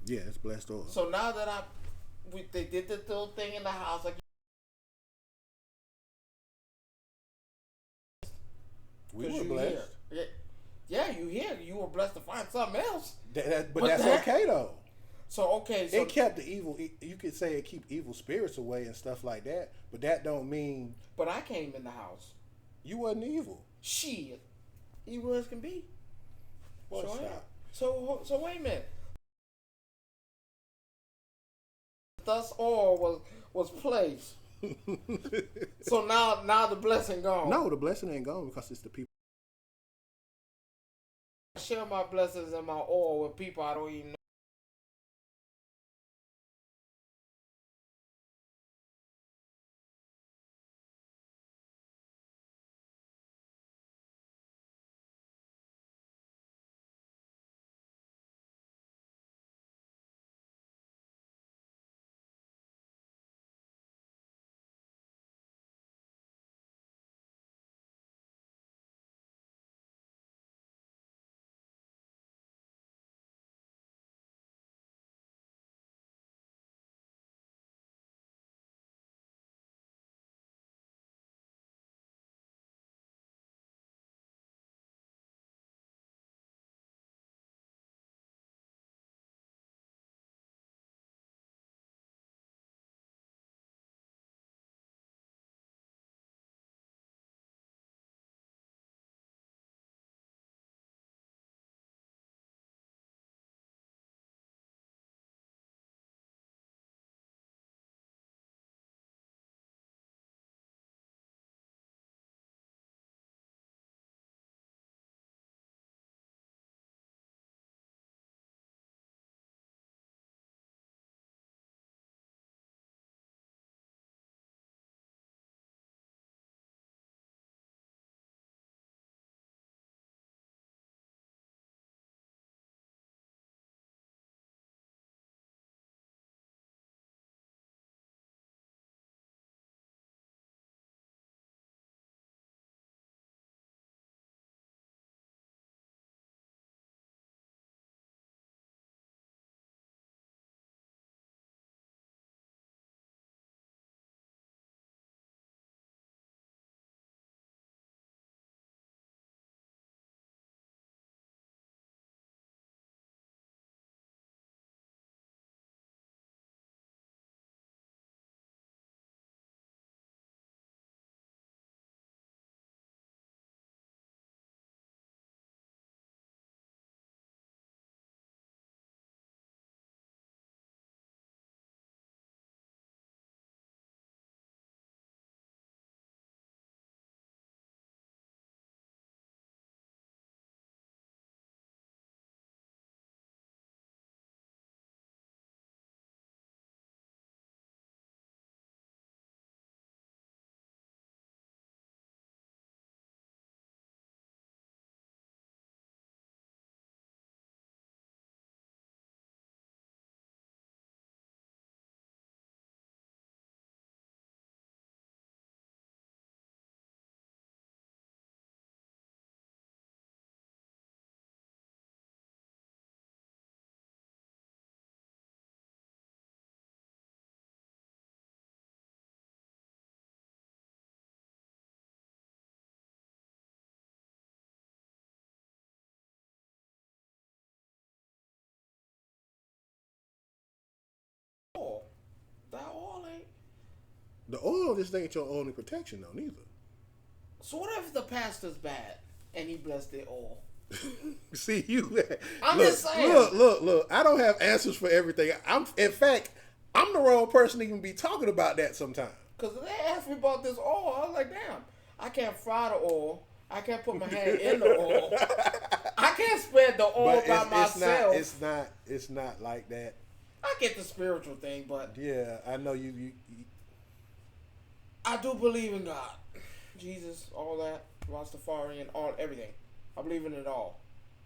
Yeah, it's blessed oil. So now that they did the little thing in the house, like We because were you blessed. hear, yeah, you hear, you were blessed to find something else. But What that's the heck? okay though. So okay, so It kept the evil. You could say it keep evil spirits away and stuff like that. But that don't mean but I came in the house. you wasn't evil. Shit, evil as can be. Boy, Sure am. stop. So wait a minute. Thus all was placed. So now the blessing gone. No, the blessing ain't gone because it's the people. I share my blessings and my oil with people I don't even know. Oil. That oil ain't. The oil just ain't your only protection though, neither. So what if the pastor's bad and he blessed their oil? See you. I'm look, just saying. Look. I don't have answers for everything. In fact, I'm the wrong person to even be talking about that sometimes. Because they asked me about this oil. I was like, damn, I can't fry the oil. I can't put my hand in the oil. I can't spread the oil by myself. It's not like that. I get the spiritual thing, but yeah, I know you. I do believe in God, Jesus, all that, Rastafarian, all everything. I believe in it all,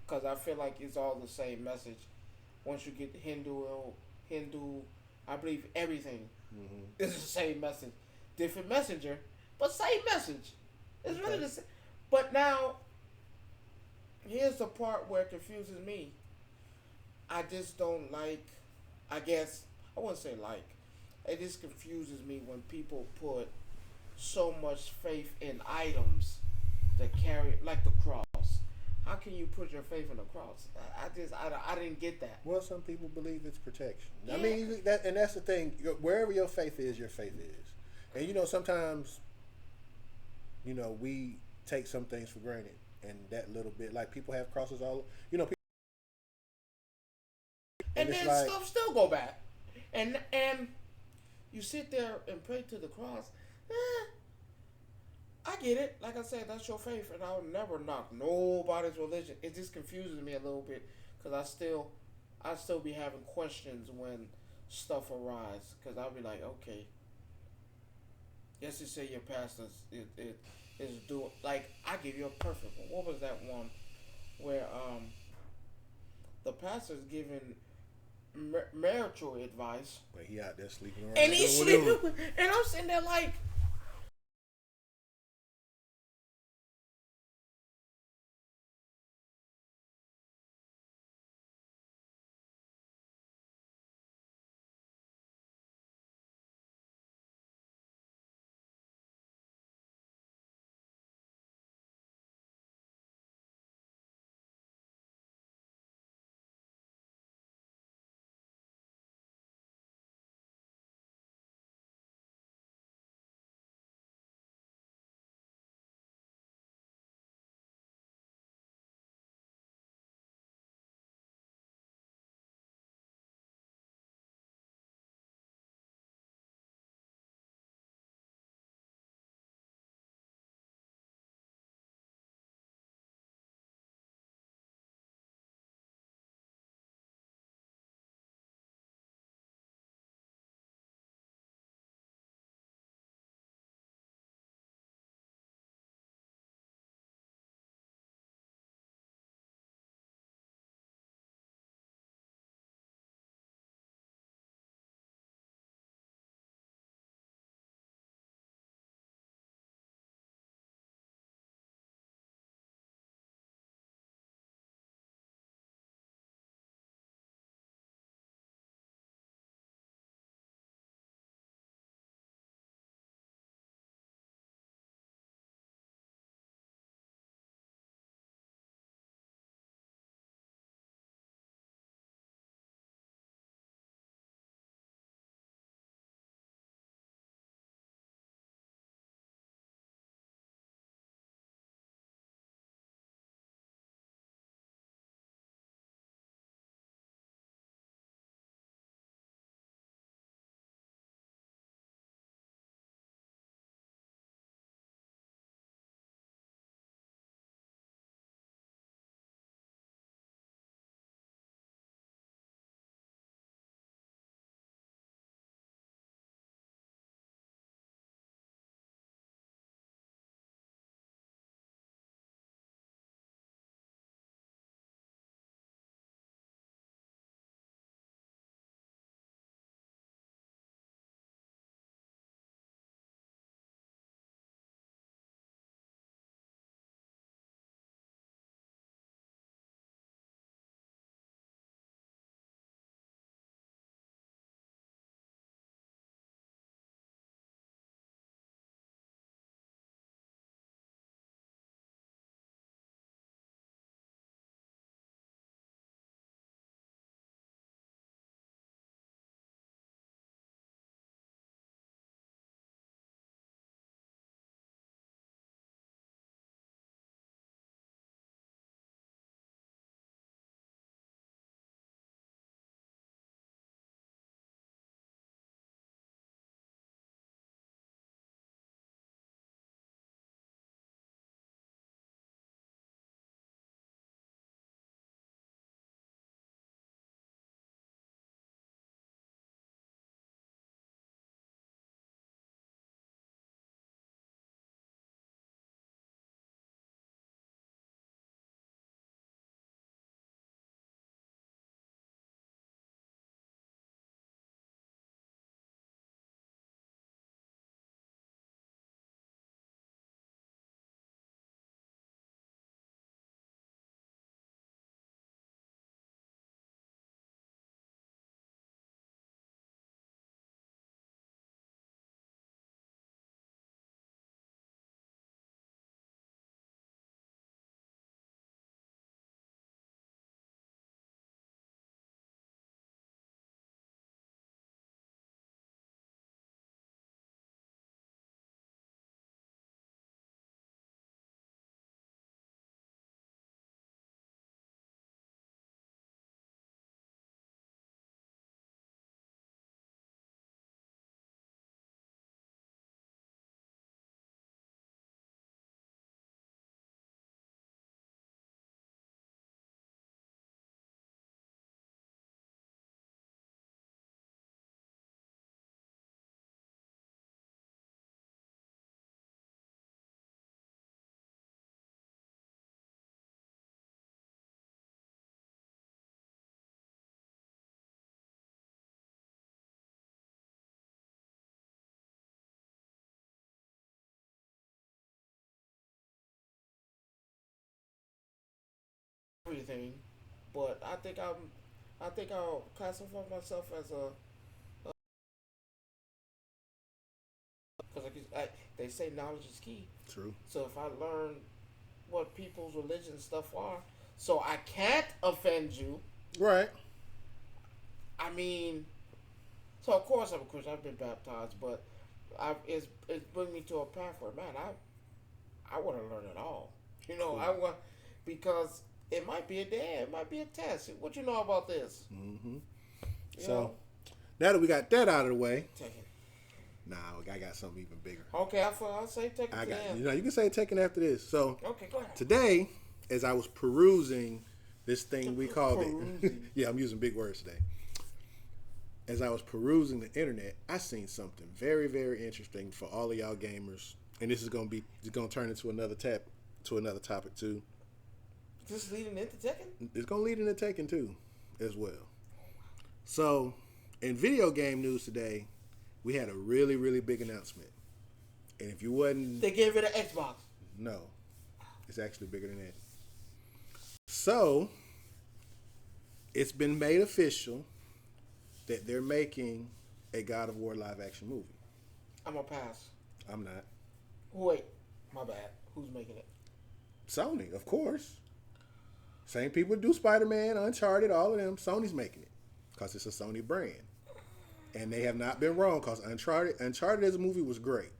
because I feel like it's all the same message. Once you get Hindu, I believe everything is the same message, different messenger, but same message. It's really the same. But now, here's the part where it confuses me. I just don't like I guess I wouldn't say like. It just confuses me when people put so much faith in items that carry, like the cross. How can you put your faith in the cross? I didn't get that. Well, some people believe it's protection. Yeah. I mean, and that's the thing. Wherever your faith is, your faith is. And sometimes, we take some things for granted, and that little bit, like people have crosses all, people, And and it's then like, stuff still go back, and you sit there and pray to the cross. I get it. Like I said, that's your faith, and I'll never knock nobody's religion. It just confuses me a little bit because I still be having questions when stuff arises. Because I'll be like, okay, yes, you say your pastor is doing, like, I give you a perfect one. What was that one where the pastor's giving marital advice, but he out there sleeping around, and he's sleeping, and I'm sitting there like, everything, but I think I'll classify myself as a because they say knowledge is key. True. So if I learn what people's religion stuff are, so I can't offend you. Right. I mean, so of course I'm a Christian. I've been baptized, but it's bring me to a path where, man, I want to learn it all. You know, Cool. I want, because it might be a day, it might be a test. What you know about this? Mm-hmm. You So know? now that we got that out of the way, Take it. nah, I got something even bigger. Okay, I'll say take it. I to got them. you know you can say taking after this. So Okay, go ahead. today, as I was perusing this thing we called it, Perusing. yeah, I'm using big words today. As I was perusing the internet, I seen something very, very interesting for all of y'all gamers, and this is gonna turn into another topic too. Just leading into Tekken? It's gonna lead into Tekken too, as well. So, in video game news today, we had a really, really big announcement, and if you wasn't, They gave it an Xbox. no, it's actually bigger than that. So, it's been made official that they're making a God of War live action movie. I'm gonna pass. I'm not. Wait, my bad. Who's making it? Sony, of course. Same people do Spider-Man, Uncharted, all of them. Sony's making it because it's a Sony brand. And they have not been wrong because Uncharted as a movie was great.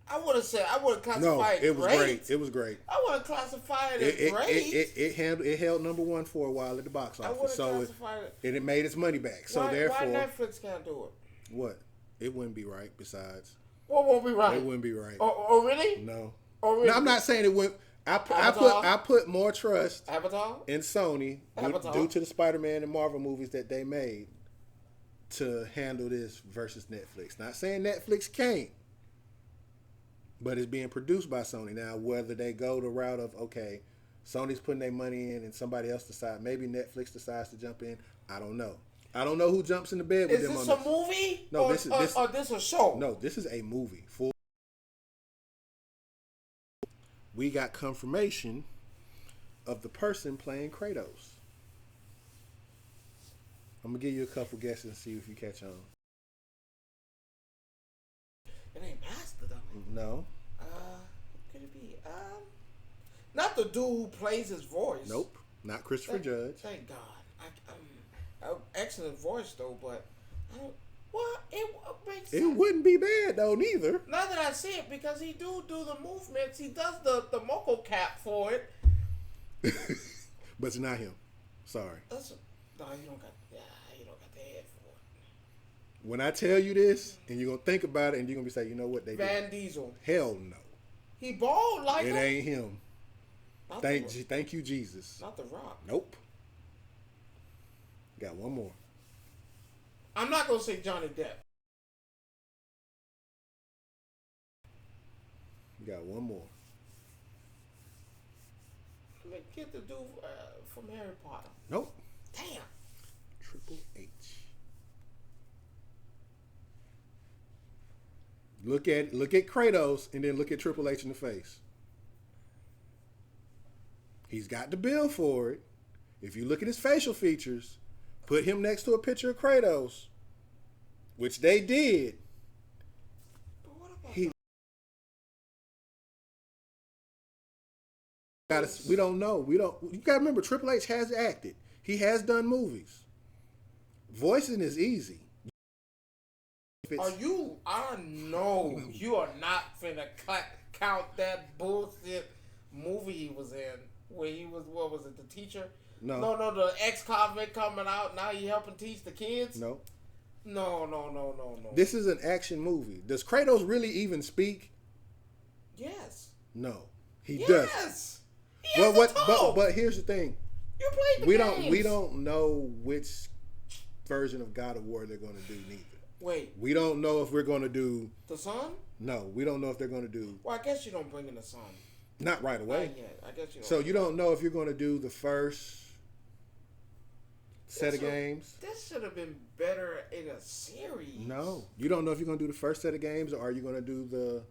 I would classify No, it it was great. great. It was great. I wouldn't classify it as great. It held number one for a while at the box I office. wouldn't So classify it. and it made its money back. So why therefore, Netflix can't do it? what? It wouldn't be right. Besides, What won't be right? it wouldn't be right. Oh really? No. Oh really? No, I'm not saying it wouldn't. Avatar? I put more trust Avatar? in Sony Avatar? due to the Spider-Man and Marvel movies that they made to handle this versus Netflix. Not saying Netflix can't, but it's being produced by Sony. Now, whether they go the route of, okay, Sony's putting their money in and somebody else decides, maybe Netflix decides to jump in, I don't know. I don't know who jumps in the bed with Is them this on a movie? No, or, this is this a show? No, this is a movie. We got confirmation of the person playing Kratos. I'm gonna give you a couple guesses and see if you catch on. It ain't Master though. No. Could it be? Not the dude who plays his voice. Nope. Not Christopher Judge. Thank God. Excellent voice though, but it makes sense. It wouldn't be bad though, neither. Now that I see it, because he do the movements, he does the moco cap for it. But it's not him. Sorry. No, you don't got the head for it. When I tell you this, and you're gonna think about it, and you're gonna be saying, you know what they Van did? Diesel. Hell no. He bald like It him. ain't him. Not Thank you, Jesus. Not The Rock. Nope. Got one more. I'm not gonna say Johnny Depp. Got one more. Get the dude from Harry Potter. Nope. Damn. Triple H. Look at Kratos and then look at Triple H in the face. He's got the bill for it. If you look at his facial features, put him next to a picture of Kratos, which they did. But what about We don't know. You gotta remember, Triple H has acted. He has done movies. Voicing is easy. I know you are not finna count that bullshit movie he was in where he was, what was it, the teacher? No, the ex-convict coming out, now he helping teach the kids? No. No. This is an action movie. Does Kratos really even speak? Yes. No. He does. Yes. But here's the thing. You played the games. We don't know which version of God of War they're gonna do neither. Wait. We don't know if we're gonna do The son? No, we don't know if they're gonna do Well, I guess you don't bring in the son. not right away. Not yet. I guess you don't. So you don't know if you're gonna do the first set of games. This should have been better in a series. No. You don't know if you're gonna do the first set of games or are you gonna do the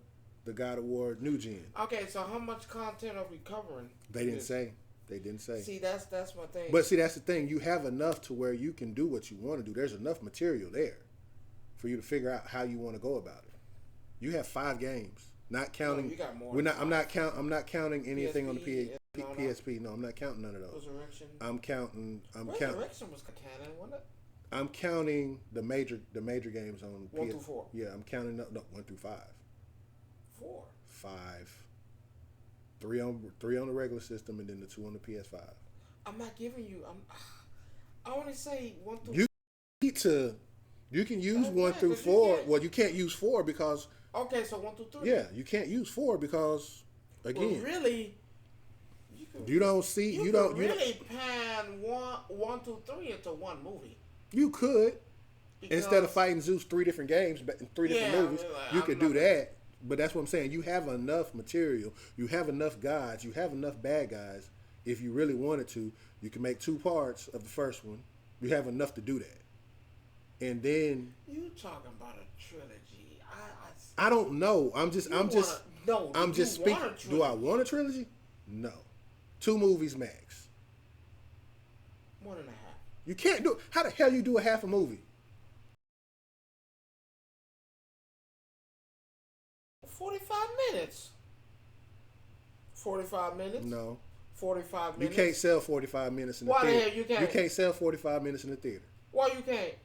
God of War new gen. Okay, so how much content are we covering? They didn't say. They didn't say. See, that's my thing. But see, that's the thing. You have enough to where you can do what you want to do. There's enough material there for you to figure out how you want to go about it. You have 5 games, not counting. You got more. I'm not counting anything PSP, on the PSP. No, I'm not counting none of those. Resurrection. I'm counting. Resurrection was canon, wasn't it? I'm counting the major games on 1 through 4. Yeah, I'm counting no 1 through 5. 4. 5. 3 on the regular system, and then the 2 on the PS5. I'm not giving you. I only say 1 through. You need to. You can use 1 through 4. Well, you can't use 4 because. Okay, so 1 through 3. Yeah, you can't use 4 because, again. Well, really. You don't see. You don't really pan 1 through 3 into one movie. You could, instead of fighting Zeus 3 different games, but in 3 different movies, you could do that. But that's what I'm saying. You have enough material. You have enough gods. You have enough bad guys. If you really wanted to, you can make 2 parts of the first one. You have enough to do that. And then you talking about a trilogy? I don't know. I'm just speaking. Do I want a trilogy? No. 2 movies max. 1.5. You can't do. How the hell you do a half a movie? 45 minutes. 45 minutes? No. 45 minutes? You can't sell 45 minutes in the theater. Why the hell you can't? You can't sell 45 minutes in the theater. Why you can't?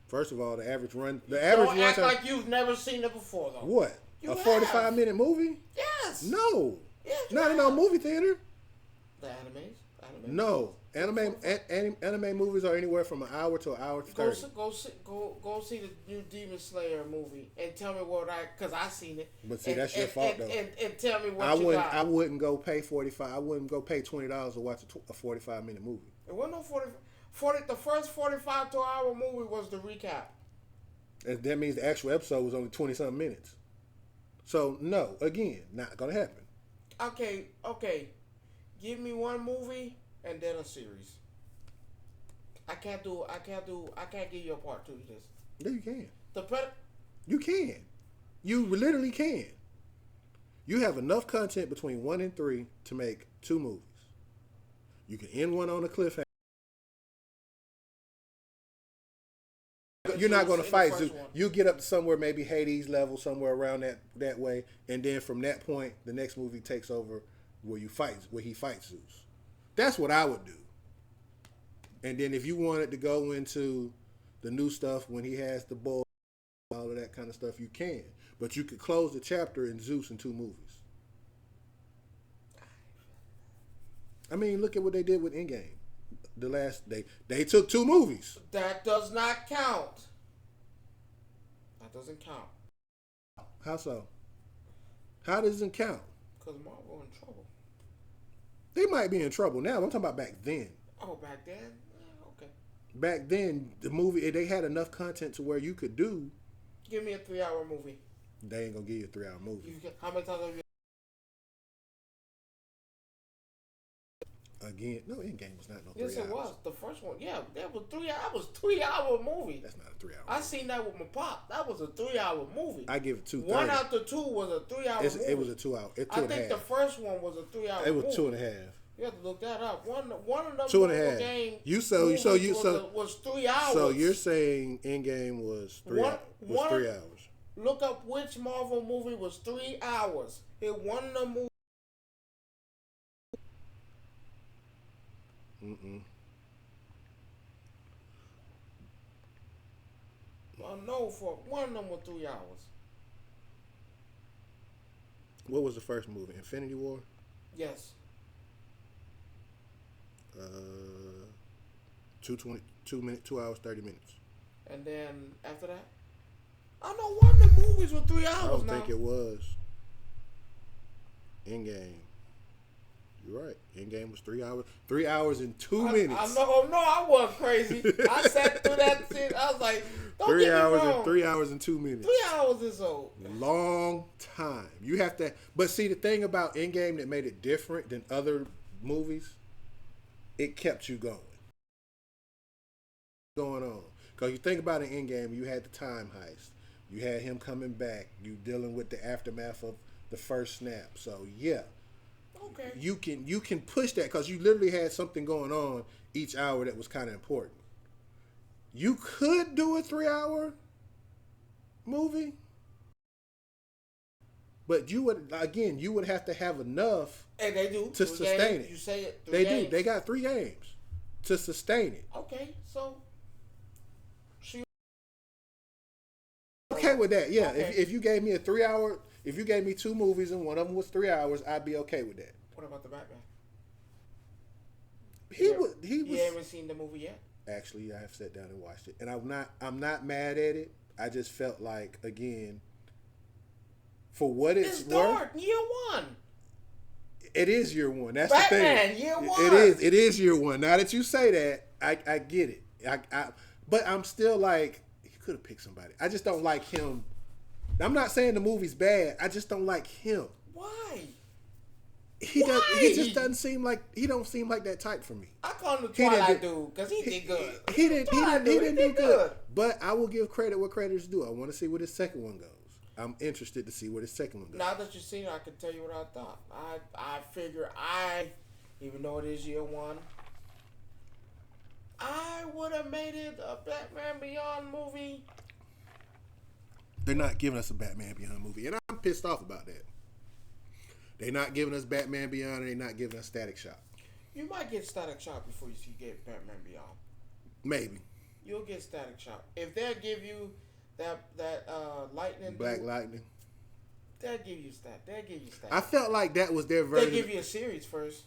First of all, the average run. Don't act like you've never seen it before, though. What? A 45-minute movie? Yes. No. Yes, not in no movie theater. The animes? No. Anime movies are anywhere from an hour to an hour to 30. Go see the new Demon Slayer movie and tell me because I seen it. But see, that's your fault though. And tell me what I wouldn't go pay $45. I wouldn't go pay $20 to watch a 45-minute movie. It wasn't no 40. The first 45 to an hour movie was the recap. And that means the actual episode was only 20-something minutes. So no, again, not gonna happen. Okay. Give me one movie and then a series. I can't give you a part 2 to this. Yeah, you can. You can. You literally can. You have enough content between 1 and 3 to make 2 movies. You can end one on a cliffhanger. You're not going to fight Zeus. You get up to somewhere, maybe Hades level, somewhere around that way, and then from that point, the next movie takes over where he fights Zeus. That's what I would do. And then if you wanted to go into the new stuff when he has the bull, all of that kind of stuff, you can. But you could close the chapter in Zeus in 2 movies. I mean, look at what they did with Endgame. They took 2 movies. That does not count. That doesn't count. How so? How does it count? Because Marvel in trouble. They might be in trouble now. I'm talking about back then. Oh, back then? Okay. Back then, the movie, they had enough content to where you could do. Give me a 3-hour movie. They ain't going to give you a 3-hour movie. How many times have you... Again, no, Endgame was not no 3 hours. Yes, it was. The first one, yeah, that was 3 hours. That was 3-hour movie. That's not a 3-hour I seen that with my pop. That was a 3-hour movie. I give it 2:30. 1 after 2 was a 3-hour movie. It was a 2 hour. I think the first one was a 3-hour movie. It was 2.5. You have to look that up. One of them 2.5. Was 3 hours. So you're saying Endgame was 3 hours. Look up which Marvel movie was 3 hours. It one of them movies. I know for one of them was 3 hours. What was the first movie? Infinity War? Yes. 2 hours, 30 minutes. And then after that? I know one of the movies was 3 hours. I don't think it was. Endgame. You're right. Endgame was 3 hours. 3 hours and 2 minutes. I know. No, I wasn't crazy. I sat through that shit. I was like, don't 3 get hours me wrong. and 3 hours and 2 minutes. 3 hours is a long time. You have to. But see, the thing about Endgame that made it different than other movies, it kept you going. Because you think about an Endgame, you had the time heist. You had him coming back. You dealing with the aftermath of the first snap. So yeah. Okay. You can push that because you literally had something going on each hour that was kind of important. You could do a 3-hour movie, but you would have to have enough. And they do to sustain it. You say it. They do. They got 3 games to sustain it. Okay, so okay with that. Yeah. Okay. If you gave me a 3-hour, if you gave me 2 movies and one of them was 3 hours, I'd be okay with that. What about the Batman? He was. You haven't seen the movie yet? Actually, I have sat down and watched it, and I'm not mad at it. I just felt like, again, for what it's worth. Dark, year 1. It is year 1. That's Batman, the thing. year 1. It is year 1. Now that you say that, I get it. But I'm still like, he could have picked somebody. I just don't like him. I'm not saying the movie's bad. I just don't like him. Why? He just doesn't seem like that type for me. I call him the Twilight dude because he did good. He didn't do good. But I will give credit what credit is due. I want to see where the second one goes. I'm interested to see where the second one goes. Now that you've seen it, I can tell you what I thought. I figure even though it is year 1, I would have made it a Batman Beyond movie. They're not giving us a Batman Beyond movie, and I'm pissed off about that. They're not giving us Batman Beyond, and they're not giving us Static Shock. You might get Static Shock before you get Batman Beyond. Maybe. You'll get Static Shock. If they'll give you that lightning, Black Lightning. They'll give you Static. I felt like that was their version. They give you a series first.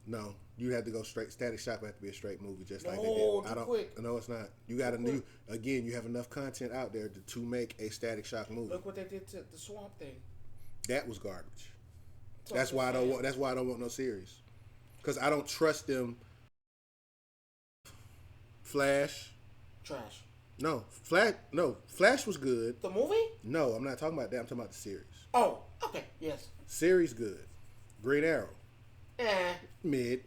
No, you have to go straight. Static Shock would have to be a straight movie, just like they did. Quick. No, it's not. You got you have enough content out there to make a Static Shock movie. Look what they did to the Swamp Thing. That was garbage. So That's why I don't want no series, because I don't trust them. Flash. Trash. No, Flash was good. The movie? No, I'm not talking about that. I'm talking about the series. Oh, okay, yes. Series good. Green Arrow. Mid.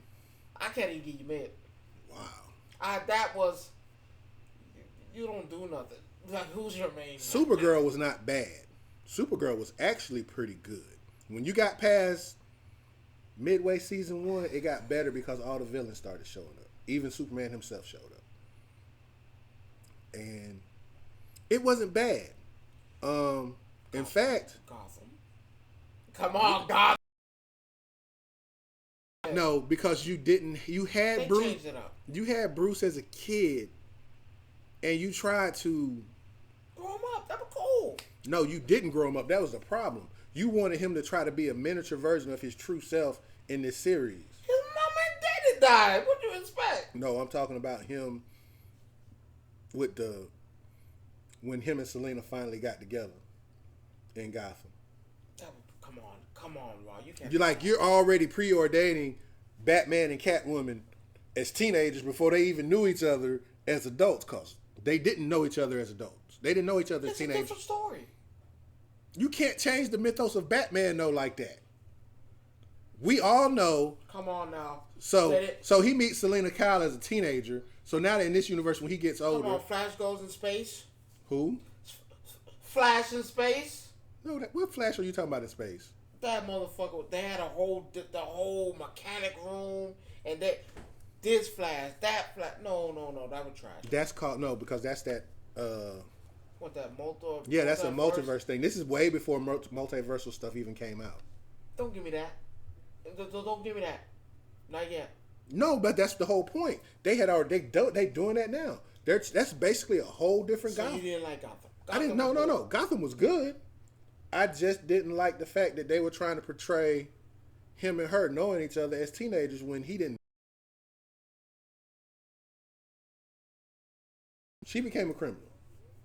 I can't even give you mid. Wow. That was. You don't do nothing. Like, who's your main? Supergirl was not bad. Supergirl was actually pretty good. When you got past midway season 1, it got better because all the villains started showing up. Even Superman himself showed up. And it wasn't bad. In fact, Gotham. Come on, Gotham. No, because you had Bruce. Changed it up. You had Bruce as a kid, and you tried to grow him up. That was cool. No, you didn't grow him up. That was the problem. You wanted him to try to be a miniature version of his true self in this series. His mama and daddy died. What do you expect? No, I'm talking about him with when him and Selena finally got together in Gotham. Come on, Ron. You can't. You're already preordaining Batman and Catwoman as teenagers before they even knew each other as adults, cause they didn't know each other as adults. They didn't know each other as teenagers. It's a different story. You can't change the mythos of Batman though like that. We all know. Come on now. So he meets Selena Kyle as a teenager. So now in this universe, when he gets older, come on, Flash goes in space. Who? Flash in space. No, what Flash are you talking about in space? That motherfucker. They had the whole mechanic room, and this Flash, that Flash. No, that was trash. That's called because that's that. What that multiverse? Yeah, that's a multiverse thing. This is way before multiversal stuff even came out. Don't give me that. Don't give me that. Not yet. No, but that's the whole point. They doing that now. That's basically a whole different Gotham. So you didn't like Gotham? I didn't. No. Gotham was good. I just didn't like the fact that they were trying to portray him and her knowing each other as teenagers when he didn't. She became a criminal.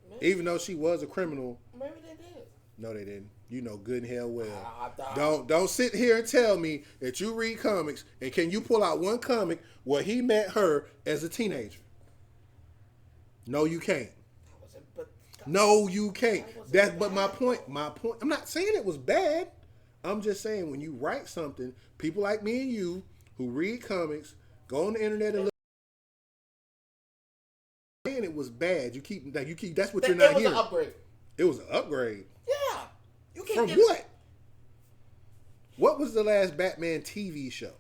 Maybe. Even though she was a criminal. Maybe they did. No, they didn't. You know good and hell well. Don't sit here and tell me that you read comics and can you pull out one comic where he met her as a teenager? No, you can't. No, you can't. But my point. I'm not saying it was bad. I'm just saying when you write something, people like me and you who read comics go on the internet and look. And it was bad. You keep. That's what you're not hearing. It was an upgrade. It was an upgrade. Yeah. From what? What was the last Batman TV show?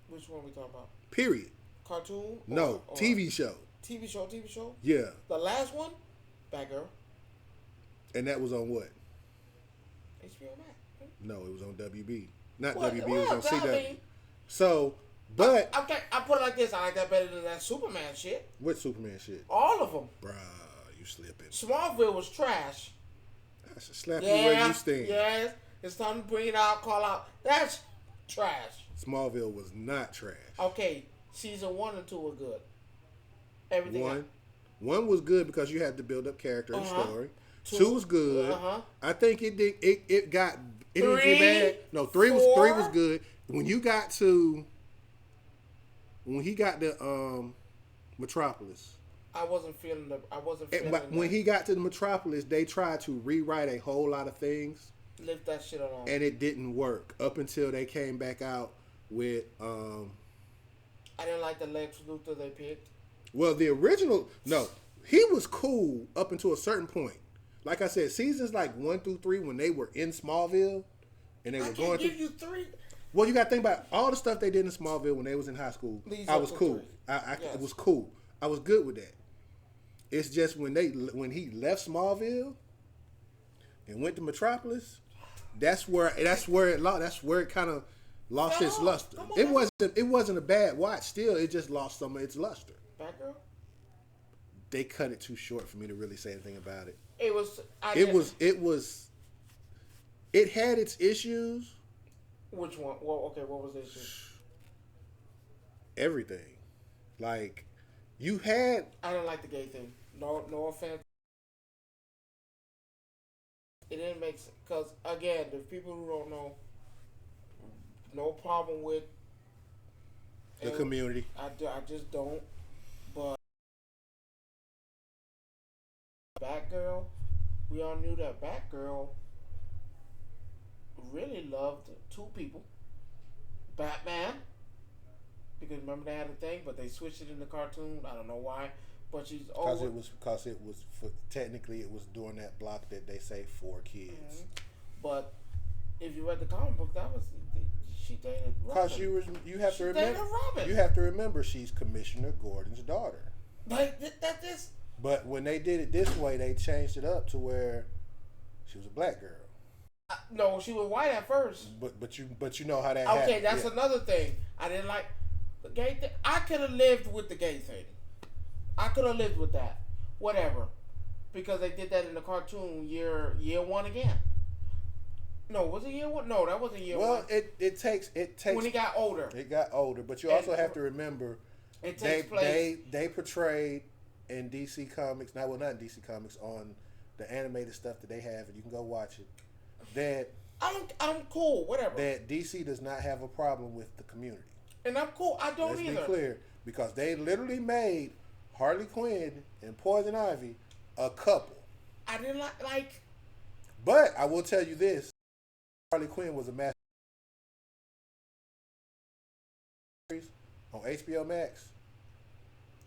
Which one we talking about? Period. Cartoon? No, or TV show. TV show? Yeah. The last one? Batgirl. And that was on what? HBO Max. No, it was on WB. Not What? WB, Well, it was on CW. I mean, So, but... Okay, I put it like this. I like that better than that Superman shit. What Superman shit? All of them. Bruh, you slipping. Smallville was trash. I should slap you where you Yeah, stand. yes. It's time to bring it out, call out. That's trash. Smallville was not trash. Okay, season 1 and 2 were good. Everything else. One was good because you had to build up character and story. Two was good. Uh-huh. I think it did. It didn't get bad. No, three was good. When he got to Metropolis. I wasn't feeling But when he got to the Metropolis, they tried to rewrite a whole lot of things. Lift that shit alone. And it didn't work up until they came back out with. I didn't like the Lex Luthor they picked. Well, the original, no, he was cool up until a certain point. Like I said, seasons like 1 through 3 when they were in Smallville and they were going give you 3. Well, you got to think about all the stuff they did in Smallville when they was in high school. I was cool. It was cool. I was good with that. It's just when he left Smallville and went to Metropolis, that's where it kind of lost its luster. It wasn't a bad watch. Still, it just lost some of its luster. Batgirl? They cut it too short for me to really say anything about it. It had its issues. Which one? Well, okay, what was the issue? Everything. Like, you had... I didn't like the gay thing. No offense. It didn't make sense. Because, again, the people who don't know, no problem with... the community. I just don't. But Batgirl, we all knew that Batgirl really loved 2 people. Batman, because remember they had a thing, but they switched it in the cartoon. I don't know why, but she's because it was technically it was during that block that they say 4 kids. Mm-hmm. But if you read the comic book, that was she dated Robin. Because you have to remember she's Commissioner Gordon's daughter. Like that is. But when they did it this way, they changed it up to where she was a black girl. No, she was white at first. But you know how that happened. Okay, that's another thing. I didn't like the gay thing. I could have lived with the gay thing. I could have lived with that. Whatever. Because they did that in the cartoon year 1 again. No, was it year 1? No, that wasn't year 1. Well, it takes when he got older. It got older, but you also have to remember it takes place. They portrayed in DC Comics, not in DC Comics, on the animated stuff that they have, and you can go watch it. That I'm cool, whatever. That DC does not have a problem with the community. And I'm cool. I don't either. Let's be clear, because they literally made Harley Quinn and Poison Ivy a couple. I didn't like. But I will tell you this: Harley Quinn was a master on HBO Max.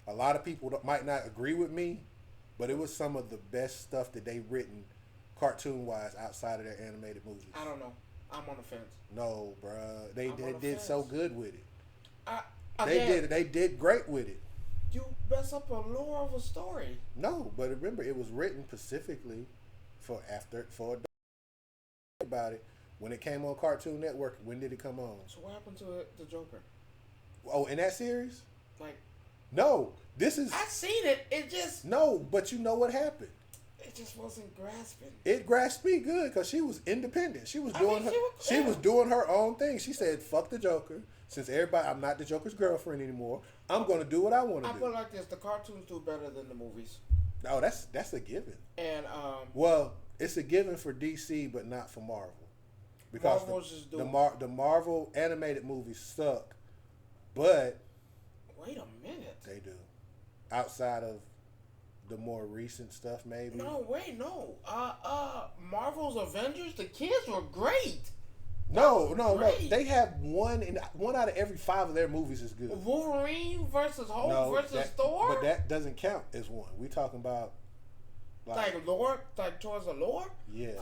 A lot of people might not agree with me, but it was some of the best stuff that they've written cartoon-wise outside of their animated movies. I don't know. I'm on the fence. No, bruh. They did so good with it. They did great with it. You mess up a lore of a story. No, but remember, it was written specifically for about it. When it came on Cartoon Network, when did it come on? So what happened to the Joker? Oh, in that series? Like... No, this is... I seen it. It just... No, but you know what happened. It just wasn't grasping. It grasped me good because she was independent. She was doing her own thing. She said, "Fuck the Joker. Since I'm not the Joker's girlfriend anymore. I'm going to do what I want to do." I put it like this: the cartoons do better than the movies. No, that's a given. And well, it's a given for DC, but not for Marvel, because the Marvel animated movies suck. But wait a minute, they do. Outside of the more recent stuff, maybe. No. Marvel's Avengers, the kids were great. No. They have one out of every 5 of their movies is good. Wolverine versus Hulk versus Thor. But that doesn't count as one. We talking about like lore, like towards the lore. Yeah.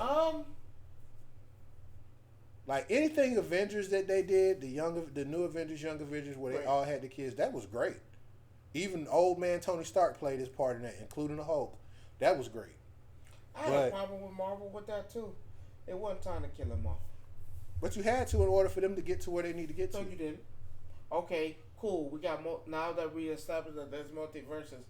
Like anything Avengers that they did, the new Avengers, Young Avengers, where they all had the kids, that was great. Even old man Tony Stark played his part in that, including the Hulk. That was great. I had a problem with Marvel with that too. It wasn't time to kill him off. But you had to in order for them to get to where they need to get to. No, you didn't. Okay, cool. We got now that we established that there's multiverses.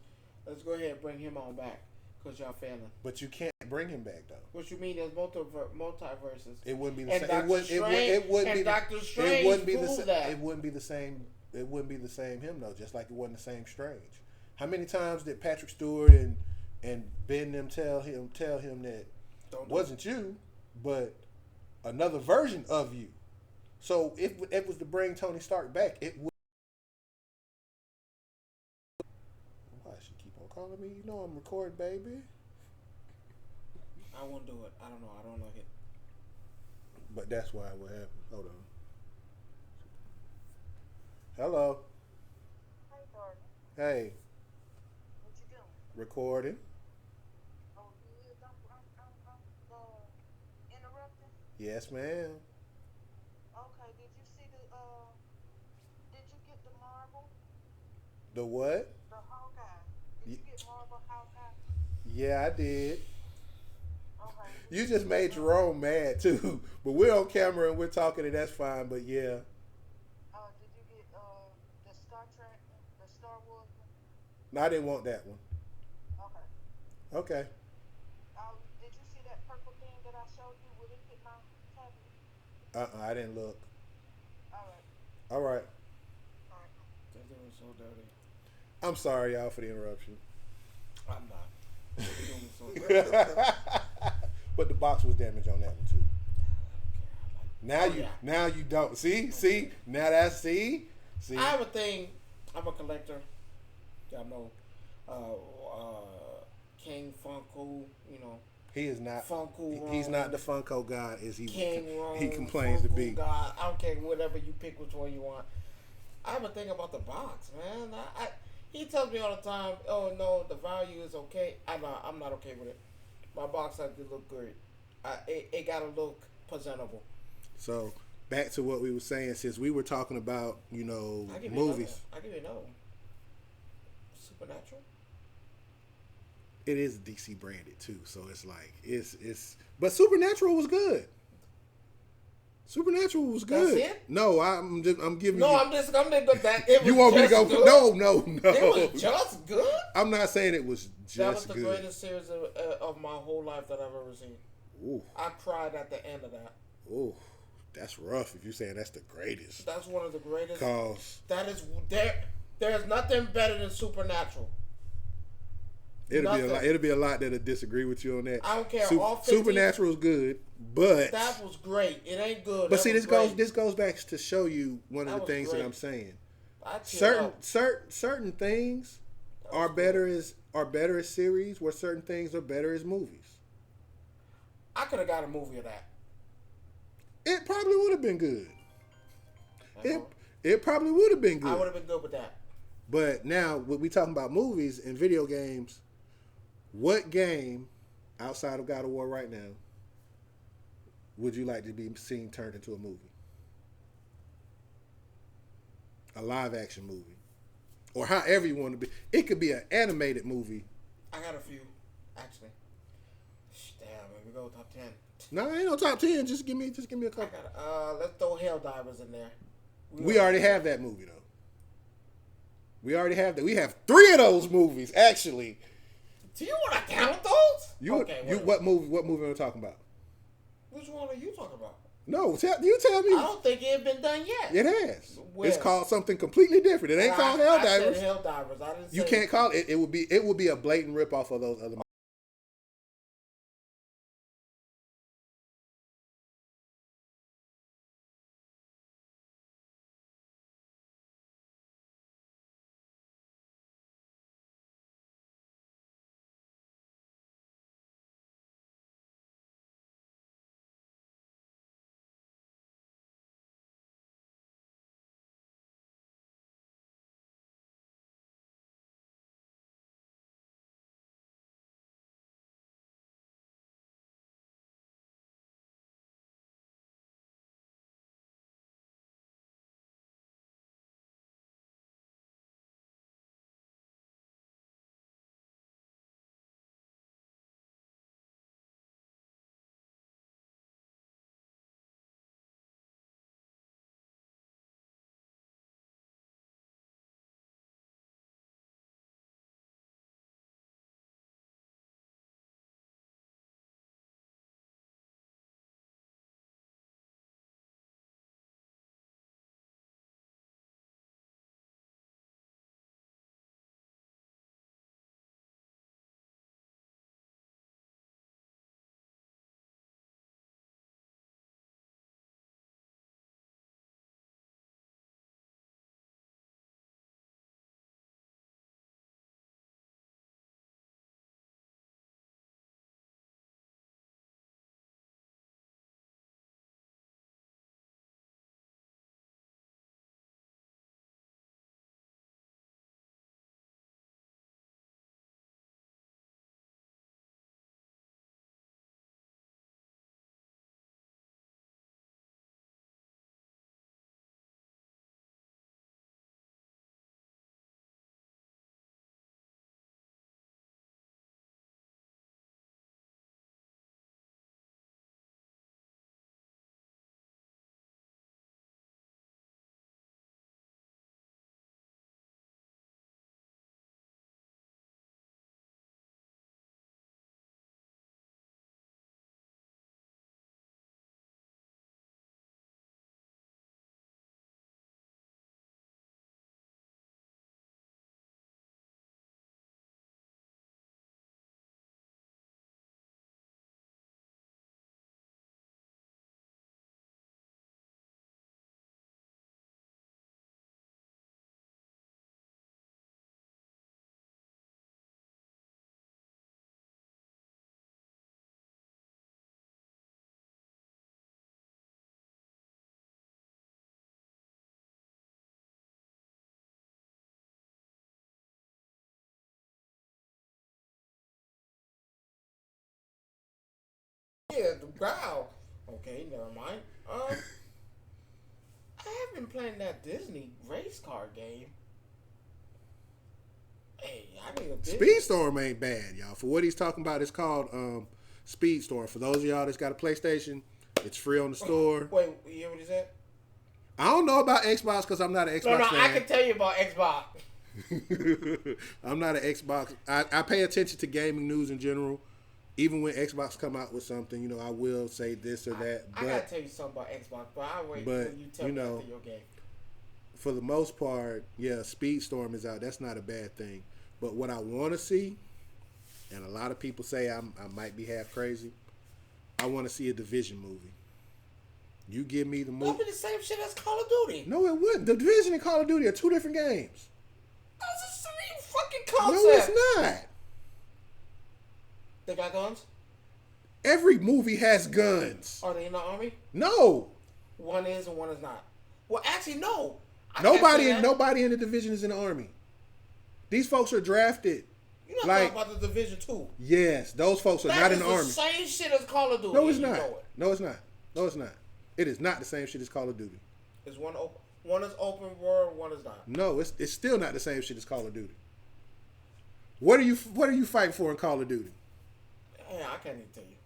Let's go ahead and bring him on back because y'all failing. But you can't bring him back though. What you mean? There's multiverses. It wouldn't be the and same. It wouldn't be. Doctor Strange. It wouldn't be the same. It wouldn't be the same. It wouldn't be the same him though. Just like it wasn't the same Strange. How many times did Patrick Stewart and Ben them tell him that wasn't you, but another version of you? So if it was to bring Tony Stark back, it would. Why she keep on calling me? You know I'm recording, baby. I won't do it. I don't know. I don't like it. But that's why it would happen. Hold on. Hello. Hey, Gordon. Hey. What you doing? Recording. Oh, you is? I'm interrupting? Yes, ma'am. Okay, did you see did you get the Marvel? The what? The Hawkeye. Did you get Marvel Hawkeye? Yeah, I did. Okay. You just made Jerome mad too. But we're on camera and we're talking and that's fine, but yeah. Did you get the Star Trek, the Star Wars one? No, I didn't want that one. Okay. Okay. Did you see that purple thing that I showed you? Will it hit my tablet? I didn't look. Alright. All right. Alright. They're doing so dirty. I'm sorry, y'all, for the interruption. I'm not. They're doing so dirty. But the box was damaged on that one too. Now you don't see now that's see. I have a thing. I'm a collector. Y'all know, King Funko. You know, he is not Funko. He's not the Funko god as he King he complains Funko to be. God. I don't care whatever you pick, which one you want. I have a thing about the box, man. He tells me all the time, "Oh no, the value is okay." I'm not okay with it. My box has to look good. It gotta look presentable. So back to what we were saying, since we were talking about movies. I'll give you another one. Supernatural. It is DC branded too, so it's like it's. But Supernatural was good. Supernatural was good. That's it? No, I'm giving. No, you, I'm just that. It was you want me to go? good. No. It was just good. I'm not saying it was just good. That was the greatest series of my whole life that I've ever seen. Ooh. I cried at the end of that. Ooh, that's rough. If you're saying that's the greatest. That's one of the greatest. Cause that is there's nothing better than Supernatural. It'll be a lot that'll disagree with you on that. I don't care. Supernatural is good, but that was great. It ain't good. But see, this goes back to show you one of the things that I'm saying. Certain things are better as series, where certain things are better as movies. I could have got a movie of that. It probably would have been good. It probably would have been good. I would have been good with that. But now, when we talking about movies and video games, what game outside of God of War right now would you like to be seen turned into a movie? A live action movie. Or however you want to be. It could be an animated movie. I got a few, actually. Damn, man, we go top 10. No, ain't no top 10. Just give me a couple. Let's throw Helldivers in there. We already have that movie though. We already have that. We have 3 of those movies actually. Do you want to count those? What movie are we talking about? Which one are you talking about? No, you tell me. I don't think it had been done yet. It has. Where? It's called something completely different. It ain't called Helldivers. I said Helldivers. I didn't say. You can't call it. It would be a blatant ripoff of those other. Yeah, wow. Okay, never mind. I have been playing that Disney race car game. Hey, I need a Disney. Speedstorm ain't bad, y'all. For what he's talking about, it's called Speedstorm. For those of y'all that's got a PlayStation, it's free on the store. Wait, you hear what he said? I don't know about Xbox because I'm not an Xbox fan. I can tell you about Xbox. I'm not an Xbox. I pay attention to gaming news in general. Even when Xbox come out with something, you know, I will say this or that. I gotta tell you something about Xbox, but I'll wait until you tell me after your game. For the most part, yeah, Speedstorm is out. That's not a bad thing. But what I want to see, and a lot of people say I might be half crazy, I want to see a Division movie. You give me the movie. That'll be the same shit as Call of Duty. No, it wouldn't. The Division and Call of Duty are two different games. That's the same fucking concept. No, it's not. They got guns? Every movie has guns. Are they in the army? No. One is and one is not. Well, actually, no. Nobody in the Division is in the army. These folks are drafted. You're not talking about the Division 2. Yes, those folks are not in the army. That's the same shit as Call of Duty. No, it's not. No, it's not. No, it's not. It is not the same shit as Call of Duty. Is one open? One is open world. One is not. No, it's still not the same shit as Call of Duty. What are you fighting for in Call of Duty? Yeah, I can't even tell you.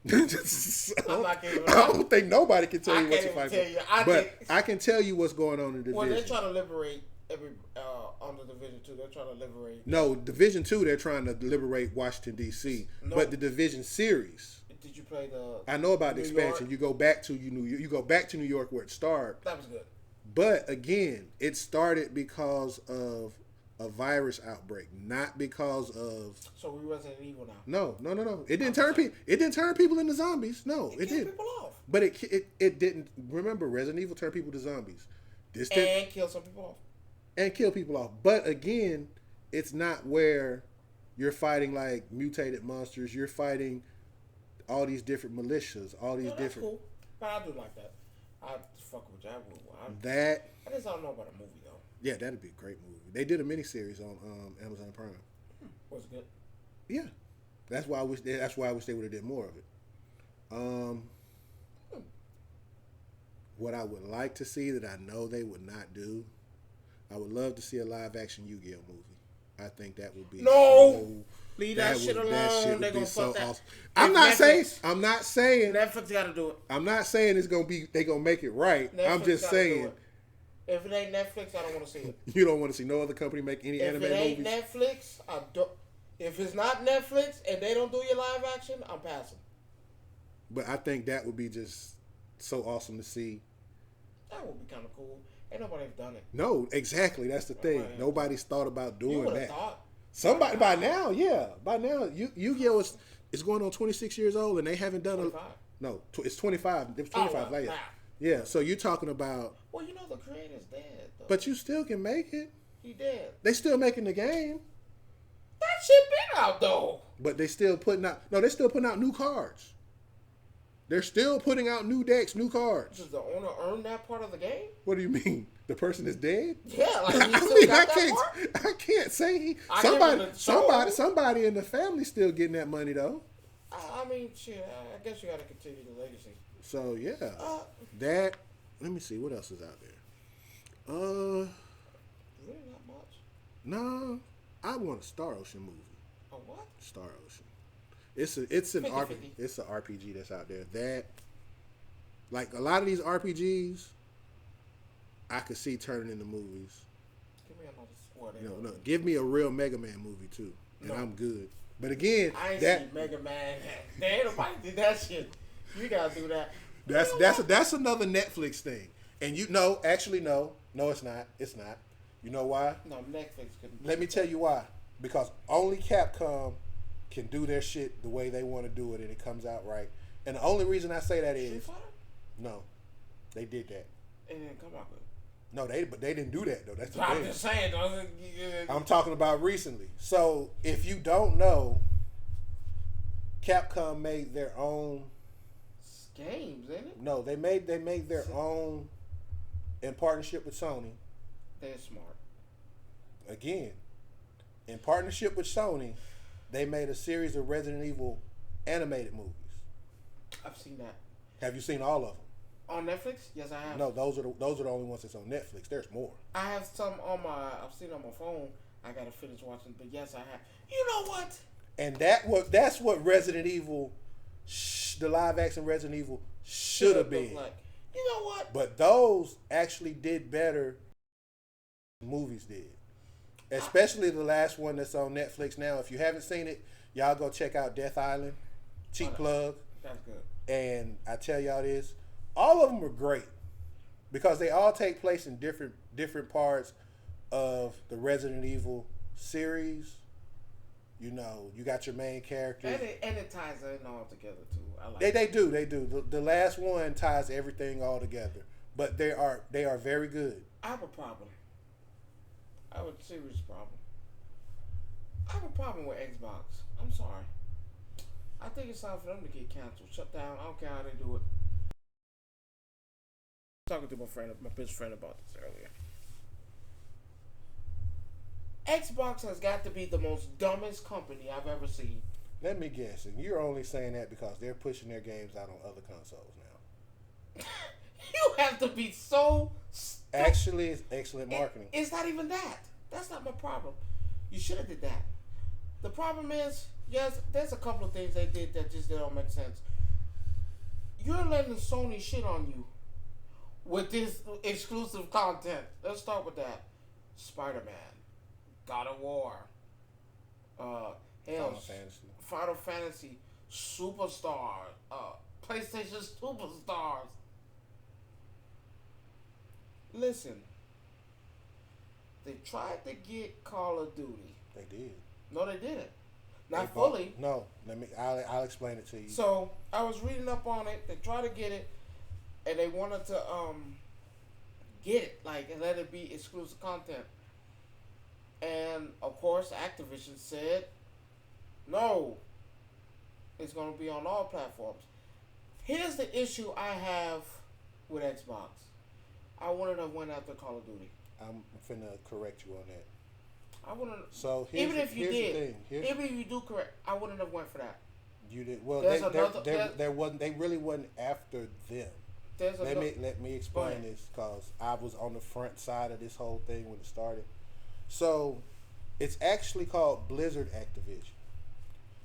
I don't think nobody can tell you what you're fighting for. But I can tell you what's going on in the Division. Well, they're trying to liberate on the Division 2. They're trying to liberate. No, Division 2, they're trying to liberate Washington, D.C. No. But the Division series. Did you play the? I know about the expansion. You go back to you go back to New York where it started. That was good. But again, it started because of a virus outbreak, not because of. So we Resident Evil now. No. It didn't turn people. It didn't turn people into zombies. No, it didn't. People off. But it didn't. Remember, Resident Evil turned people to zombies. And kill some people off. And kill people off. But again, it's not where you're fighting like mutated monsters. You're fighting all these different militias, all these different. Cool. But I do like that. I fuck with that. I just don't know about a movie though. Yeah, that'd be a great movie. They did a miniseries on Amazon Prime. Was it good? Yeah, that's why I wish they would have did more of it. What I would like to see that I know they would not do, I would love to see a live action Yu-Gi-Oh movie. I think that would be leave that shit alone. They're gonna fuck that. Awesome. I'm not saying Netflix got to do it. I'm not saying they gonna make it right. Netflix I'm just saying. If it ain't Netflix, I don't want to see it. You don't want to see no other company make any anime movies? If it ain't Netflix, I don't. If it's not Netflix and they don't do your live action, I'm passing. But I think that would be just so awesome to see. That would be kind of cool. Ain't nobody done it. No, exactly. That's the thing. Right. Nobody's thought about doing that. Thought. Somebody by now, yeah. By now, Yu-Gi-Oh is going on 26 years old and they haven't done 25. No, it's 25. It was 25 later. Nah. Yeah, so you're talking about. Well, you know the creator's dead, though. But you still can make it. He dead. They still making the game. That shit been out though. But they still putting out. No, they're still putting out new cards. They're still putting out new decks, new cards. Does the owner earn that part of the game? What do you mean? The person is dead? Yeah, like I can't say somebody in the family still getting that money though. I mean, shit. I guess you got to continue the legacy. So yeah, that. Let me see what else is out there. Really not much. No, I want a Star Ocean movie. A what? Star Ocean. It's an 50-50. It's an RPG that's out there. That, like a lot of these RPGs, I could see turning into movies. Give me another squad. No. Give me a real Mega Man movie too, and I'm good. But again, I ain't seen Mega Man. Ain't nobody did that shit. You gotta do that. That's another Netflix thing. And actually no, it's not. It's not. You know why? No, Netflix couldn't. Let me tell you why. Because only Capcom can do their shit the way they want to do it, and it comes out right. And the only reason I say that is, no, they did that. It didn't come out good. No, but they didn't do that though. That's the I'm thing. just saying. I'm talking about recently. So if you don't know, Capcom made their own games, ain't it? No, they made their own in partnership with Sony. They're smart. Again, in partnership with Sony, they made a series of Resident Evil animated movies. I've seen that. Have you seen all of them? On Netflix? Yes, I have. No, those are the only ones that's on Netflix. There's more. I have some on my. I've seen on my phone. I gotta finish watching, but yes, I have. You know what? And that's what Resident Evil, the live action Resident Evil should have been. Like. You know what? But those actually did better than movies did. Especially the last one that's on Netflix now. If you haven't seen it, y'all go check out Death Island. Cheap plug. That's good. And I tell y'all this, all of them are great because they all take place in different parts of the Resident Evil series. You know, you got your main characters. And it ties in all together too. I like They do. The last one ties everything all together. But they are very good. I have a problem. I have a serious problem. I have a problem with Xbox. I'm sorry. I think it's time for them to get canceled, shut down. I don't care how they do it. I was talking to my best friend about this earlier. Xbox has got to be the most dumbest company I've ever seen. Let me guess, and you're only saying that because they're pushing their games out on other consoles now. You have to be so Actually, it's excellent marketing. It's not even that. That's not my problem. You should have did that. The problem is, yes, there's a couple of things they did that just don't make sense. You're letting Sony shit on you with this exclusive content. Let's start with that. Spider-Man, God of War, Final Fantasy, Superstar, PlayStation Superstars. Listen, they tried to get Call of Duty. They did. No, they didn't. Not fully. No, I'll explain it to you. So I was reading up on it. They tried to get it, and they wanted to get it and let it be exclusive content. And of course, Activision said, "No, it's going to be on all platforms." Here's the issue I have with Xbox. I wouldn't have went after Call of Duty. I'm finna correct you on that. I wouldn't. So even if you did, even if you do correct, I wouldn't have went for that. You did well. There wasn't. They really wasn't after them. Let me explain this because I was on the front side of this whole thing when it started. So, it's actually called Blizzard Activision.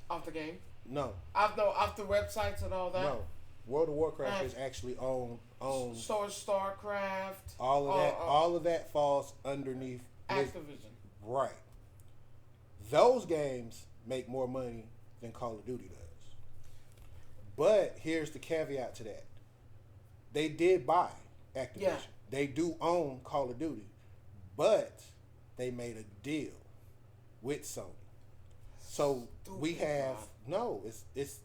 Off the game? No. Off the websites and all that. No. World of Warcraft is actually owned. So is StarCraft. All of that falls underneath Activision. Right. Those games make more money than Call of Duty does. But here's the caveat to that. They did buy Activision. Yeah. They do own Call of Duty. But they made a deal with Sony. So we have it's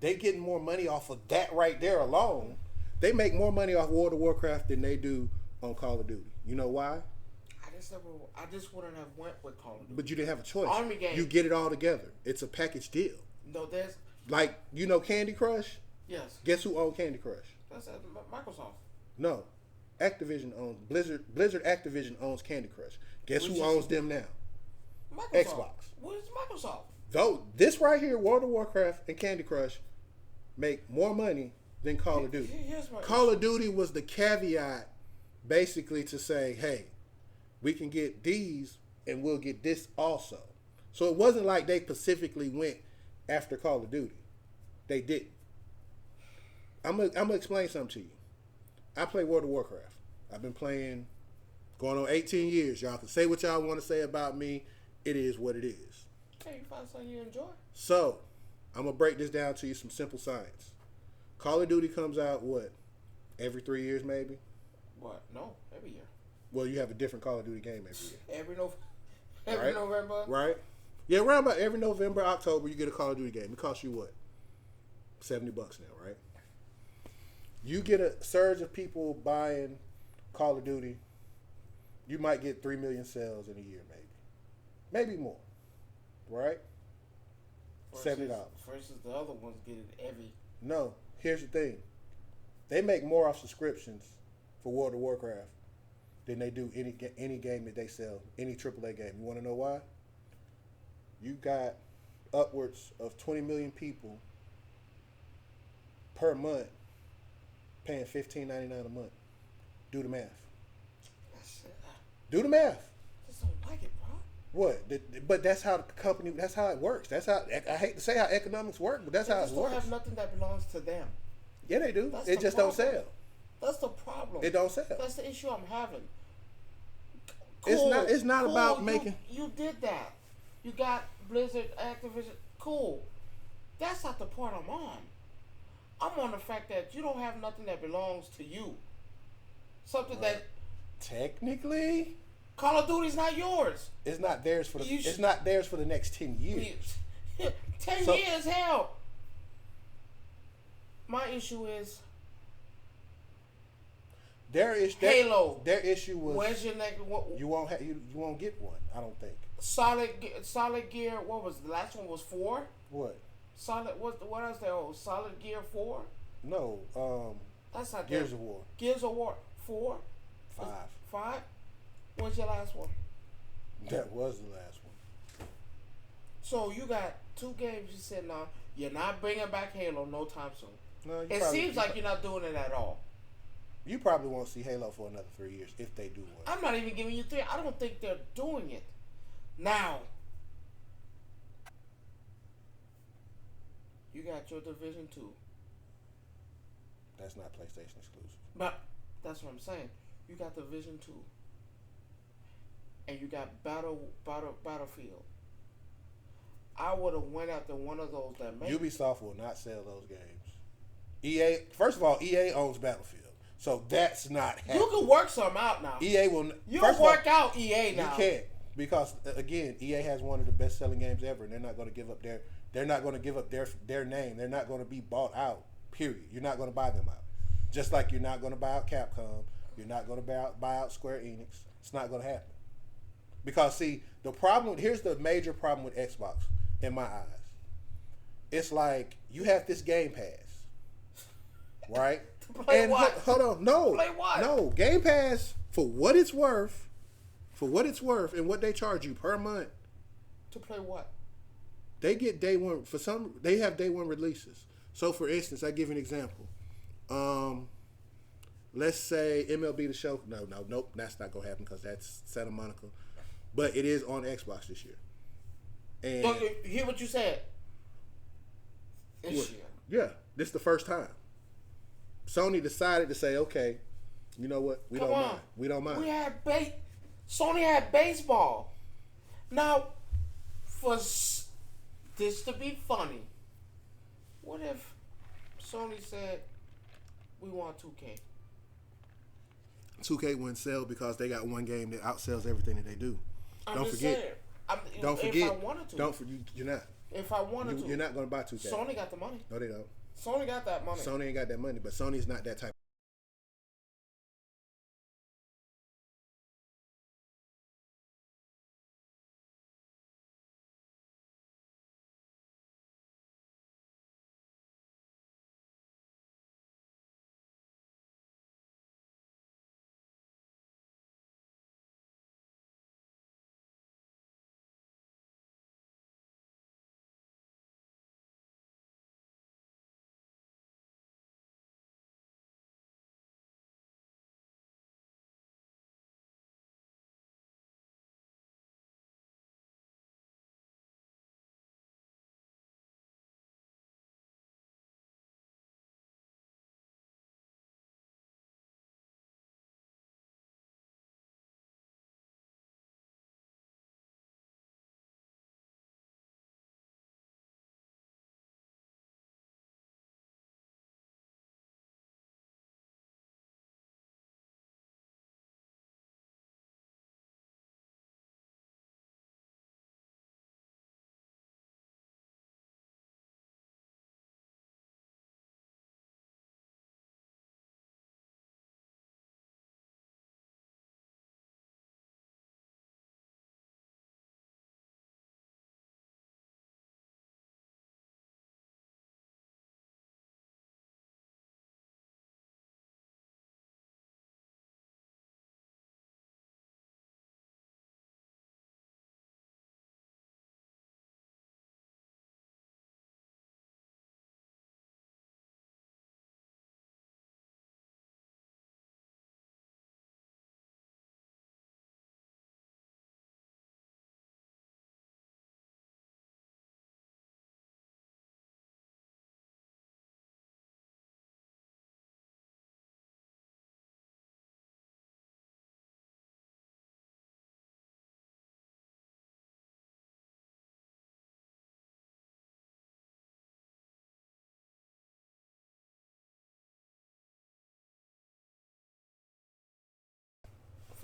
they getting more money off of that right there alone. They make more money off World of Warcraft than they do on Call of Duty. You know why? I just wouldn't have went with Call of Duty. But you didn't have a choice. Army game. You get it all together. It's a package deal. No, there's Candy Crush? Yes. Guess who owns Candy Crush? That's Microsoft. No. Activision owns Blizzard Activision owns Candy Crush. Guess who owns them now? Microsoft. Xbox. What is Microsoft? Though this right here, World of Warcraft and Candy Crush make more money than Call of Duty. Call of Duty was the caveat basically to say, hey, we can get these and we'll get this also. So it wasn't like they specifically went after Call of Duty. They didn't. I'm gonna explain something to you. I play World of Warcraft. I've been playing going on 18 years. Y'all can say what y'all want to say about me. It is what it is. Hey, you find something you enjoy? So, I'm going to break this down to you, some simple science. Call of Duty comes out, what, every 3 years maybe? What? No, every year. Well, you have a different Call of Duty game every year. Every November? Right. Yeah, around about every November, October, you get a Call of Duty game. It costs you what? $70 now, right? You get a surge of people buying Call of Duty. You might get 3 million sales in a year, maybe. Maybe more. Right? $70. Versus the other ones get it every. No. Here's the thing. They make more off subscriptions for World of Warcraft than they do any game that they sell, any AAA game. You want to know why? You got upwards of 20 million people per month paying $15.99 a month. Do the math. Do the math. I just don't like it, bro. What? But that's how the company. That's how it works. That's how. I hate to say how economics work, but that's how it They works. don't have nothing that belongs to them. Yeah, they do. That's It the just problem. don't sell. That's the problem. It don't sell. That's the issue I'm having. It's not about making. You did that. You got Blizzard, Activision. Cool. That's not the part I'm on. I'm on the fact that you don't have nothing that belongs to you. Something that Technically, Call of Duty's not yours. it's not theirs for the. You It's should- not theirs for the next 10 years. 10 So- years, hell. My issue is Halo. Their issue was where's your next you won't get one. I don't think. Solid Gear? What was the last one? Was 4? What? What else there? Oh, Solid Gear 4. No. That's not Gears that. of War. Gears of War 4. 5. 5. When's your last one? That was the last one. So you got 2 games you're sitting on. You're not bringing back Halo no time soon. No, It seems like you're not doing it at all. you probably won't see Halo for another 3 years if they do one. I'm not even giving you 3. I don't think they're doing it. Now, you got your Division 2. That's not PlayStation exclusive. But that's what I'm saying. You got Division 2. And you got Battlefield. I would have went after one of those that made Ubisoft will not sell those games. EA, first of all, EA owns Battlefield, so that's not happening. You can work some out now. EA will. You first can of all, work out EA now. You can't because again, EA has one of the best-selling games ever, and they're not going to give up their. They're not going to give up their name. They're not going to be bought out. Period. You're not going to buy them out. Just like you're not going to buy out Capcom. You're not going to buy out Square Enix. It's not going to happen. Because see, the problem. Here's the major problem with Xbox in my eyes. It's like you have this Game Pass, right? Play and what? Hold on, no, Play what? no, Game Pass for what it's worth, and what they charge you per month. To play what? They get day one for some. They have day one releases. So, for instance, I give you an example. Let's say MLB The Show. Nope, that's not gonna happen because that's Santa Monica. But it is on Xbox this year. And Don't you hear what you said? This year. yeah, this is the first time. Sony decided to say, okay, you know what? We Come don't on. mind. We don't mind. We had Sony had baseball. Now, for this to be funny, what if Sony said we want 2K? 2K wouldn't sell because they got one game that outsells everything that they do. Don't forget. Don't forget. If I wanted to. You're not. If I wanted to. You're not going to buy 2K. Sony got the money. No, they don't. Sony got that money. Sony ain't got that money, but Sony's not that type.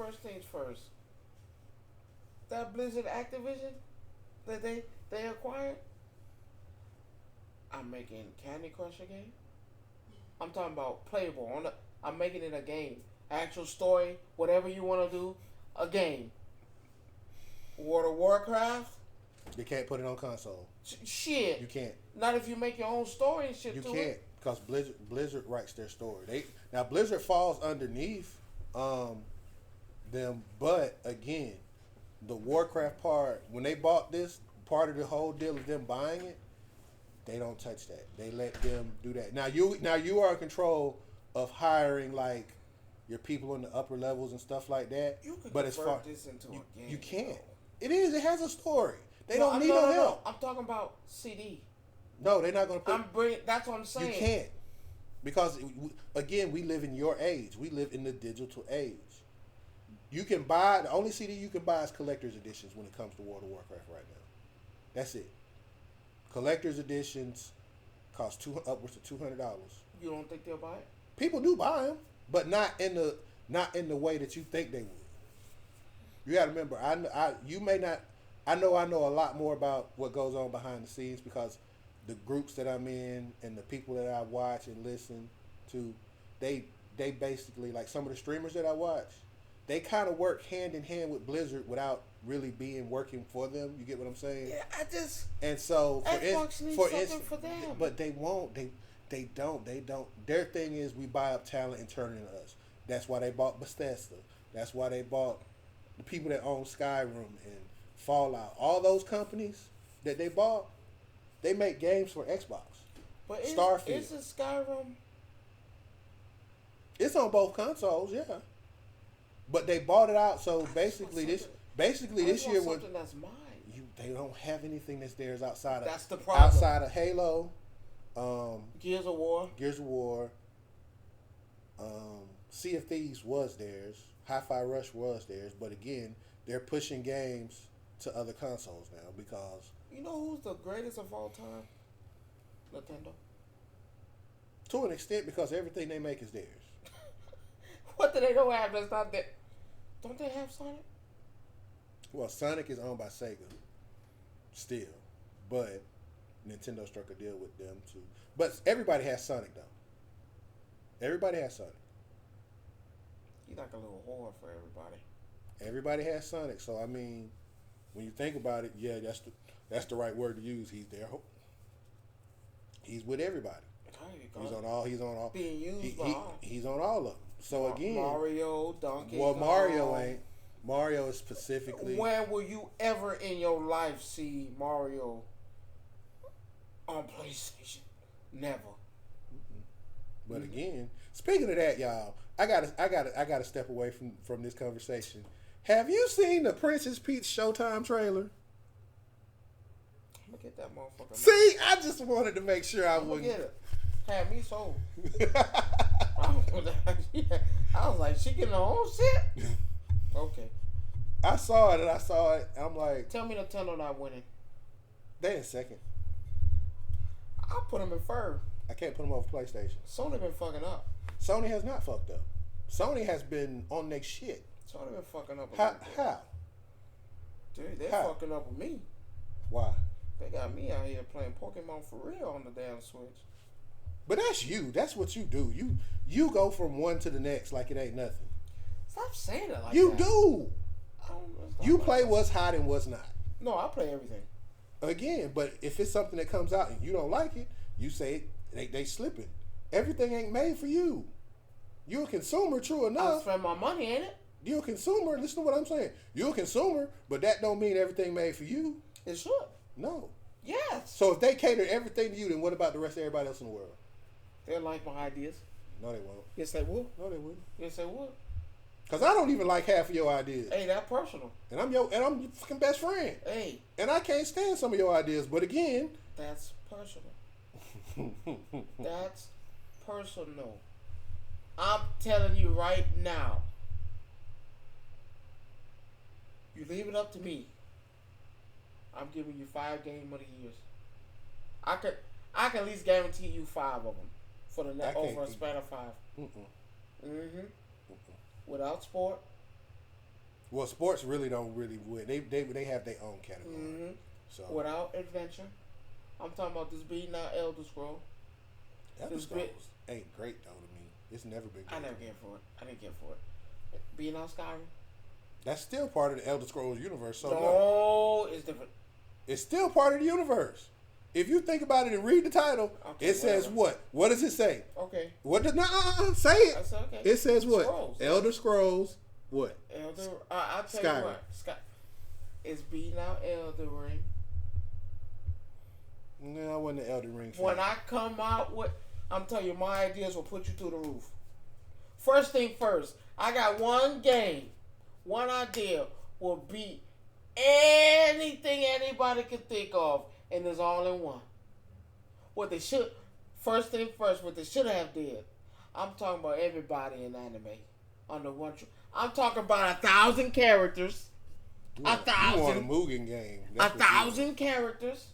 first things first. That Blizzard Activision that they acquired. I'm making Candy Crush a game. I'm talking about playable. I'm making it a game. Actual story, whatever you want to do, a game. World of Warcraft. You can't put it on console. Shit. You can't. Not if you make your own story and shit. You to can't, it. because Blizzard writes their story. Now Blizzard falls underneath them, but again, the Warcraft part, when they bought this, part of the whole deal of them buying it, they don't touch that. They let them do that. Now you are in control of hiring like your people in the upper levels and stuff like that. You could but as far this into a game. you can't. Though. It is. It has a story. They don't need no help. I'm talking about CD. No, they're not going to put. That's what I'm saying. You can't, because again, we live in your age. We live in the digital age. You can buy, the only CD you can buy is collector's editions when it comes to World of Warcraft right now. That's it. Collector's editions cost upwards of $200. You don't think they'll buy it? People do buy them, but not in the way that you think they would. You got to remember, I know a lot more about what goes on behind the scenes, because the groups that I'm in and the people that I watch and listen to, they basically, like some of the streamers that I watch, they kind of work hand in hand with Blizzard without really working for them. You get what I'm saying? Yeah, And so for instance, for them. But they won't. They don't. Their thing is, we buy up talent and turn it into us. That's why they bought Bethesda. That's why they bought the people that own Skyrim and Fallout. All those companies that they bought, they make games for Xbox. But Starfield. Isn't Skyrim? It's on both consoles, yeah. But they bought it out, so basically this year when something that's mine. They don't have anything that's theirs outside of That's the problem. Outside of Halo, Gears of War. Sea of Thieves was theirs. Hi-Fi Rush was theirs, but again, they're pushing games to other consoles now because You know who's the greatest of all time? Nintendo. To an extent, because everything they make is theirs. What do they don't have that's not there? Don't they have Sonic? Well, Sonic is owned by Sega still, but Nintendo struck a deal with them too. But everybody has Sonic though. Everybody has Sonic. He's like a little whore for everybody. Everybody has Sonic, so I mean, when you think about it, yeah, that's the right word to use. He's there. He's with everybody. He's on all. Being used by all. He's on all of them. So again, Mario, Donkey Kong. Well, Mario ain't. Mario is specifically. When will you ever in your life see Mario on PlayStation? Never. But again, speaking of that, y'all, I gotta step away from this conversation. Have you seen the Princess Peach Showtime trailer? I'm gonna get that motherfucker. See, I just wanted to make sure I wouldn't. Get it. Had me sold. I was like, she getting her own shit? Okay. I saw it. I'm like, tell me Nintendo not winning. They in second. I'll put them in third. I can't put them over PlayStation. Sony been fucking up. Sony has not fucked up. Sony has been on their shit. Sony been fucking up. How? Dude, they're fucking up with me. Why? They got me out here playing Pokemon for real on the damn Switch. But that's you. That's what you do. You go from one to the next like it ain't nothing. Stop saying it like you that. Do. You like play that. what's hot and what's not. No, I play everything. Again, but if it's something that comes out and you don't like it, you say they slipping. Everything ain't made for you. You're a consumer, true enough. I spend my money, ain't it? You're a consumer. Listen to what I'm saying. You're a consumer, but that don't mean everything made for you. It should. No. Yes. So if they cater everything to you, then what about the rest of everybody else in the world? They'll like my ideas. No, they won't. Yes, they will. No, they wouldn't. Yes, they would. Cause I don't even like half of your ideas. Hey, that personal. And I'm your fucking best friend. Hey. And I can't stand some of your ideas. But again, that's personal. That's personal. I'm telling you right now. You leave it up to me. I'm giving you 5 game of the years. I can at least guarantee you 5 of them for the over a span of 5. Without sport, Well, sports really don't really win. They have their own category. Mm-hmm. So Without adventure, I'm talking about this beating out Elder Scroll. Elder This Scrolls bit- ain't great though to me. It's never been. I Great. never cared for it. I didn't care for it. Beating out Skyrim. That's still part of the Elder Scrolls universe. So No, it's different. it's still part of the universe. If you think about it and read the title, Okay, it says whatever. what? What does it say? Okay. What does say it? I said okay. It says what? Scrolls. Elder Scrolls. What? Elder. I'll tell Skyrim. you what. It's beating out Elder Ring. No, I wasn't an Elder Ring fan. When I come out with, I'm telling you, my ideas will put you through the roof. First thing first, I got one game, one idea will beat anything anybody can think of, and it's all in one. What they should, first thing first, what they should have did. I'm talking about everybody in anime under one. I'm talking about 1,000 characters. You want a Mugen game. That's what you want. 1,000 characters.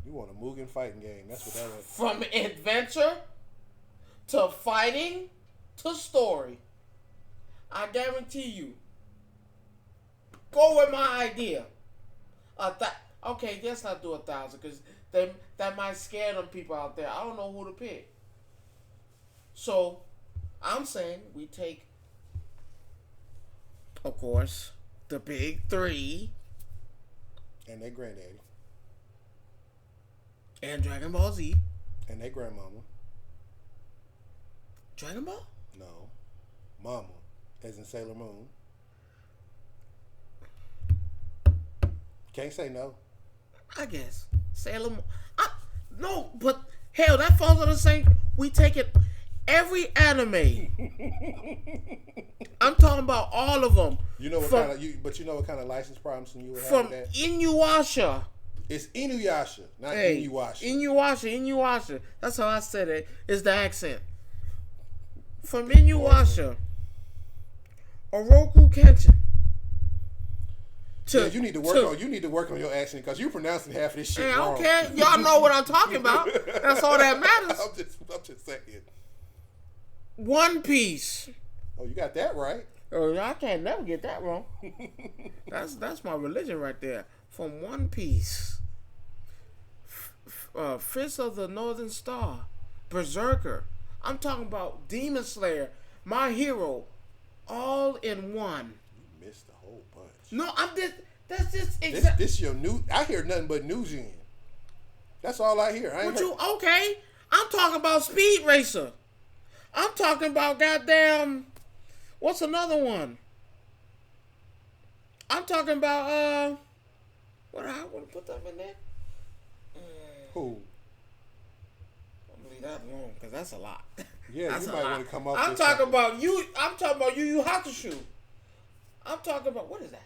You want a Mugen fighting game. That's what that is. From adventure to fighting to story. I guarantee you. Go with my idea. Okay, let's not do 1,000 because that might scare them people out there. I don't know who to pick. So, I'm saying we take, of course, the big three And their granddaddy. and Dragon Ball Z. And their grandmama. Dragon Ball? No. Mama. As in Sailor Moon. Can't say no. I guess. Sailor Moon. No, but hell, that falls on the same. We take it every anime. I'm talking about all of them. You know what From- kind of but you know what kind of license problems you would have From with that? Inuyasha. It's Inuyasha, not Hey, Inuyasha. Inuyasha. That's how I said it. It's the accent. From Inuyasha. Oroku Kenshin. Yeah, you need to work on your accent because you're pronouncing half of this shit Hey, I wrong. don't care. Y'all know what I'm talking about. That's all that matters. I'm just saying. One Piece. Oh, you got that right. Oh, I can't never get that wrong. That's my religion right there. From One Piece, Fist of the Northern Star, Berserker. I'm talking about Demon Slayer, My Hero, all in one. You missed a whole bunch. No, I'm just. That's just This your new. I hear nothing but new gen. That's all I hear. I ain't heard. Okay? I'm talking about Speed Racer. I'm talking about goddamn. What's another one? I'm talking about What I want to put them in there? Who? I'm gonna leave that alone because that's a lot. Yeah, That's you a might lot. want to come up. I'm with talking something. about you. I'm talking about Yu Hakusho. I'm talking about what is that?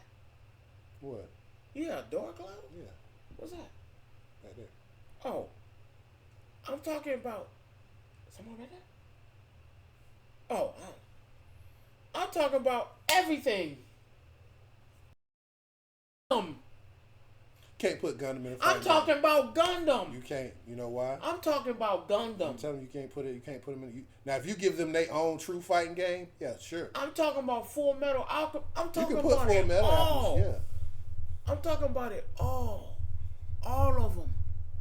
What? Yeah, door cloud. Yeah, What's that? right there. Oh, I'm talking about someone right there. Oh, I'm talking about everything. Can't put Gundam in a fight. I'm talking about Gundam. You can't. You know why? I'm talking about I'm Gundam. telling you, you can't put it. You can't put them in. Now, if you give them their own true fighting game, yeah, sure. I'm talking about Full Metal Alchemist. I'm You talking can put about Full it Metal all. Alchemist, yeah. I'm talking about it all of them.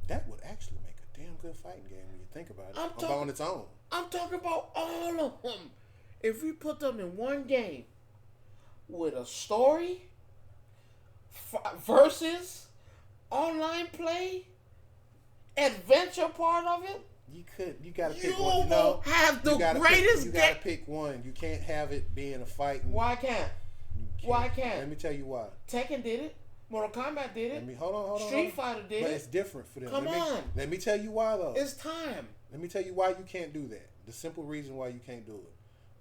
That would actually make a damn good fighting game when you think about it. I'm on its own. I'm talking about all of them. If we put them in one game with a story, versus online play, adventure part of it, You gotta pick you one. No, have the you gotta greatest You gotta game. pick one. You can't have it being a fight. Why can't? Why can't? Let me tell you why. Tekken did it. Mortal Kombat did it. Hold on. Street Fighter did But it. it's different for them. Come on. Let me tell you why though. It's time. Let me tell you why you can't do that. The simple reason why you can't do it.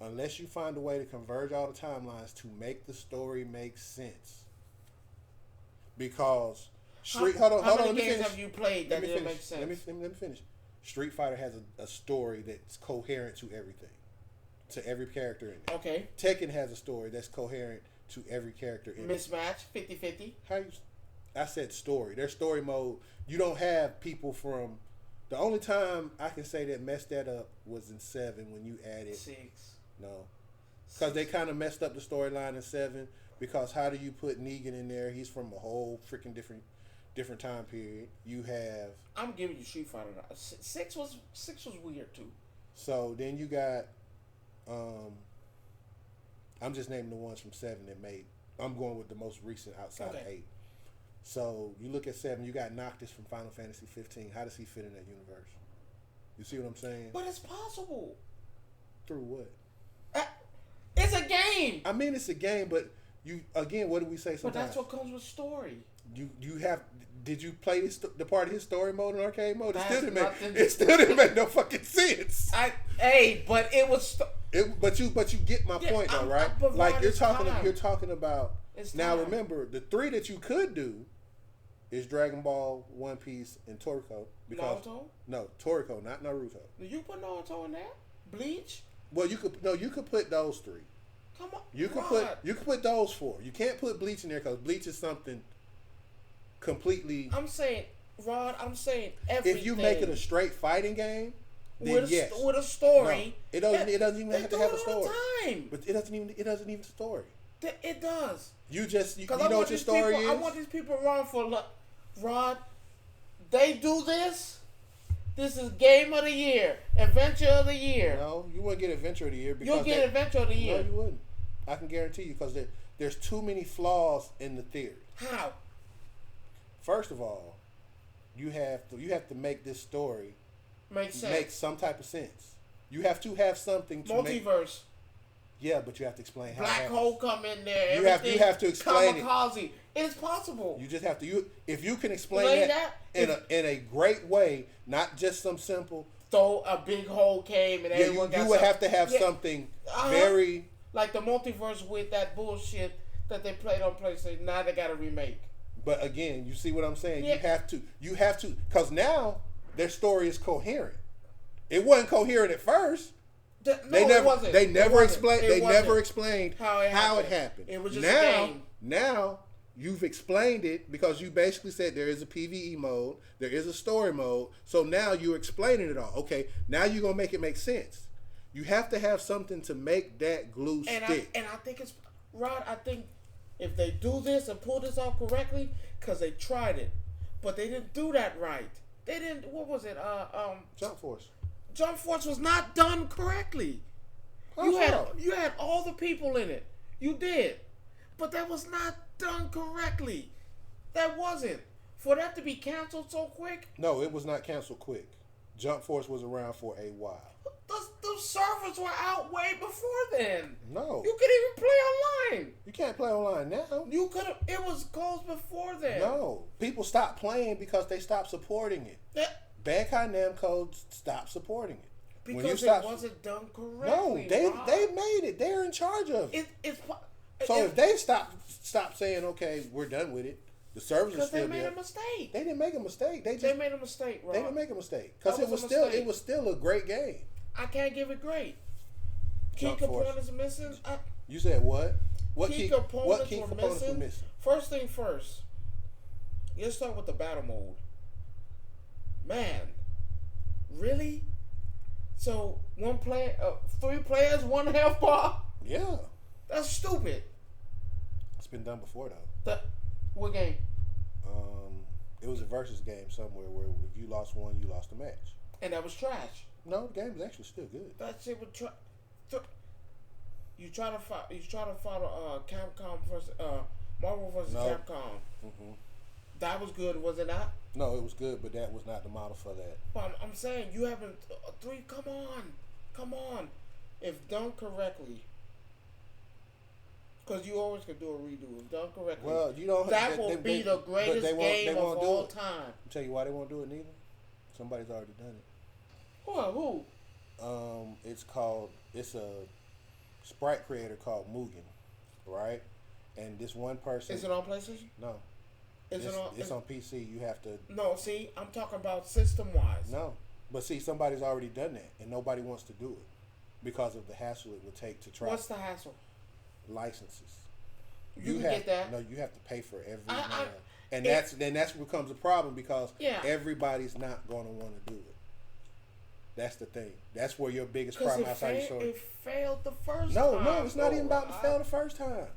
Unless you find a way to converge all the timelines to make the story make sense. Because How hold on, many let me games finish. have you played that didn't make sense? Let me finish. Street Fighter has a story that's coherent to everything. To every character in it. Okay. Tekken has a story that's coherent to every character in it. Mismatch, 50-50. I said story. Their story mode. You don't have people from. The only time I can say that messed that up was in 7 when you added 6. no, because they kind of messed up the storyline in 7 because how do you put Negan in there? He's from a whole freaking different time period. You have. I'm giving you Street Fighter. Six was weird too. So then you got. I'm just naming the ones from 7 that made. I'm going with the most recent outside of 8. So you look at 7. You got Noctis from Final Fantasy 15. How does he fit in that universe? You see what I'm saying? But it's possible. Through what? It's a game. I mean, it's a game, but you again. What do we say sometimes? But that's what comes with story. You have. Did you play the part of his story mode and arcade mode? It still didn't make no fucking sense. But it was. But you get my point though, right? Like you're talking about. Now remember, the 3 that you could do is Dragon Ball, One Piece, and Toriko. Naruto? No, Toriko, not Naruto. You put Naruto in there? Bleach? Well, you could put those 3. Come on, you could put those 4. You can't put Bleach in there because Bleach is something completely. I'm saying, Rod. Everything. If you make it a straight fighting game, then yes, with a story. No, it doesn't even have to have a story. Time. But it doesn't even story. It does. You know what your story is. I want these people around for Rod. They do this. This is Game of the Year, Adventure of the Year. No, you wouldn't get Adventure of the Year. You'll get Adventure of the Year. No, you wouldn't. I can guarantee you because there's too many flaws in the theory. How? First of all, you have to make this story make some type of sense. You have to have something to multiverse. Yeah, but you have to explain how. Black hole come in there. You have to explain it. It's possible. You just have to. If you can explain that in a great way, not just some simple. So a big hole came and everyone got. You would have to have something very like the multiverse with that bullshit that they played on PlayStation. Now they got a remake. But again, you see what I'm saying? Yeah. You have to, because now their story is coherent. It wasn't coherent at first. It wasn't. They never explained how it happened. It was just a game. Now you've explained it because you basically said there is a PvE mode, there is a story mode. So now you're explaining it all. Okay, now you're gonna make it make sense. You have to have something to make that glue stick. I think it's Rod. I think if they do this and pull this off correctly, because they tried it, but they didn't do that right. They didn't. What was it? Jump Force. Jump Force was not done correctly. You had all the people in it. You did, but that was not done correctly. That wasn't. For that to be canceled so quick. No, it was not canceled quick. Jump Force was around for a while. The servers were out way before then. No. You could even play online. You can't play online now. You could have. It was closed before then. No. People stopped playing because they stopped supporting it. Bandai Namco stopped supporting it. Because it wasn't done correctly. No, they made it. They're in charge of it. If they stop saying, okay, we're done with it, the servers are still there. Because they made a mistake. They didn't make a mistake. They made a mistake, Rob. They didn't make a mistake. Because it was still a great game. I can't give it great. Key components missing. You said what? What key components were missing? First thing first. Let's start with the battle mode. Man, really? So 3 players, 1 health bar? Yeah. That's stupid. It's been done before though. What game? It was a versus game somewhere where if you lost one, you lost the match. And that was trash. No, the game was actually still good. That shit was You try to follow Capcom versus Marvel versus Capcom. Mm-hmm. That was good, was it not? No, it was good, but that was not the model for that. But I'm saying you haven't 3. Come on. If done correctly, because you always can do a redo. If done correctly, well, you don't. That will be the greatest game of all time. I'll tell you why they won't do it neither. Somebody's already done it. Who? It's a sprite creator called Mugen, right? And this one person. Is it on PlayStation? No. It's on PC. You have to. No, see, I'm talking about system-wise. No, but see, somebody's already done that, and nobody wants to do it because of the hassle it would take to try. What's the hassle? Licenses. You can get that. No, you have to pay for every and that's becomes a problem because everybody's not going to want to do it. That's the thing. That's where your biggest problem outside your story. It failed the first time. No, it's not even about to fail the first time.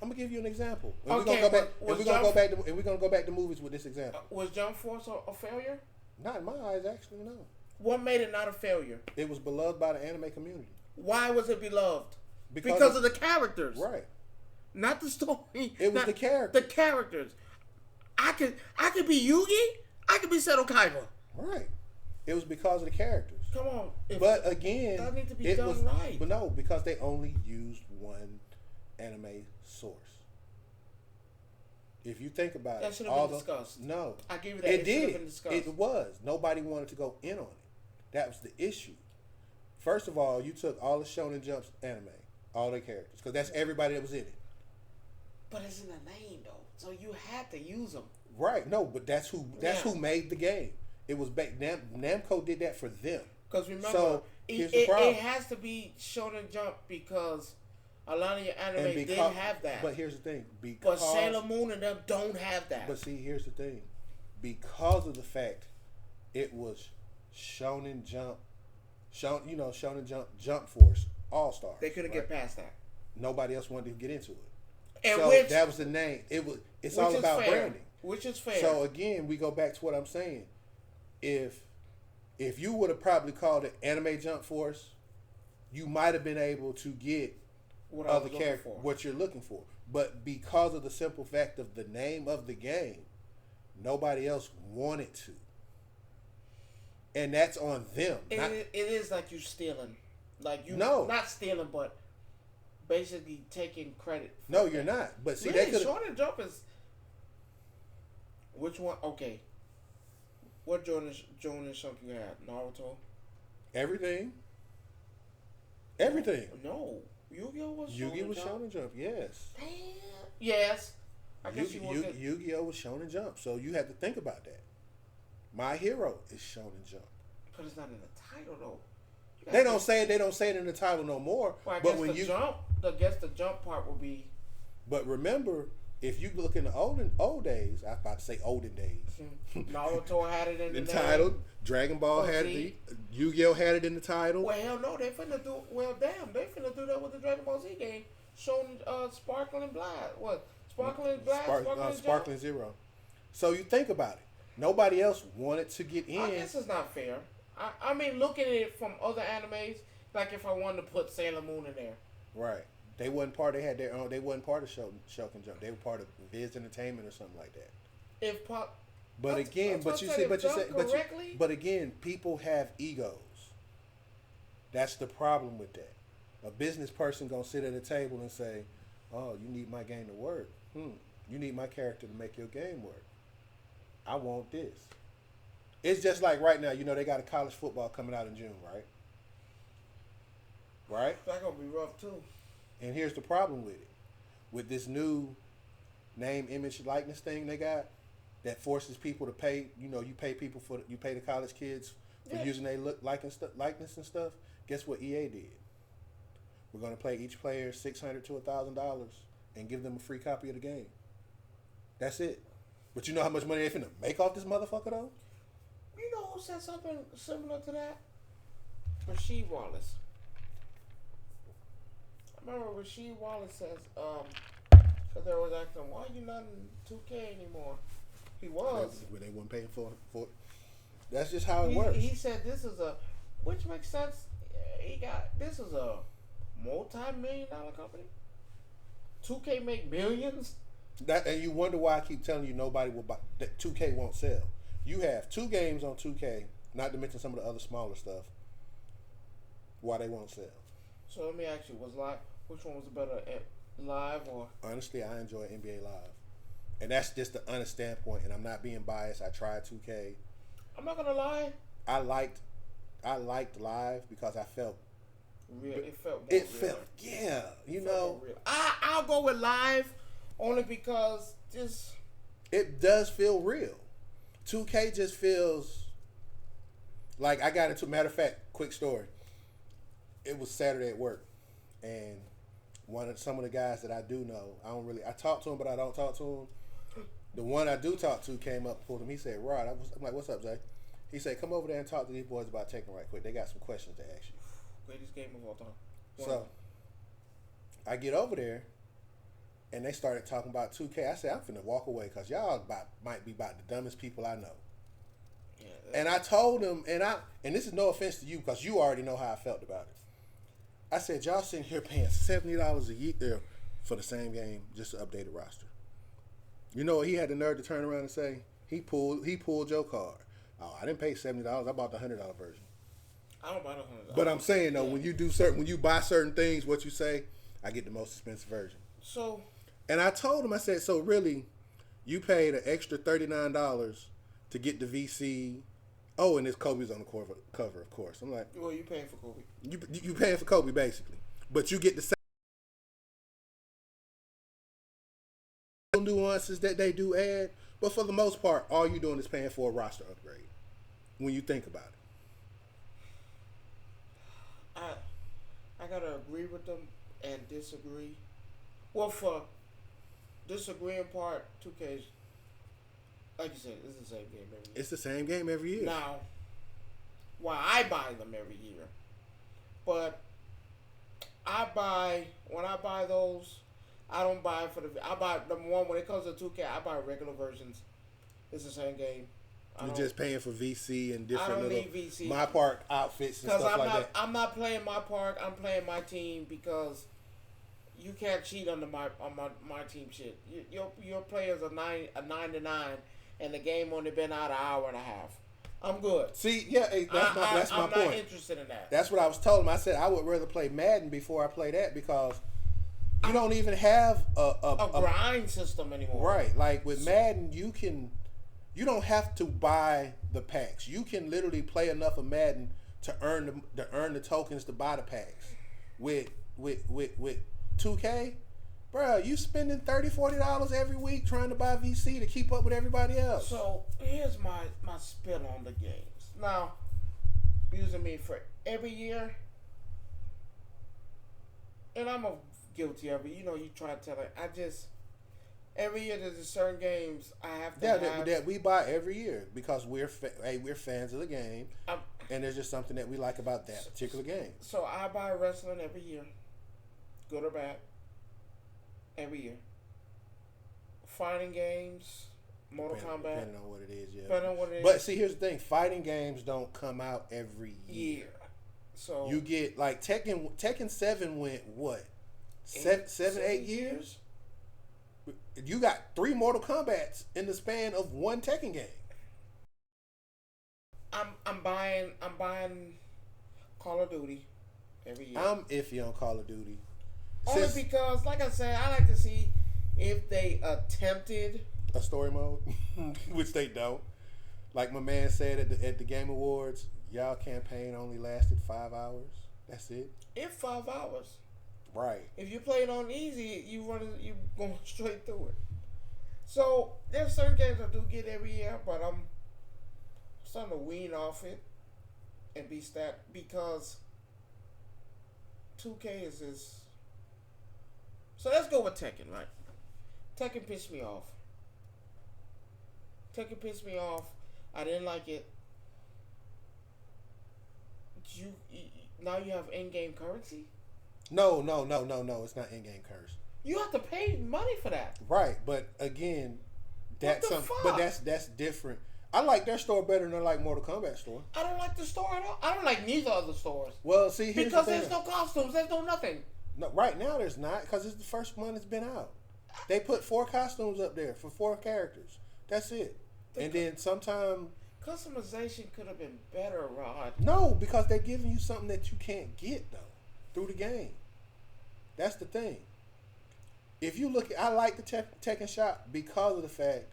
I'm gonna give you an example. And Okay, we're gonna go back to movies with this example. Was Jump Force a failure? Not in my eyes, actually, no. What made it not a failure? It was beloved by the anime community. Why was it beloved? Because of the characters. Right. Not the story. It was the characters. The characters. I could be Yugi. I could be Seto Kaiba. Right. It was because of the characters. Come on. But again, that needs to be done right. But no, because they only used one anime source. If you think about that it, should have been discussed. No, I give you that. It did. Been discussed. It was. Nobody wanted to go in on it. That was the issue. First of all, you took all the Shonen Jump's anime, all their characters, because that's everybody that was in it. But it's in the name though, so you had to use them. Right. No, but that's who made the game. It was Namco did that for them. Because remember, so, it has to be Shonen Jump because a lot of your anime didn't have that. But here's the thing. But Sailor Moon and them don't have that. But see, here's the thing. Because of the fact it was Shonen Jump, Shonen Jump Force All-Stars. They couldn't get past that. Nobody else wanted to get into it. And so that was the name. It's all about branding. Which is fair. So again, we go back to what I'm saying. If you would have probably called it Anime Jump Force, you might have been able to get other characters, what you're looking for. But because of the simple fact of the name of the game, nobody else wanted to. And that's on them. It is like you stealing. Like you not stealing, but basically taking credit. No, you're not. But see, really, Shonen Jump is which one? Okay. What Shonen Jump you had? Naruto? Everything. No. Yu-Gi-Oh was Shonen Jump, yes. Damn. Yes. I guess Yu-Gi-Oh was Shonen Jump, so you have to think about that. My Hero is Shonen Jump. But it's not in the title though. They don't say it in the title no more. Well, but when you jump, I guess the jump part will be. But remember, if you look in the old days, I was about to say olden days. Naruto had it in the title. name. Dragon Ball had it. Yu-Gi-Oh had it in the title. Well, hell no, they finna do. Well, damn, they finna do that with the Dragon Ball Z game, showing Sparkling Black. What? Sparkling Black. Sparkling Zero. So you think about it. Nobody else wanted to get in. I guess it's not fair. I mean, looking at it from other animes, like if I wanted to put Sailor Moon in there. Right. They wasn't part. They had their own. They wasn't part of Shonen Jump. They were part of Viz Entertainment or something like that. But again, people have egos. That's the problem with that. A business person gonna sit at a table and say, "Oh, you need my game to work. You need my character to make your game work. I want this." It's just like right now. They got a college football coming out in June, right? Right. That's gonna be rough too. And here's the problem with it. With this new name, image, likeness thing they got that forces people to pay, you pay people you pay the college kids for using their likeness and stuff. Guess what EA did? We're going to pay each player $600 to $1,000 and give them a free copy of the game. That's it. But you know how much money they finna make off this motherfucker though? You know who said something similar to that? Rasheed Wallace. I remember Rasheed Wallace says, because they was asking, why are you not in 2K anymore? He was. When they weren't paying for it. That's just how it works. He said which makes sense. This is a multi-million-dollar company. 2K make millions. And you wonder why I keep telling you nobody will buy, that 2K won't sell. You have 2 games on 2K, not to mention some of the other smaller stuff, why they won't sell. So let me ask you, which one was better, live or? Honestly, I enjoy NBA Live. And that's just the honest standpoint, and I'm not being biased. I tried 2K. I'm not gonna lie. I liked Live because I felt real. It felt real. Yeah, Real. I'll go with Live only because it does feel real. 2K just feels like I got into. Matter of fact, quick story. It was Saturday at work, and some of the guys that I do know, I talk to him, but I don't talk to him. The one I do talk to came up, pulled him. He said, "Rod," I'm like, "What's up, Jay?" He said, "Come over there and talk to these boys about Tekken right quick. They got some questions to ask you." Greatest game of all time. So I get over there, and they started talking about 2K. I said, I'm finna walk away because y'all might be about the dumbest people I know. Yeah, and I told them, and this is no offense to you because you already know how I felt about it. I said, y'all sitting here paying $70 a year for the same game, just to update the roster. You know what he had the nerve to turn around and say? He pulled your card. Oh, I didn't pay $70. I bought the $100 version. I don't buy the $100. But I'm saying though, when you buy certain things, what you say, I get the most expensive version. So, and I told him, I said, so really, you paid an extra $39 to get the VC. Oh, and this Kobe's on the cover, of course. I'm like, well, you paying for Kobe. You paying for Kobe basically, but you get the same nuances that they do add. But for the most part, all you're doing is paying for a roster upgrade. When you think about it, I gotta agree with them and disagree. Well, for disagreeing part, 2K's, like you said, it's the same game every year. It's the same game every year. Now, why I buy them every year, but when I buy those, I don't buy it I buy, number one, when it comes to 2K, I buy regular versions. It's the same game. You're just paying for VC and different I don't little need VC. My Park outfits and stuff like that. I'm not playing My Park. I'm playing my team because you can't cheat on my team shit. Your players are 9 to 9, and the game only been out an hour and a half. I'm good. See, yeah, that's my point. I'm not interested in that. That's what I was told him. I said I would rather play Madden before I play that because you don't even have a grind system anymore. Right. Like with Madden, you don't have to buy the packs. You can literally play enough of Madden to earn the tokens to buy the packs. With 2K, bro, you spending $30-$40 every week trying to buy VC to keep up with everybody else. So here's my spin on the games. Now, using me for every year, and I'm guilty of it. You know, you try to tell it. Every year there's certain games I have to have. That we buy every year because we're fans of the game, and there's just something that we like about that particular game. So I buy wrestling every year, good or bad, every year. Fighting games, Mortal Kombat. Depending on what it is, yeah. Depending on what it is. But see, here's the thing: fighting games don't come out every year. So you get like Tekken 7 went what? 7-8 years? You got 3 Mortal Kombats in the span of one Tekken game. I'm buying Call of Duty every year. I'm iffy on Call of Duty. Only because, like I said, I like to see if they attempted a story mode, which they don't. Like my man said at the Game Awards, y'all campaign only lasted 5 hours. That's it. If 5 hours. Right. If you play it on easy, you going straight through it. So there's certain games I do get every year, but I'm starting to wean off it and be stat because 2K is this. So let's go with Tekken, right? Tekken pissed me off. I didn't like it. Now you have in-game currency? No. It's not in-game currency. You have to pay money for that. Right, but again, that's that's different. I like their store better than I like Mortal Kombat store. I don't like the store at all. I don't like neither of the stores. Well, see, here's because the thing. There's no costumes. There's no nothing. No, right now there's not because it's the first one that's been out. They put 4 costumes up there for 4 characters. That's it. Then sometime customization could have been better, Rod. No, because they're giving you something that you can't get though through the game. That's the thing. If you look, I like the Tekken shop because of the fact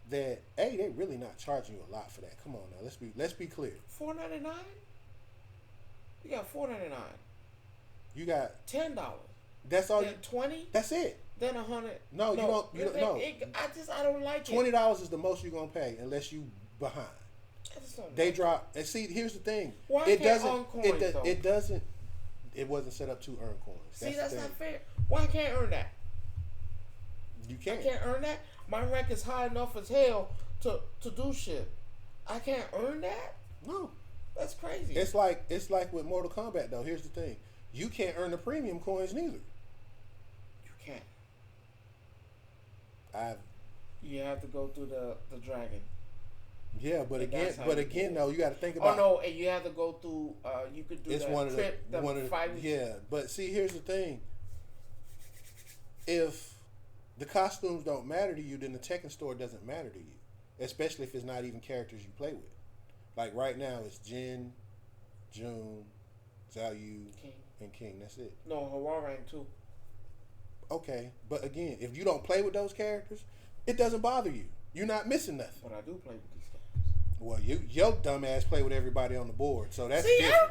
that they really not charging you a lot for that. Come on now, let's be clear. $4.99. You got $4.99. You got $10. That's all. Then $20. That's it. Then $100. No, you don't. No. I don't like it. $20 is the most you're gonna pay unless you behind. They drop and see. Here's the thing. Why it can't earn coins, it doesn't. It wasn't set up to earn coins. That's not fair. Why can't I earn that? You can't. I can't earn that. My rank is high enough as hell to do shit. I can't earn that. No, that's crazy. It's like with Mortal Kombat though. Here's the thing. You can't earn the premium coins neither. You can't. I You have to go through the dragon. yeah, but And again, that's how you do it. though, you got to think Oh about. no, and you have to go through. You could do It's that one of trip, the one of the fighting. yeah. But see, here's the thing: if the costumes don't matter to you, then the Tekken store doesn't matter to you, especially if it's not even characters you play with. Like right now, it's Jin, June, Zhao King. and King. That's it. No, Hawarang too. Okay, but again, if you don't play with those characters, it doesn't bother you. You're not missing nothing. But I do play with these guys. Well, your dumb ass play with everybody on the board, so that's See, different.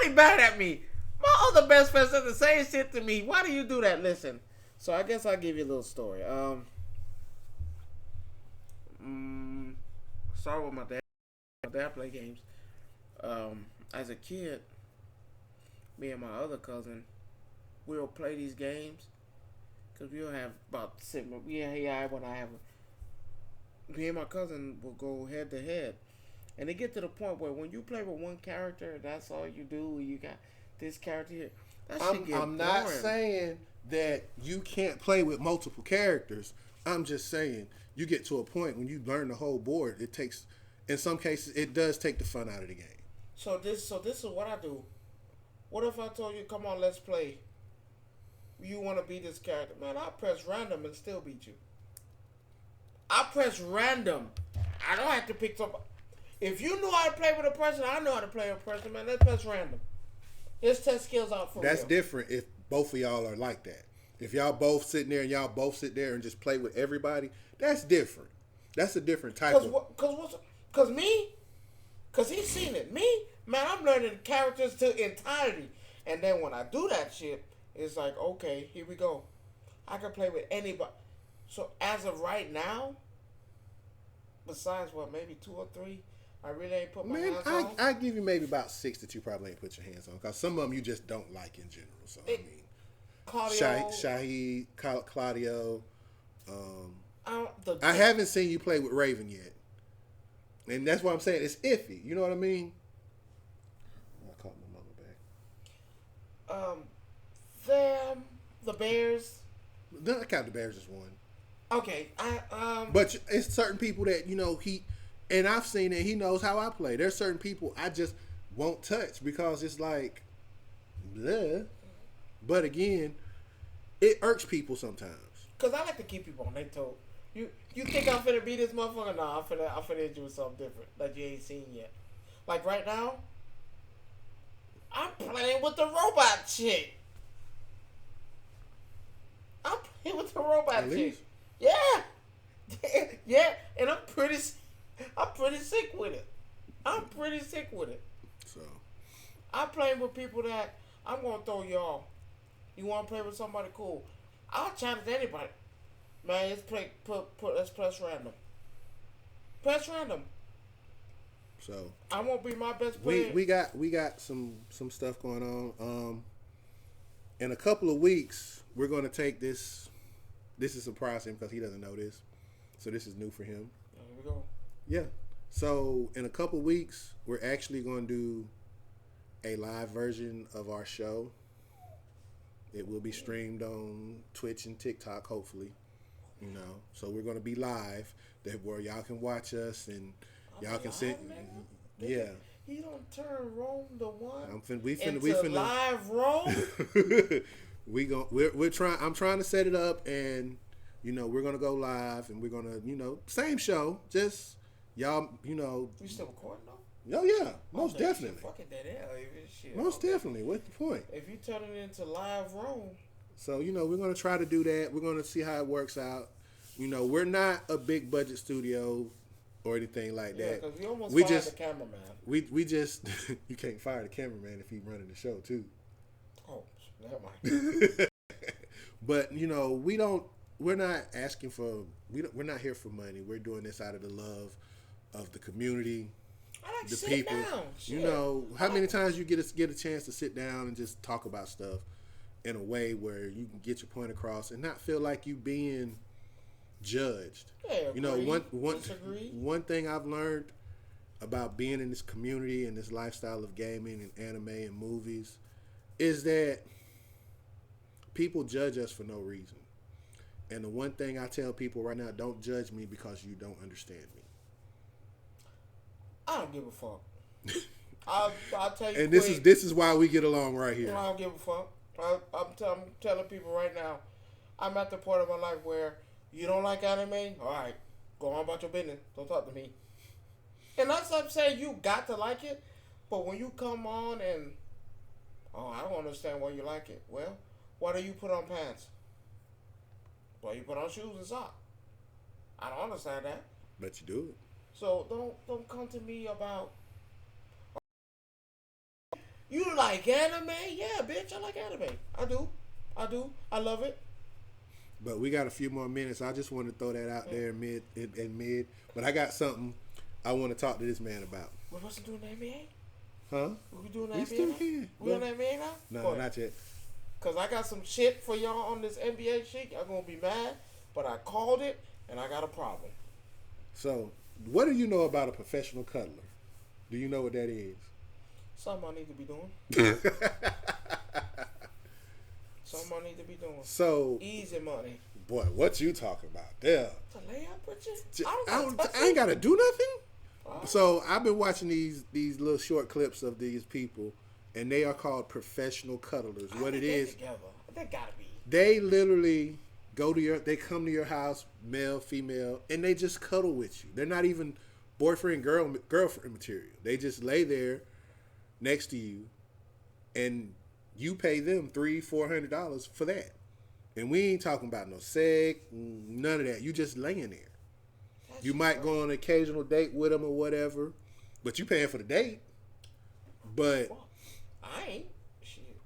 everybody mad at me. My other best friend said the same shit to me. Why do you do that? Listen. So I guess I'll give you a little story. Start with my dad. My dad play games. As a kid, me and my other cousin, we'll play these games because we'll have about similar. Yeah, when I have. Me and my cousin will go head to head. And it get to the point where when you play with one character, that's all you do. You got this character here. That shit get I'm not boring. saying that you can't play with multiple characters. I'm just saying you get to a point when you learn the whole board. It takes, in some cases, it does take the fun out of the game. So this is what I do. What if I told you, come on, let's play. You want to be this character, man? I press random and still beat you. I press random. I don't have to pick somebody. If you know how to play with a person, I know how to play with a person, man. Let's press random. Let's test skills out for That's real. different if both of y'all are like that. If y'all both sitting there and y'all both sit there and just play with everybody, that's different. That's a different type of. Cause he's seen it. Me, man, I'm learning characters to entirety, and then when I do that shit, it's like, okay, here we go. I can play with anybody. So as of right now, besides maybe 2 or 3, I really ain't put my hands on. I give you maybe about 6 that you probably ain't put your hands on, because some of them you just don't like in general. So I mean, Claudio, Shahid, Claudio. the I haven't seen you play with Raven yet, and that's why I'm saying it's iffy. You know what I mean? I called my mama back. the Bears. No, I count the Bears as one. Okay, But it's certain people that and I've seen it. He knows how I play. There's certain people I just won't touch because it's like, bleh. But again, it irks people sometimes. Cause I like to keep people on their toes. You think I'm finna be this motherfucker? No, I'm finna hit you with something different that you ain't seen yet. Like right now, I'm playing with the robot chick. I'm playing with the robot At chick. least. Yeah, yeah, and I'm pretty sick with it. I'm pretty sick with it. So I'm playing with people that I'm gonna throw y'all. You want to play with somebody cool? I'll challenge anybody. Man, let's play. Let's press random. Press random. So I won't be my best player. we got some stuff going on. In a couple of weeks, we're going to take this. This is a surprise to him because he doesn't know this, so this is new for him. There we go. Yeah. So in a couple of weeks, we're actually going to do a live version of our show. It will be streamed on Twitch and TikTok, hopefully. You know, so we're going to be live, where y'all can watch us and y'all can send. Yeah. He don't turn Rome the one. We finna live Rome. I'm trying to set it up, and you know we're gonna go live, and we're gonna same show, just y'all You still recording though? Oh yeah, most definitely. Fucking that hell, shit. Most definitely. What's the point? If you turn it into live Rome. So we're gonna try to do that. We're gonna see how it works out. We're not a big budget studio or anything like that. Yeah, because we almost fired the cameraman. We just you can't fire the cameraman if he's running the show too. Oh, never mind. But we're not asking for we're not here for money. We're doing this out of the love of the community, I like the sitting people. down. Shit. How many times you get a chance to sit down and just talk about stuff in a way where you can get your point across and not feel like you being judged. Yeah, one thing I've learned about being in this community and this lifestyle of gaming and anime and movies is that people judge us for no reason. And the one thing I tell people right now, don't judge me because you don't understand me. I don't give a fuck. I'll tell you. And quick, this is why we get along right here. I don't give a fuck. I'm telling people right now, I'm at the point of my life where you don't like anime. All right, go on about your business. Don't talk to me. And that's what I'm saying. You got to like it, but when you come on and I don't understand why you like it. Well, why do you put on pants? Why you put on shoes and socks? I don't understand that. But you do it. So don't come to me about you like anime? Yeah, bitch, I like anime. I do. I love it. But we got a few more minutes. I just want to throw that out there in mid. But I got something I want to talk to this man about. We're supposed to do an NBA? Huh? We doing an We NBA still now? can. We on NBA now? No, not yet. Because I got some shit for y'all on this NBA shit. I'm going to be mad, but I called it, and I got a problem. So, what do you know about a professional cuddler? Do you know what that is? Something I need to be doing. Something I need to be doing. So, easy money. Boy, what you talking about there? To lay up with you? I ain't got to do nothing. So, I've been watching these little short clips of these people, and they are called professional cuddlers. What it is, together. They gotta be. They literally they come to your house, male, female, and they just cuddle with you. They're not even boyfriend, girlfriend material. They just lay there next to you, and you pay them $300-$400 for that. And we ain't talking about no sex, none of that. You just laying there. You might go on an occasional date with them or whatever, but you paying for the date. But I ain't. Shit.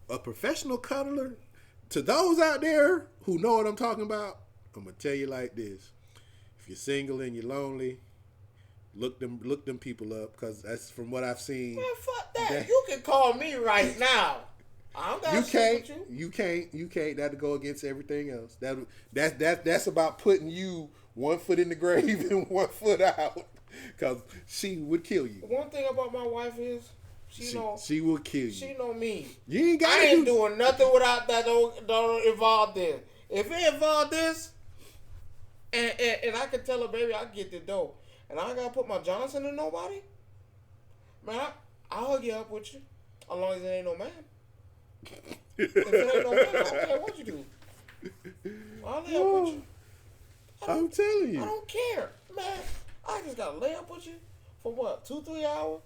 A professional cuddler, to those out there who know what I'm talking about, I'm gonna tell you like this: if you're single and you're lonely, look them people up, because that's from what I've seen. Man, fuck that. You can call me right now. I don't got shit with you. You can't. That'll go against everything else. That's about putting you one foot in the grave and one foot out, because she would kill you. One thing about my wife is she will kill you. She know me. You ain't got. I ain't doing nothing without that. Don't involve this. If it involve this, and I can tell her, baby, I get the dough, and I ain't gotta put my Johnson in nobody. Man, I'll hug you up with you, as long as it ain't no man. If it ain't no man, I don't care what you do. I'll lay up with you. I'm telling you. I don't care, man. I just gotta lay up with you for what, 2-3 hours?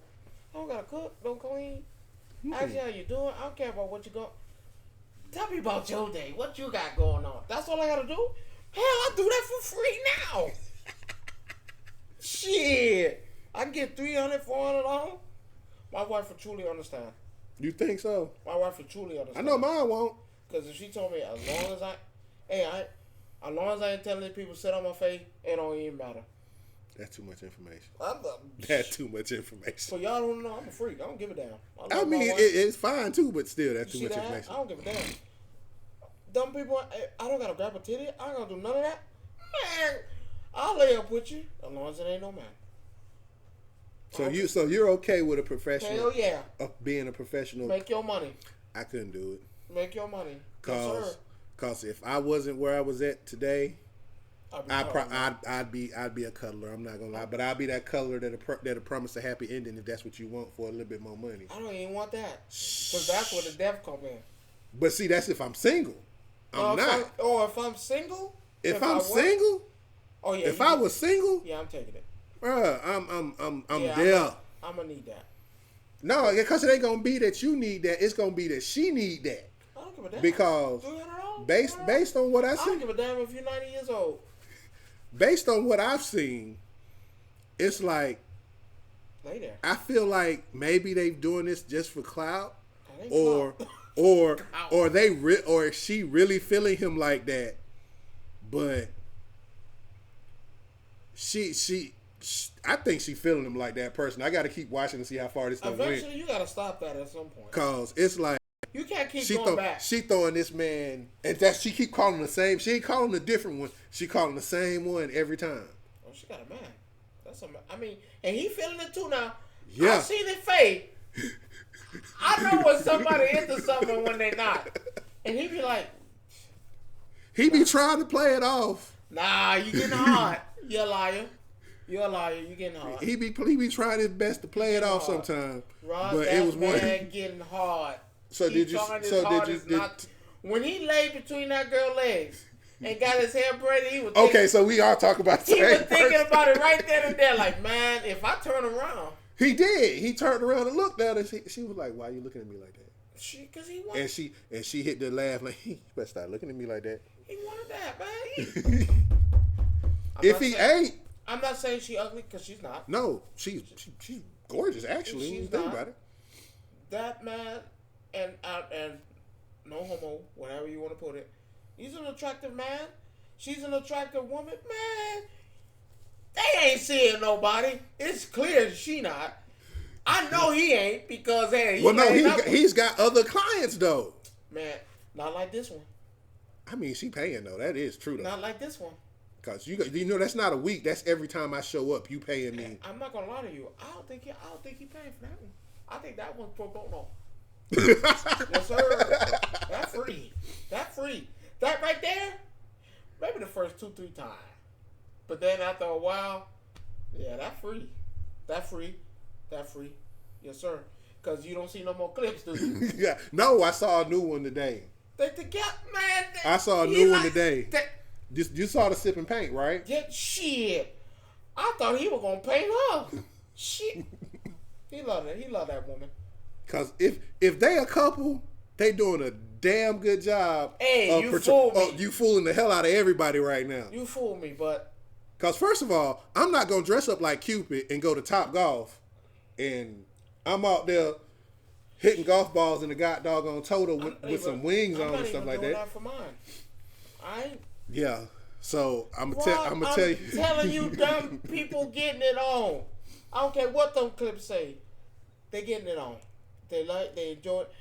I don't gotta cook, don't clean. Ask you how you doing. I don't care about what you got. Tell me about your day. What you got going on? That's all I gotta do? Hell, I do that for free now. Shit. I can get $300, $400. My wife would truly understand. You think so? My wife would truly understand. I know mine won't. Because if she told me as long as I ain't telling these people sit on my face, it don't even matter. That's too much information. That's too much information. So y'all don't know I'm a freak. I don't give a damn. I mean, it's fine too, but still, that's too much information. I don't give a damn. Dumb people, I don't gotta grab a titty. I ain't gonna do none of that. Man, I'll lay up with you as long as it ain't no man. So you're okay with a professional? Hell yeah. Being a professional. Make your money. I couldn't do it. Make your money. Cause if I wasn't where I was at today, I'd be a cuddler. I'm not gonna lie, but I'd be that cuddler that'll promise a happy ending if that's what you want for a little bit more money. I don't even want that, cause that's where the death come in. But see, that's if I'm single. I'm not. If I'm single. If I'm single. Oh yeah. If I was single. Yeah, I'm taking it. Bruh, I'm there. I'm gonna need that. No, because it ain't gonna be that you need that. It's gonna be that she need that. I don't give a damn. Because based on what I see, I don't give a damn if you're 90 years old. Based on what I've seen, it's like lay there. I feel like maybe they doing this just for clout, or she really feeling him like that, but I think she feeling him like that person. I got to keep watching to see how far this stuff went. Eventually, you got to stop that at some point. Cause it's like you can't keep going back. She throwing this man, and that she keep calling the same. She ain't calling a different one. She calling the same one every time. Oh, she got a man. And he feeling it too now. Yeah, I seen it fade. I know when somebody into something when they not, and he be like, He be trying to play it off. Nah, you getting hard. You're a liar. You're a liar. You getting hard. He be trying his best to play it off sometimes. Rod, but that it was man one. getting hard. So did you? When he laid between that girl's legs and got his hair braided, he was okay. So we are talking about. He was thinking about it right then and there. Like, man, if I turn around, he did. He turned around and looked at her. She was like, "Why are you looking at me like that?" Because he wanted. And she hit the laugh like, "You better stop looking at me like that." He wanted that, man. If he ain't, I'm not saying she ugly because she's not. No, she's gorgeous actually. When you think about it. That man and no homo, whatever you want to put it. He's an attractive man. She's an attractive woman, man. They ain't seeing nobody. It's clear she not. I know he ain't because hey. He's got other clients though. Man, not like this one. I mean, she paying though. That is true though. Not like this one. Cause you know that's not a week. That's every time I show up, you paying me. I'm not gonna lie to you. I don't think he paying for that one. I think that one's pro bono. Yes, sir. That's free. That free. That right there. Maybe the first 2-3 times, but then after a while, yeah, that free. That free. That free. Yes, sir. Cause you don't see no more clips, do you? Yeah. No, I saw a new one today. They together, man. I saw a new one today. You saw the sip and paint, right? Yeah, shit. I thought he was gonna paint her. Shit. He loved it. He loved that woman. Cause if they a couple, they doing a damn good job. Hey, you fooled me. You fooling the hell out of everybody right now. You fooled me, but. Cause first of all, I'm not gonna dress up like Cupid and go to Top Golf, and I'm out there hitting golf balls in the doggone total with some wings on and stuff like that. I'm not even doing that for mine. I ain't. Yeah, so I'm gonna tell you. I'm telling you, dumb people getting it on. I don't care what them clips say. They getting it on. They enjoy it.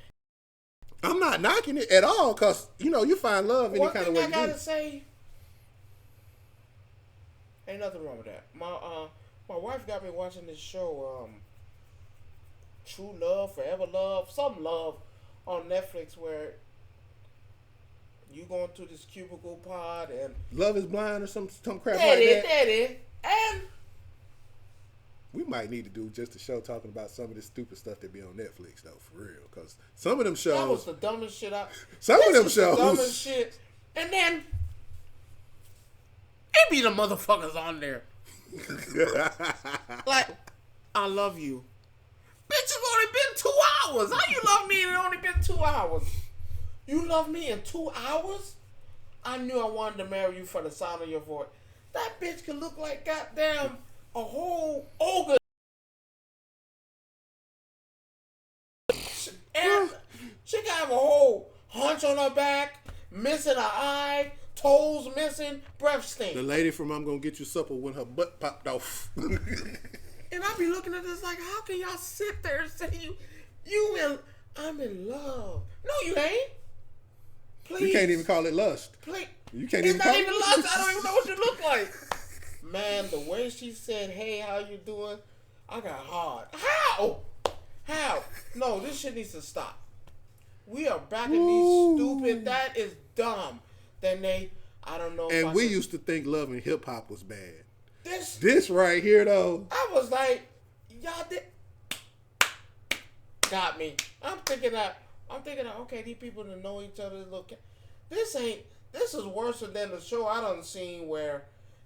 I'm not knocking it at all, cause you find love any kind of way. One thing I gotta say, ain't nothing wrong with that. My wife got me watching this show, True Love, Forever Love, some love on Netflix where. You going to this cubicle pod and Love is Blind or some crap like that. That is. And we might need to do just a show talking about some of this stupid stuff that be on Netflix though, for real. Because some of them shows. That was the dumbest shit Some of them shows. The dumbest shit. And then it be the motherfuckers on there. Like, I love you. Bitch, it's only been 2 hours. How you love me and it only been 2 hours? You love me in 2 hours? I knew I wanted to marry you for the sound of your voice. That bitch could look like goddamn a whole ogre. And she got have a whole hunch on her back, missing an eye, toes missing, breath stink. The lady from I'm Gonna Get You Supper when her butt popped off. And I be looking at this like, how can y'all sit there and say I'm in love? No, you ain't. Please. You can't even call it lust. Please. You can't it's even not call even it lust. I don't even know what you look like. Man, the way she said, hey, how you doing? I got hard. How? No, this shit needs to stop. We are back in these stupid, that is dumb. Then I don't know. And we used to think love and hip hop was bad. This right here though. I was like, y'all did. Got me. I'm thinking that, okay, these people that know each other look. This is worse than the show I done seen where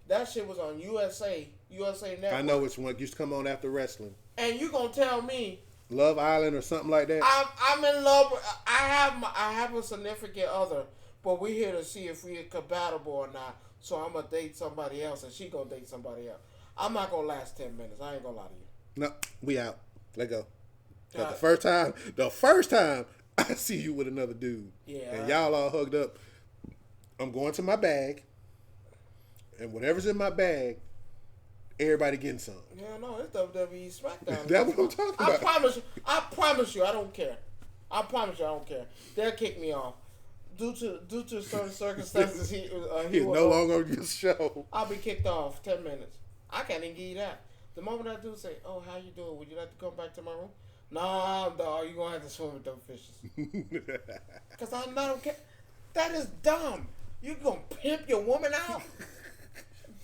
that shit was on USA Network. I know which one used to come on after wrestling. And you gonna tell me Love Island or something like that? I'm in love. I have a significant other, but we're here to see if we're compatible or not. So I'm gonna date somebody else, and she gonna date somebody else. I'm not gonna last 10 minutes. I ain't gonna lie to you. No, we out. Let go. The first time I see you with another dude, and y'all all hugged up, I'm going to my bag, and whatever's in my bag, everybody getting some. Yeah, no, it's WWE SmackDown. That's what I'm talking about. I promise you, I don't care. I promise you, I don't care. They'll kick me off due to certain circumstances. He no longer on your show. I'll be kicked off 10 minutes. I can't even give you that. The moment I do say, "Oh, how you doing? Would you like to come back to my room?" Nah, dog, you gonna have to swim with them fishes. Cause I don't care. That is dumb. You gonna pimp your woman out?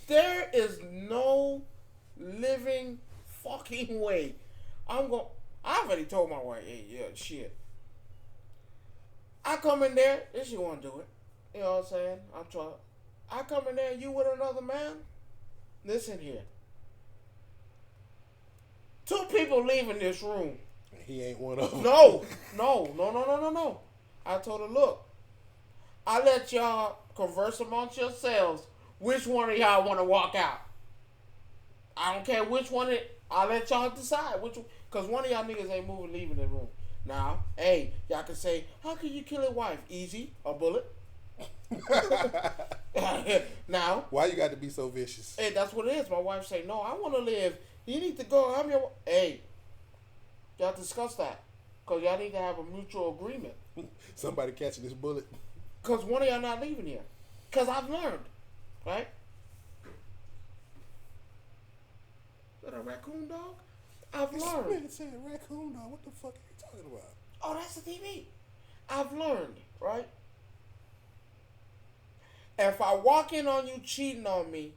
There is no living fucking way. I already told my wife, hey, yeah, shit. I come in there, and she wanna do it. You know what I'm saying? I'm trying. I come in there, you with another man? Listen here. 2 people leaving this room. He ain't one of them. No. I told her, look, I let y'all converse amongst yourselves. Which one of y'all want to walk out? I don't care which one. I'll let y'all decide which one. Because one of y'all niggas ain't moving, leaving the room. Now, hey, y'all can say, how can you kill a wife? Easy, a bullet. Now, why you got to be so vicious? Hey, that's what it is. My wife say, no, I want to live. You need to go. I'm your. Hey, y'all discuss that. Because y'all need to have a mutual agreement. Somebody catching this bullet. Because one of y'all not leaving here. Because I've learned. Right? Is that a raccoon dog? I've learned. Man said raccoon dog. What the fuck are you talking about? Oh, that's the TV. I've learned. Right? If I walk in on you cheating on me,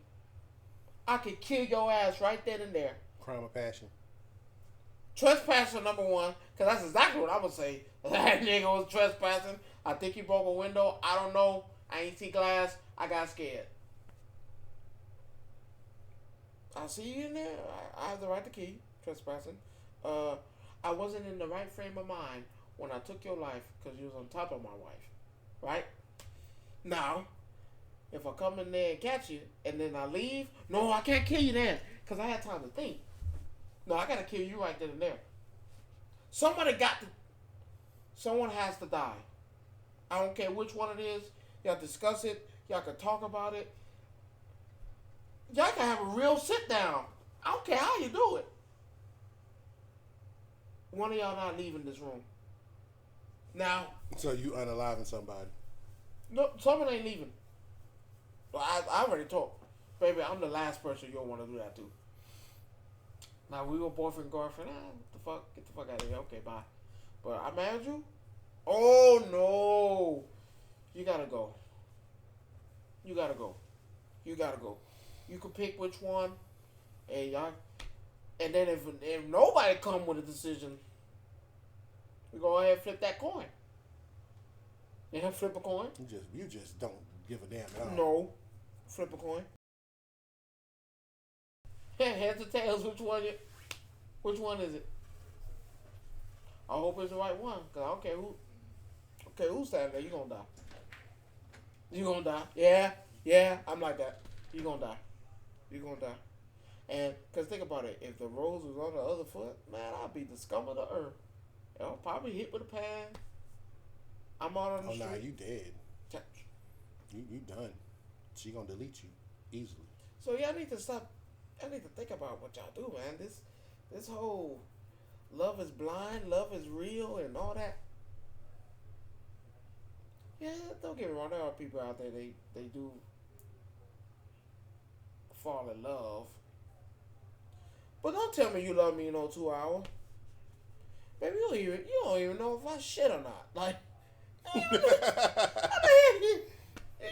I could kill your ass right then and there. Crime of passion. Trespassing, number 1, because that's exactly what I would say. That nigga was trespassing. I think he broke a window. I don't know. I ain't see glass. I got scared. I see you in there. I have the right to key. Trespassing. I wasn't in the right frame of mind when I took your life because you was on top of my wife. Right? Now, if I come in there and catch you and then I leave, no, I can't kill you then because I had time to think. No, I gotta kill you right then and there. Someone has to die. I don't care which one it is. Y'all discuss it. Y'all can talk about it. Y'all can have a real sit down. I don't care how you do it. One of y'all not leaving this room. Now. So you unaliving somebody? No, someone ain't leaving. I already talked. Baby, I'm the last person you don't want to do that to. Now, we were boyfriend, girlfriend. What the fuck? Get the fuck out of here. Okay, bye. But I married you? Oh, no. You gotta go. You gotta go. You gotta go. You can pick which one. And y'all. And then if nobody come with a decision, we go ahead and flip that coin. Yeah, flip a coin. You just don't give a damn at all. No. Flip a coin. Heads or tails, which one is it? I hope it's the right one, because I don't care who's standing there, you gonna die. You gonna die. Yeah, I'm like that. You gonna die. And, because think about it, if the rose was on the other foot, man, I'd be the scum of the earth. I'll probably hit with a pan. I'm out on the street. Oh, nah, you dead. You done. She gonna delete you easily. So y'all need to stop. I need to think about what y'all do, man. This whole love is blind, love is real, and all that. Yeah, don't get me wrong. There are people out there they do fall in love. But don't tell me you love me in 2 hours. Baby, you don't even know if I shit or not. Like, you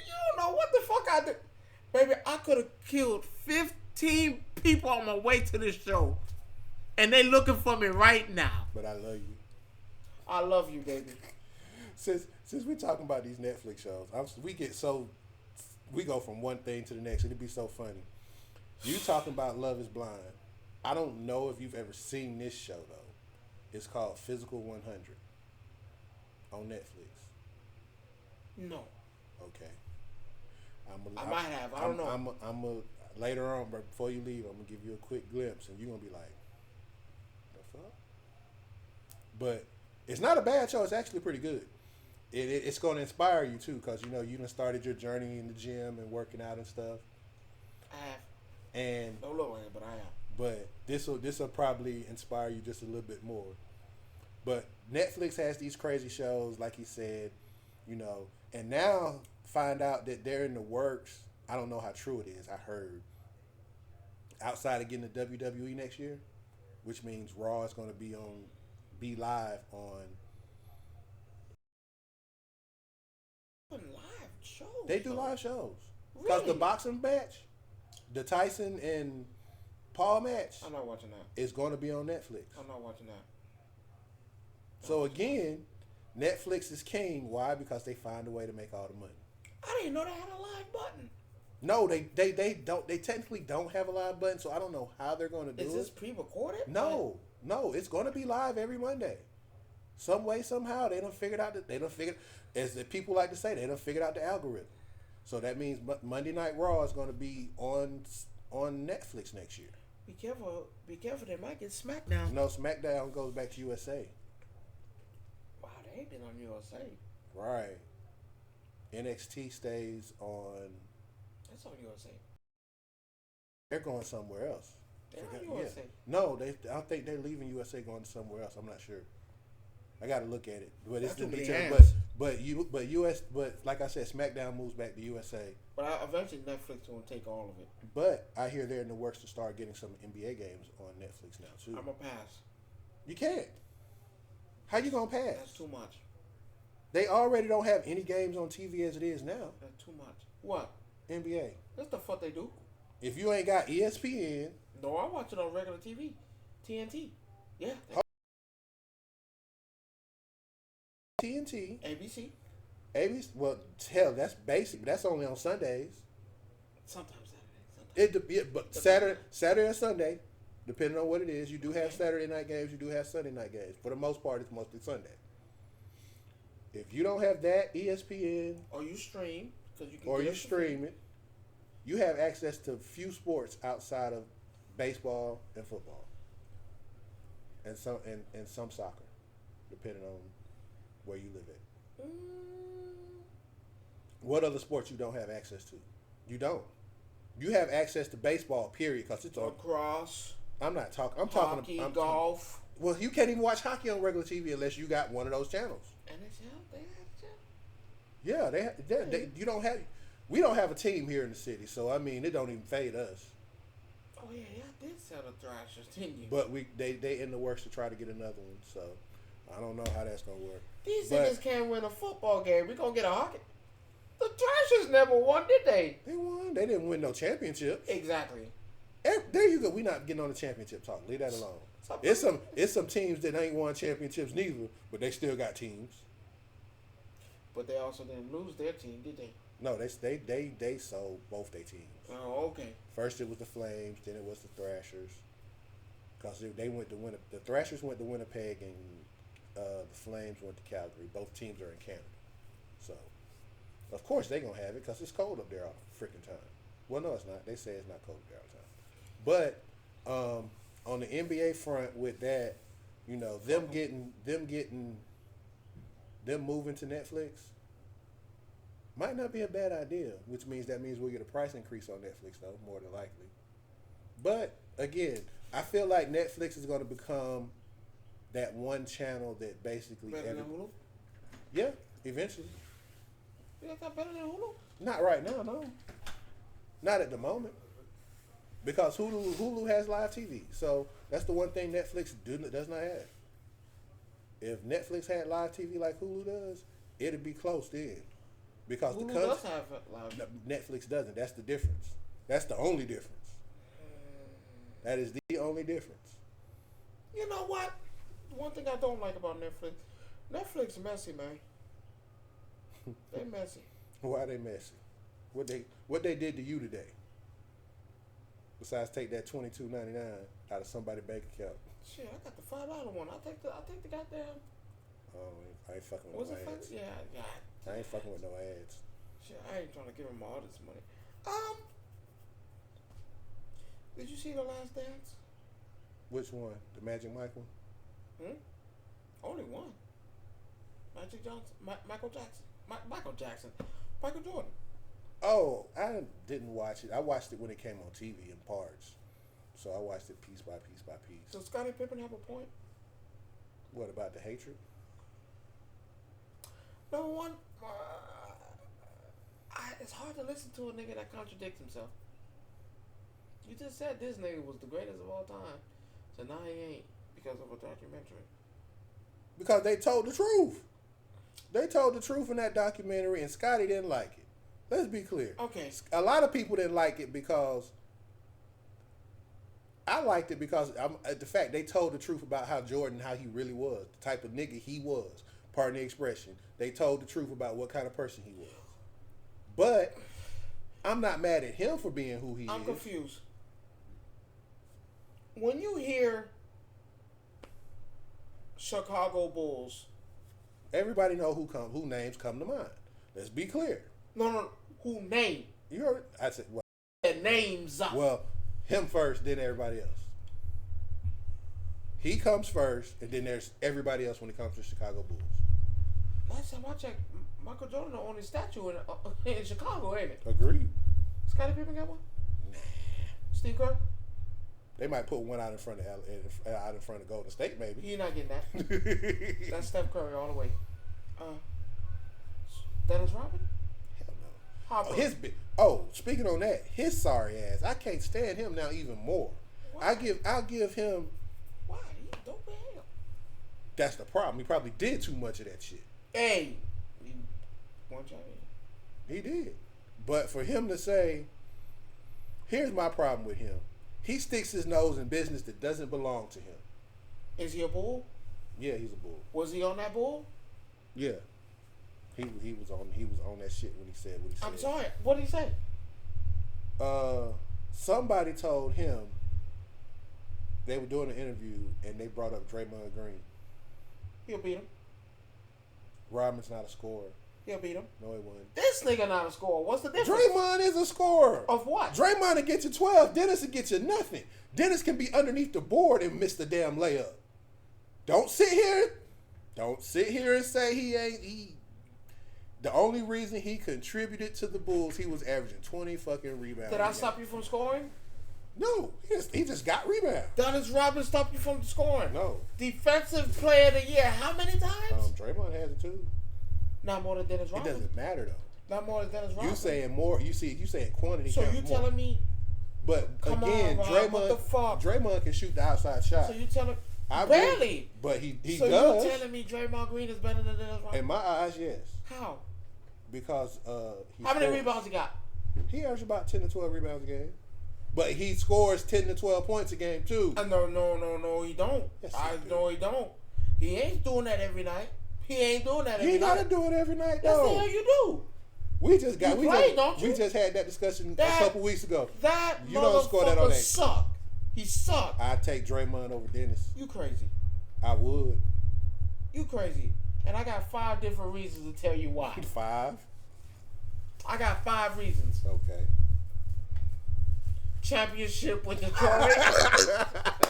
don't know what the fuck I did. Baby, I could have killed 15 people on my way to this show. And they looking for me right now. But I love you. I love you, baby. Since we're talking about these Netflix shows, we go from one thing to the next. It'd be so funny. You talking about Love is Blind. I don't know if you've ever seen this show, though. It's called Physical 100 on Netflix. No. Okay. I might have. I don't know. I'm later on, but before you leave, I'm going to give you a quick glimpse, and you're going to be like, the fuck? But it's not a bad show. It's actually pretty good. It's going to inspire you, too, because, you done started your journey in the gym and working out and stuff. I have. And no low end, but I am. But this will probably inspire you just a little bit more. But Netflix has these crazy shows, like he said, and now find out that they're in the works. I don't know how true it is. I heard outside of getting the WWE next year, which means Raw is going to be live on. Live shows. They do live shows. Because the boxing match, the Tyson and Paul match, I'm not watching that. Is going to be on Netflix. I'm not watching that. So again, Netflix is king. Why? Because they find a way to make all the money. I didn't know they had a live button. No, they don't. They technically don't have a live button, so I don't know how they're going to do it. Is this pre-recorded? No, it's going to be live every Monday. Some way, somehow, they done figured out as the people like to say, they done figured out the algorithm. So that means Monday Night Raw is going to be on Netflix next year. Be careful, they might get SmackDown. No, SmackDown goes back to USA. Wow, they ain't been on USA. Right. NXT stays on. That's on USA. They're going somewhere else. They're on USA. No, I don't think they're leaving USA going somewhere else. I'm not sure. I got to look at it, but it's the detail. But like I said, SmackDown moves back to USA. But eventually Netflix will take all of it. But I hear they're in the works to start getting some NBA games on Netflix now too. I'm gonna pass. You can't. How you gonna pass? That's too much. They already don't have any games on TV as it is now. That's too much. What? NBA. That's the fuck they do. If you ain't got ESPN. No, I watch it on regular TV. TNT. Yeah. TNT. ABC. ABC. Well, hell, that's basic. That's only on Sundays. Sometimes Saturday. But Saturday or Sunday, depending on what it is. You do have Saturday night games. You do have Sunday night games. For the most part, it's mostly Sunday. If you don't have that, ESPN, or you stream, because you can. Or you stream it, you have access to few sports outside of baseball and football, and some soccer, depending on where you live at. What other sports you don't have access to? You don't. You have access to baseball, period, because it's on. Lacrosse. I'm not talking. I'm hockey, talking. golf. Well, you can't even watch hockey on regular TV unless you got one of those channels. NHL, they Yeah, have they you don't have. We don't have a team here in the city, so I mean, it don't even fade us. Oh yeah, I did sell the Thrashers, didn't you? But they in the works to try to get another one, so I don't know how that's gonna work. These niggas can't win a football game. We gonna get a hockey. The Thrashers never won, did they? They won. They didn't win no championships. Exactly. There you go. We not getting on the championship talk. Leave that alone. It's some teams that ain't won championships neither, but they still got teams. But they also didn't lose their team, did they? No, they sold both their teams. Oh, okay. First it was the Flames, then it was the Thrashers. Because they went to the Thrashers went to Winnipeg and the Flames went to Calgary. Both teams are in Canada, so of course they gonna have it because it's cold up there all the freaking time. Well, no, it's not. They say it's not cold up there all the time. But on the NBA front, with that, you know, them moving to Netflix might not be a bad idea. Which means we'll get a price increase on Netflix, though, more than likely. But again, I feel like Netflix is going to become that one channel that basically better than Hulu? Yeah, eventually. You think that's better than Hulu? Not right now, no. Not at the moment. Because Hulu has live TV. So that's the one thing Netflix does not have. If Netflix had live TV like Hulu does, it'd be close then. Because Hulu does have live. Netflix doesn't. That's the difference. That's the only difference. That is the only difference. You know what? One thing I don't like about Netflix messy, man. They messy. Why they messy? What they did to you today? Besides take that $22.99 out of somebody's bank account. Shit, I got the $5 one. I'll take the goddamn. Oh, I ain't fucking with Was no it ads. Yeah. I ain't fucking with no ads. Shit, I ain't trying to give him all this money. Did you see The Last Dance? Which one? The Magic Mike one? Only one. Magic Johnson, Michael Jackson, Michael Jackson, Michael Jordan. Oh, I didn't watch it. I watched it when it came on TV in parts. So I watched it piece by piece by piece. So Scottie Pippen have a point? What about the hatred? Number one, it's hard to listen to a nigga that contradicts himself. You just said this nigga was the greatest of all time. So now he ain't because of a documentary. Because they told the truth. They told the truth in that documentary and Scotty didn't like it. Let's be clear. Okay. A lot of people didn't like it because I liked it because the fact they told the truth about how Jordan, how he really was, the type of nigga he was. Pardon the expression. They told the truth about what kind of person he was. But I'm not mad at him for being who he is. I'm confused. When you hear Chicago Bulls, everybody know who names come to mind. Let's be clear. No, who name? You heard? I said, well, The names up. well, him first, then everybody else. He comes first, and then there's everybody else when it comes to Chicago Bulls. Last time I checked, Michael Jordan the only statue in Chicago, ain't it? Agreed. Scottie Pippen got one? Nah. Steve Kerr? They might put one out in front of Golden State, maybe. You're not getting that. That's Steph Curry all the way. Dennis Rodman? Hell no. Harper. Speaking on that, his sorry ass. I can't stand him now even more. Why? I'll give him. Why? He dope as hell. That's the problem. He probably did too much of that shit. Hey, one time. He did. But for him to say, here's my problem with him. He sticks his nose in business that doesn't belong to him. Is he a bull? Yeah, he's a bull. Was he on that bull? Yeah. He was on that shit when he said what he said. I'm sorry. What did he say? Somebody told him they were doing an interview and they brought up Draymond Green. He'll beat him. Rodman's not a scorer. He'll beat him. No, he wouldn't. This nigga not a scorer. What's the difference? Draymond is a scorer. Of what? Draymond will get you 12. Dennis will get you nothing. Dennis can be underneath the board and miss the damn layup. Don't sit here and say he. The only reason he contributed to the Bulls, he was averaging 20 fucking rebounds. Did I stop you from scoring? No, he just got rebounds. Dennis Rodman stopped you from scoring? No. Defensive player of the year, how many times? Draymond has it too. Not more than Dennis Rodman. It doesn't matter though. Not more than Dennis Rodman. You saying more? You saying quantity? So you telling me? But Come again, on, Ron, what the fuck? Draymond can shoot the outside shot. So you telling? I Barely. But he so does. So you telling me Draymond Green is better than Dennis Rodman? In my eyes, yes. How? Because how many rebounds he got? He averages about 10 to 12 rebounds a game. But he scores 10 to 12 points a game too. No, he don't. Yes, He don't. He ain't doing that every night. He ain't doing that every night. You gotta do it every night though. That's the hell you do. We just had that discussion a couple weeks ago. That you don't score that on that. Suck. He sucked. I'd take Draymond over Dennis. You crazy. I would. You crazy. And I got 5 different reasons to tell you why. 5? I got 5 reasons. Okay. Championship with Detroit.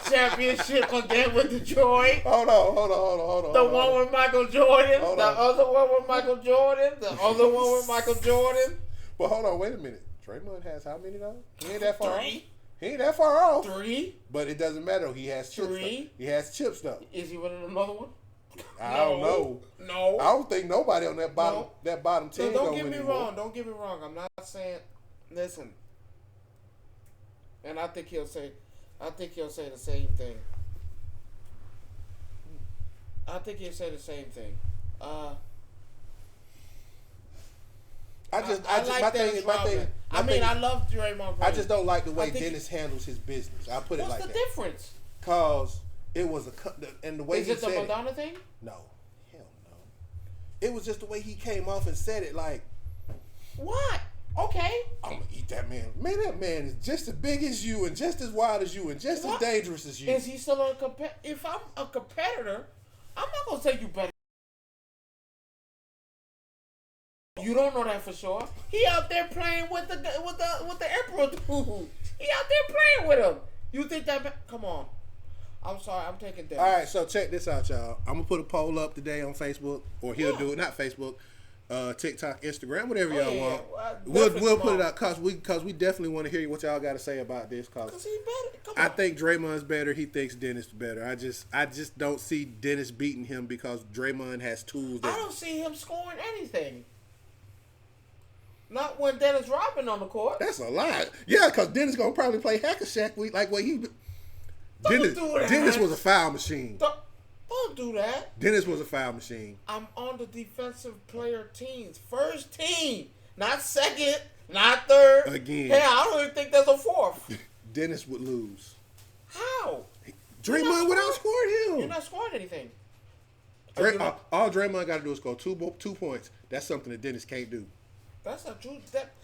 Championship again with Detroit. Hold on. The one with Michael Jordan. The other one with Michael Jordan. The other one with Michael Jordan. But hold on, wait a minute. Draymond has how many though? He ain't that far 3. off. He ain't that far off. 3. But it doesn't matter. He has chips. 3. He has chips though. Is he winning another one? I don't know. No. I don't think nobody on that bottom 10 don't gonna get win me anymore. wrong. Don't get me wrong. I'm not saying. Listen. And I think he'll say the same thing. I think he'll say the same thing. I love Draymond Green. I just don't like the way Dennis handles his business. I'll put it like that. What's the difference? Cause it was and the way he said it. Is it the Madonna thing? No, hell no. It was just the way he came off and said it. Like, what? Okay. I'm gonna eat that man. Man, that man is just as big as you and just as wide as you and just as dangerous as you. Is he still a competitor? If I'm a competitor, I'm not gonna say you better. You don't know that for sure. He out there playing with the emperor dude. He out there playing with him. You think that? Come on. I'm sorry. I'm taking that. All right. So check this out, y'all. I'm gonna put a poll up today on Facebook, or he'll do it. Not Facebook. TikTok, Instagram, whatever y'all want. We'll put it out cause we definitely want to hear what y'all got to say about this. Cause he better. Come I on. think Draymond's better. He thinks Dennis is better. I just don't see Dennis beating him because Draymond has tools. I don't see him scoring anything. Not when Dennis Rodman on the court. That's a lot. Yeah, because Dennis gonna probably play hack a Shaq week like what he. Dennis was a foul machine. Don't do that. Dennis was a foul machine. I'm on the defensive player teams. First team. Not second, not third. Again. Hell, I don't even think there's a fourth. Dennis would lose. How? Draymond would outscore him. You're not scoring anything. All Draymond got to do is score 2 points. That's something that Dennis can't do. That's not true.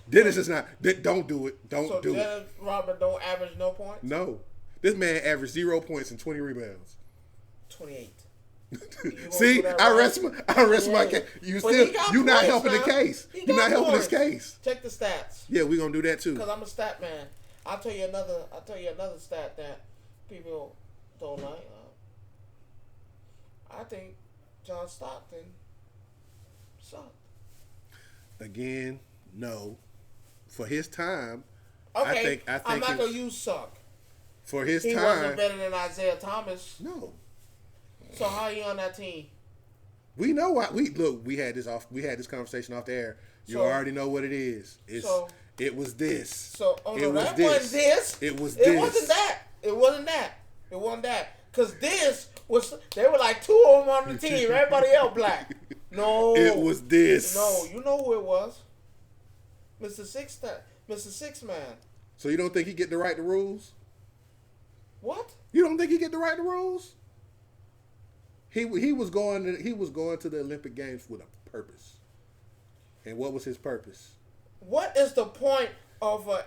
Dennis is not. Don't do it. Don't do Dennis it. Robert don't average no points? No. This man averaged 0 points and 20 rebounds. 28. See, I rest my case. You not helping the case. You're not helping this case. Check the stats. Yeah, we're gonna do that too. Because I'm a stat man. I'll tell you another stat that people don't like. I think John Stockton sucked. Again, no. For his time, Okay, I think I'm not gonna use suck. For his He time, wasn't better than Isaiah Thomas. No. So how are you on that team? We know why. We had this conversation off the air. You already know what it is. It was this. So wasn't this. It was this. this. It wasn't that. Because this was, they were like 2 of them on the team. Everybody else black. No. It was this. No, you know who it was. Mr. Six Man. So you don't think he get to write the rules? What? You don't think he get to write the rules? He was going to the Olympic Games with a purpose. And what was his purpose? What is the point of a...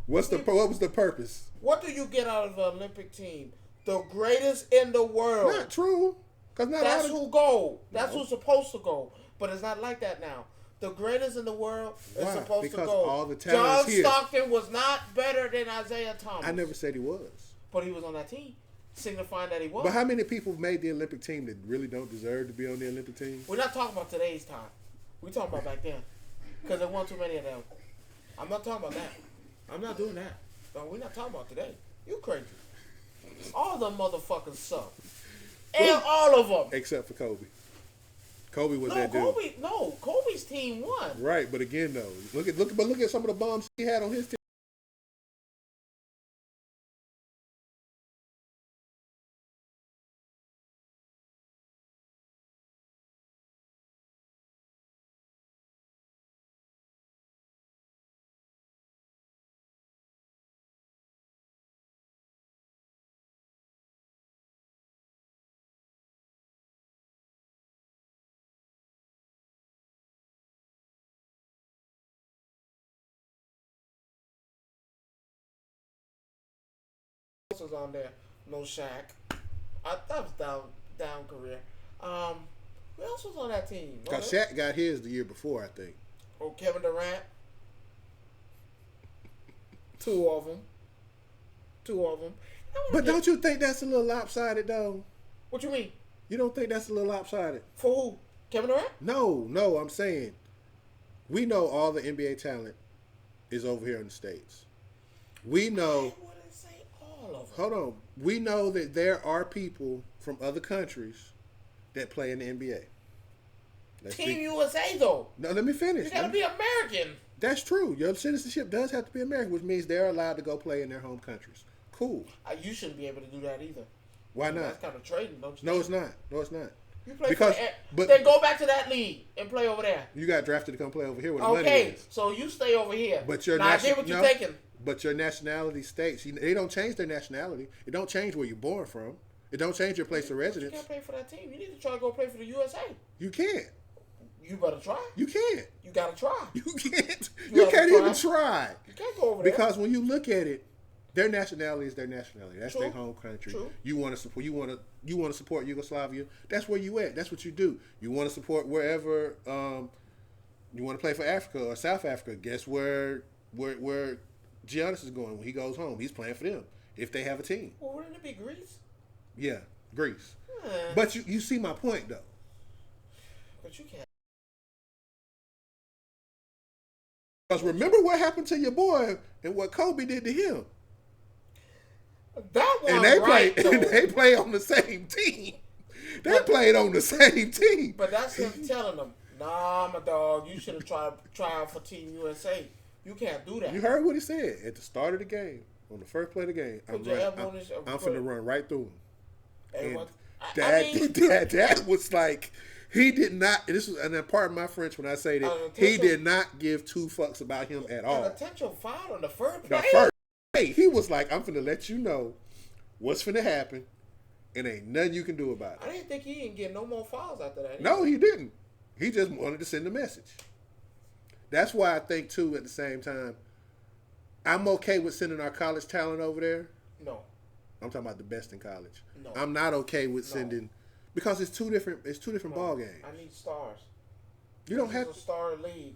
What was the purpose? What do you get out of an Olympic team? The greatest in the world. Not true. That's who go. That's who's supposed to go. But it's not like that now. The greatest in the world is supposed to go. All the talent John Stockton was not better than Isaiah Thomas. I never said he was. But he was on that team, signifying that he was. But how many people made the Olympic team that really don't deserve to be on the Olympic team? We're not talking about today's time. We're talking about back then. Because there weren't too many of them. I'm not talking about that. I'm not doing that. No, we're not talking about today. You crazy. All them motherfuckers suck. And all of them. Except for Kobe. Kobe was that dude. Kobe's team won. Right, but again though, look at some of the bombs he had on his team. Was on there. No Shaq. That was down career. Who else was on that team? Because Shaq got his the year before, I think. Oh, Kevin Durant. 2 of them. But don't you think that's a little lopsided though? What you mean? You don't think that's a little lopsided? For who? Kevin Durant? No, I'm saying we know all the NBA talent is over here in the States. We know. Hold on. We know that there are people from other countries that play in the NBA. Team USA, though. No, let me finish. You gotta be American. That's true. Your citizenship does have to be American, which means they're allowed to go play in their home countries. Cool. You shouldn't be able to do that either. Why not? That's kind of trading, don't you? No, it's not. You play but then go back to that league and play over there. You got drafted to come play over here where the money is. So you stay over here. But your I get what you're taking. But your nationality states, they don't change their nationality. It don't change where you're born from. It don't change your place of residence. You can't play for that team. You need to try to go play for the USA. You can't. You better try. You can't. You gotta try. You can't. You can't even try. You can't go over there. Because when you look at it, their nationality is their nationality. That's True. their home country. True. You want to support. You want to support Yugoslavia. That's where you at. That's what you do. You want to support wherever. You want to play for Africa or South Africa. Guess where Giannis is going when he goes home? He's playing for them if they have a team. Well, wouldn't it be Greece? Yeah, Greece. But you see my point though. But you can't. Because remember what happened to your boy and what Kobe did to him. That one, and they play on the same team. They played on the same team. But that's him telling them, "Nah, my dog, you should have tried out for Team USA. You can't do that." You heard what he said at the start of the game, on the first play of the game. I'm finna run right through him. And that was like He did not. This was, and then pardon my French when I say that he did not give two fucks about him at all. An intentional foul on the first The play. first, hey, he was like, "I'm finna let you know what's finna happen, and ain't nothing you can do about it." I didn't think he didn't get no more fouls after that. No, he didn't. He just wanted to send a message. That's why I think too. At the same time, I'm okay with sending our college talent over there. No. I'm talking about the best in college. No. I'm not okay with sending because it's two different ball games. I need stars. You don't have a star league.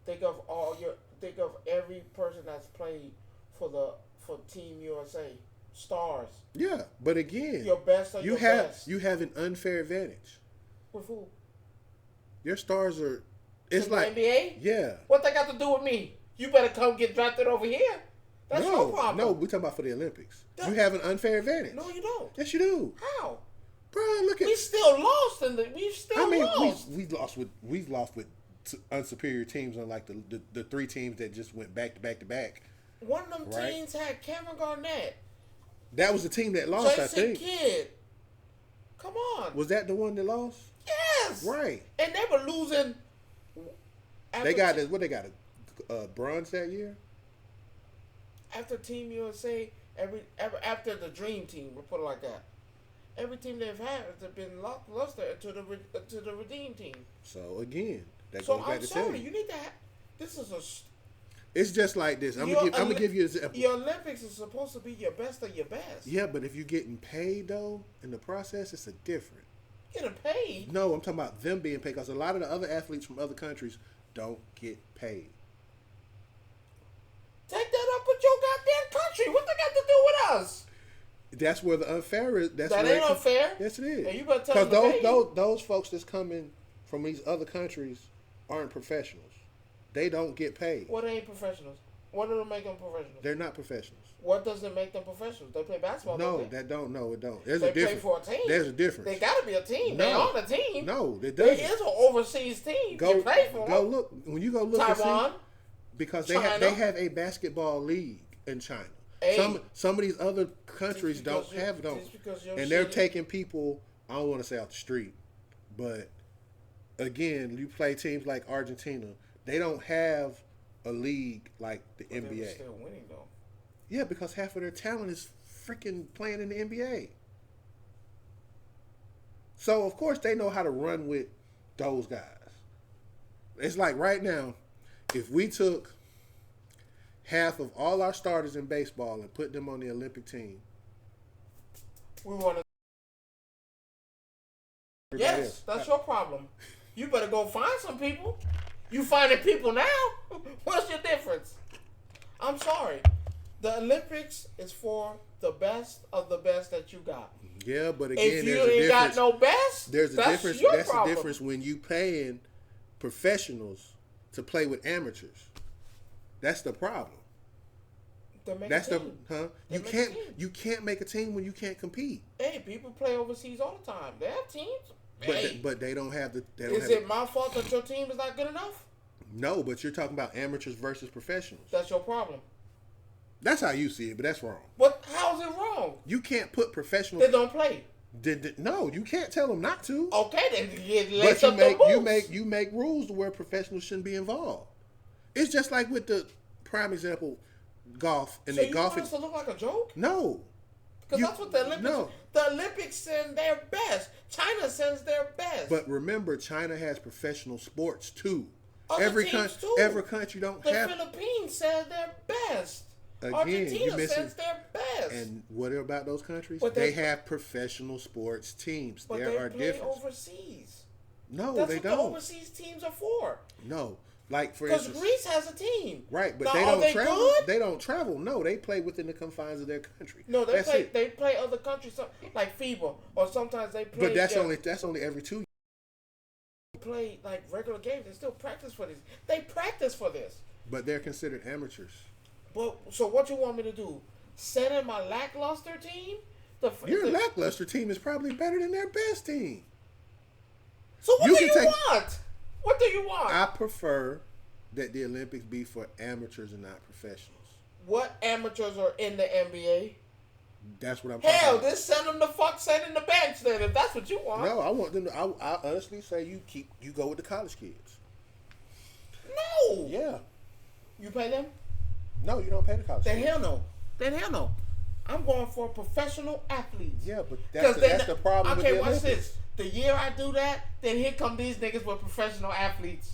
Think of every person that's played for Team USA. Stars. Yeah, but again, your best of you your have best. you have an unfair advantage. With who? Your stars are. It's like the NBA. Yeah. What they got to do with me? You better come get drafted over here. That's your problem. No, we're talking about for the Olympics. You have an unfair advantage. No, you don't. Yes, you do. How? Bro, look at. We still lost lost. We've lost with unsuperior teams, unlike the three teams that just went back to back to back. One of them teams had Kevin Garnett. That was the team that lost, Jason I think. Kidd. Come on. Was that the one that lost? Yes. Right. And they were losing. They got a bronze that year. After Team USA, after the Dream Team, we'll put it like that. Every team they've had has been lost to the Redeem Team. So again, that so goes back I'm to sorry, tell you. you need to have. This is a. It's just like this. I'm gonna give you an example. Your Olympics is supposed to be your best of your best. Yeah, but if you're getting paid though in the process, it's a different. Getting paid? No, I'm talking about them being paid because a lot of the other athletes from other countries don't get paid. Take that up with your goddamn country. What they got to do with us? That's where the unfair is. That ain't unfair. Yes, it is. And you better tell because those folks that's coming from these other countries aren't professionals. They don't get paid. What ain't professionals? What do they make them professionals? They're not professionals. What does it make them professionals? They play basketball. No, don't they? that don't. No, it don't. There's they a difference. play for a team. There's a difference. They got to be a team. No. They on a team. No, it doesn't. There is an overseas team. Go, you play for go them. look. When you go look Taiwan, and see, because they China. have a basketball league in China. Hey, some of these other countries don't have them, and they're taking people. I don't want to say off the street, but again, you play teams like Argentina. They don't have a league like the NBA. They're still winning though. Yeah, because half of their talent is freaking playing in the NBA. So of course they know how to run with those guys. It's like right now, if we took half of all our starters in baseball and put them on the Olympic team. We want to. Yes, that's your problem. You better go find some people. You finding people now? What's your difference? I'm sorry. The Olympics is for the best of the best that you got. Yeah, but again, if you there's a ain't difference. got no best, There's a that's difference. Your That's problem. the difference when you paying professionals to play with amateurs. That's the problem. That's You can't make a team when you can't compete. Hey, people play overseas all the time. They have teams. But they don't have the. Is it my fault that your team is not good enough? No, but you're talking about amateurs versus professionals. That's your problem. That's how you see it, but that's wrong. But how's it wrong? You can't put professionals. They don't play. No, you can't tell them not to. Okay, then but you make rules to where professionals shouldn't be involved. It's just like with the prime example, golf and so the golf. So you want us to look like a joke? No. Because that's what the Olympics. No. The Olympics send their best. China sends their best. But remember, China has professional sports too. Other every teams too. Every country don't have. The Philippines sends their best. Again, Argentina sends their best. And what about those countries? But they have professional sports teams. But there are play different overseas. No, that's they what don't. The overseas teams are for. No. Like for because instance, Greece has a team, right? But now, they don't travel. Good? They don't travel. No, they play within the confines of their country. No, they play other countries like FIBA, or sometimes they play. But that's only every 2 years. Play like regular games. They still practice for this. They practice for this. But they're considered amateurs. But so what you want me to do? Send in my lackluster team? Your lackluster team is probably better than their best team. So what do you want? What do you want? I prefer that the Olympics be for amateurs and not professionals. What amateurs are in the NBA? That's what I'm talking Hell, about. just send them the fuck, send in the bench then if that's what you want. No, I want them to. I honestly say you go with the college kids. No. Yeah. You pay them? No, you don't pay the college Then kids. hell no. Then hell no. I'm going for professional athletes. Yeah, but that's the problem with the Okay, Olympics. watch this. The year I do that, then here come these niggas with professional athletes.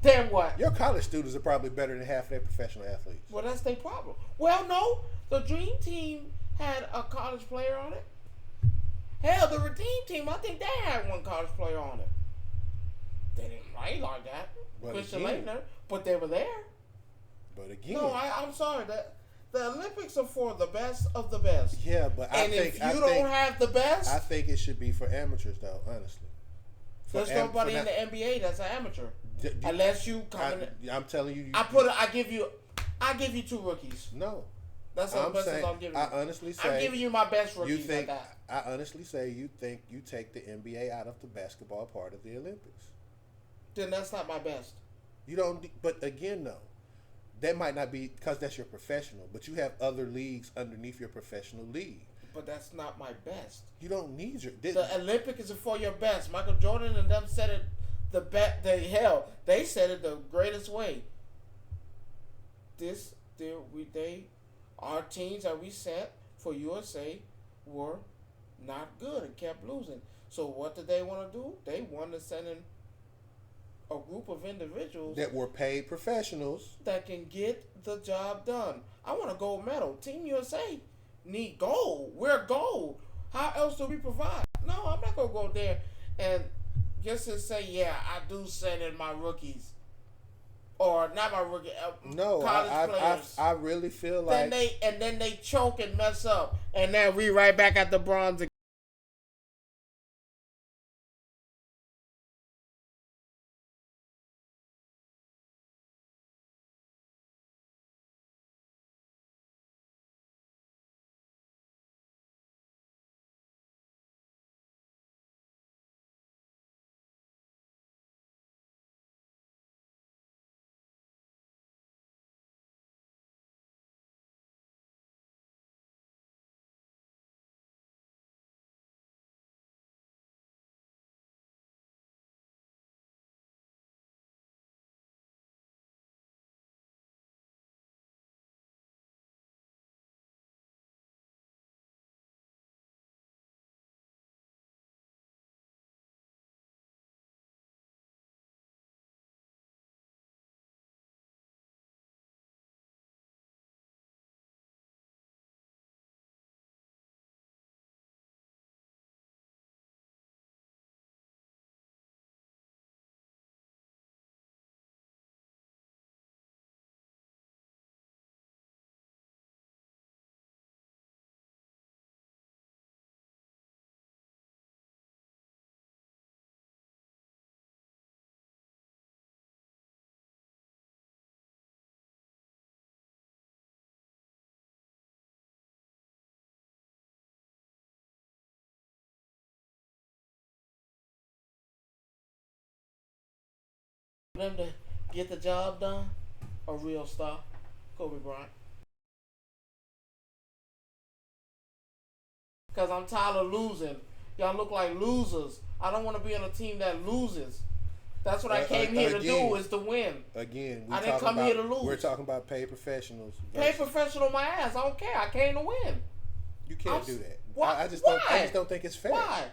Then what? Your college students are probably better than half of their professional athletes. Well, that's their problem. Well, no. The Dream Team had a college player on it. Hell, the Redeem Team, I think they had one college player on it. They didn't play like that. But Christian again- Laettner, but they were there. But again, No, I'm sorry. The Olympics are for the best of the best. yeah, but And if you don't have the best, I think it should be for amateurs, though. Honestly, there's nobody in the NBA that's an amateur, unless you come in. I'm telling you, I give you 2 rookies. no. That's the best I'm giving you. I honestly say, I'm giving you my best you rookies think. at that. I honestly say you think you take the NBA out of the basketball part of the Olympics. Then that's not my best. You don't. But again, though, that might not be because that's your professional. But you have other leagues underneath your professional league. But that's not my best. You don't need your. The Olympics is for your best. Michael Jordan and them said it they said it the greatest way. Our teams that we set for USA were not good and kept losing. So what did they want to do? They wanted to send in a group of individuals that were paid professionals that can get the job done. I want a gold medal. Team USA need gold. We're gold. How else do we provide? No, I'm not going to go there and just to say, yeah, I do send in my rookies. Or not my rookie, No, college players. I really feel like Then they choke and mess up. And then we right back at the bronze again. Them to get the job done, a real star, Kobe Bryant. Because I'm tired of losing. Y'all look like losers. I don't want to be on a team that loses. That's what I came here to do, is to win. Again, I didn't come here to lose. We're talking about paid professionals. Pay professional my ass. I don't care. I came to win. You can't do that. Why? I just don't think it's fair. Why?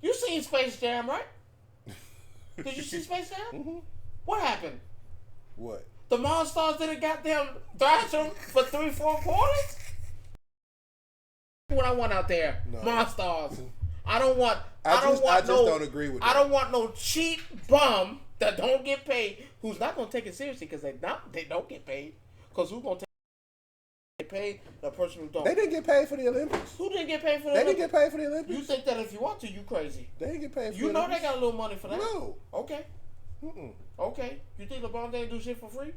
You seen Space Jam, right? Did you see Space Jam? Mm-hmm. What happened? What? The Monstars didn't goddamn thrash them for 3-4 quarters? What I want out there, No. Monstars. I don't want. I just don't agree with that. I don't want no cheap bum that don't get paid. Who's not gonna take it seriously because they don't get paid. Because who's gonna get paid? The person who don't. They didn't get paid for the Olympics. Who didn't get paid for the They Olympics? didn't get paid for the Olympics. You think that if you want to, you crazy. They didn't get paid for You the know Olympics. they got a little money for that. No. Okay. Mm-mm. Okay. You think LeBron didn't do shit for free?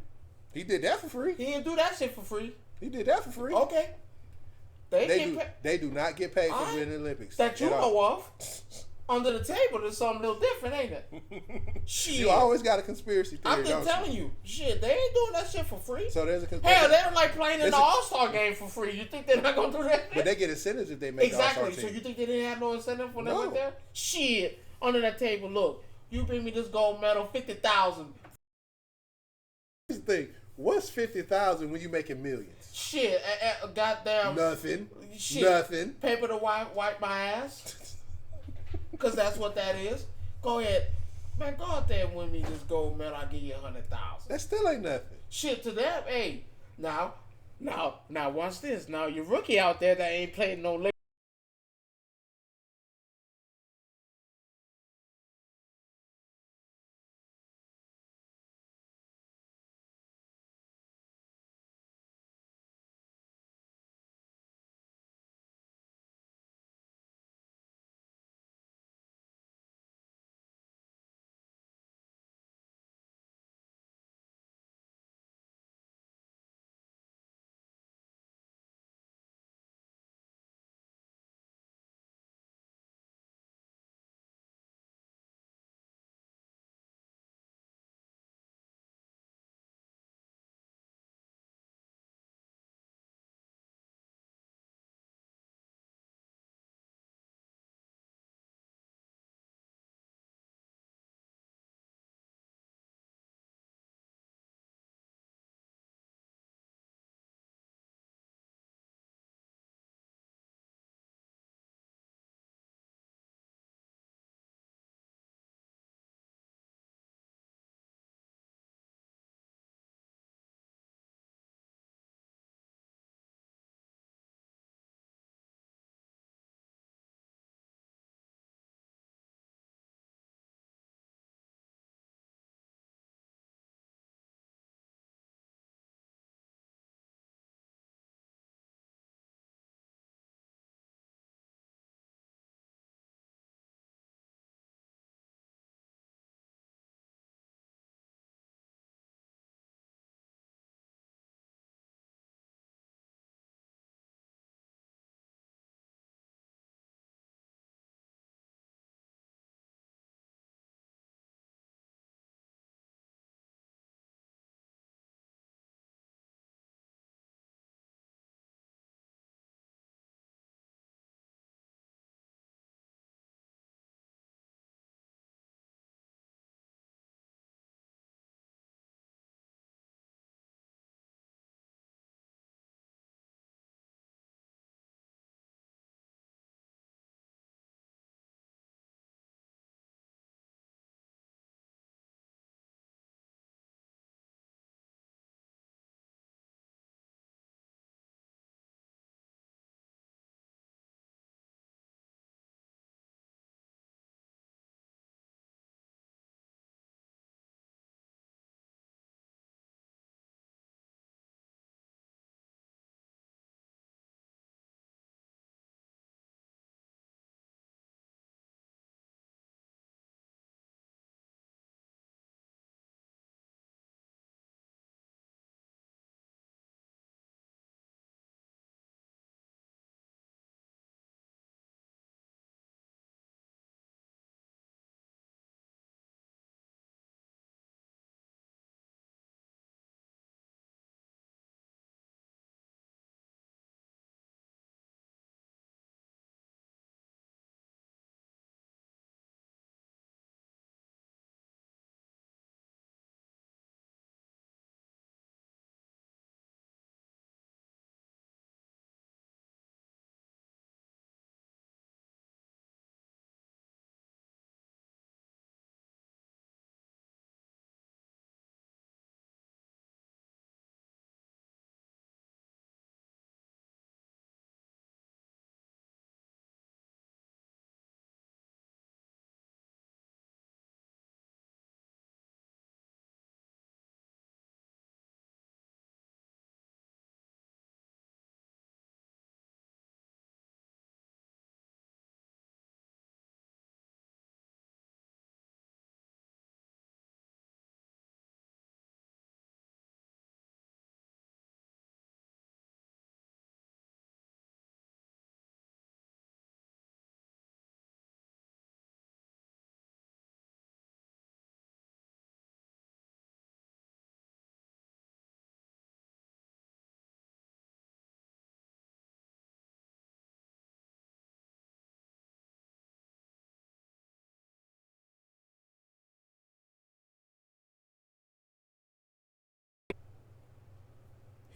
He did that for free. He didn't do that shit for free. He did that for free. Okay. They do not get paid for winning the Olympics. That you at all. know of. under the table, there's something a little different, ain't it? Shit. You always got a conspiracy theory. I'm just telling you, shit, they ain't doing that shit for free. So there's a conspiracy. Hell, they're like playing in the All-Star game for free. You think they're not gonna do that? But they get incentives if they make exactly. All-Star team. So you think they didn't have no incentive when they No. went there? Shit, under that table, look, you bring me this gold medal, 50,000. Here's the thing. What's 50,000 when you making millions? Shit, goddamn. Nothing. Shit. Nothing. Paper to wipe my ass. Because that's what that is. Go ahead. Man, go out there and win me this gold medal. I'll give you 100,000. That still ain't nothing. Shit to them. Hey, now, watch this. Now, your rookie out there that ain't playing no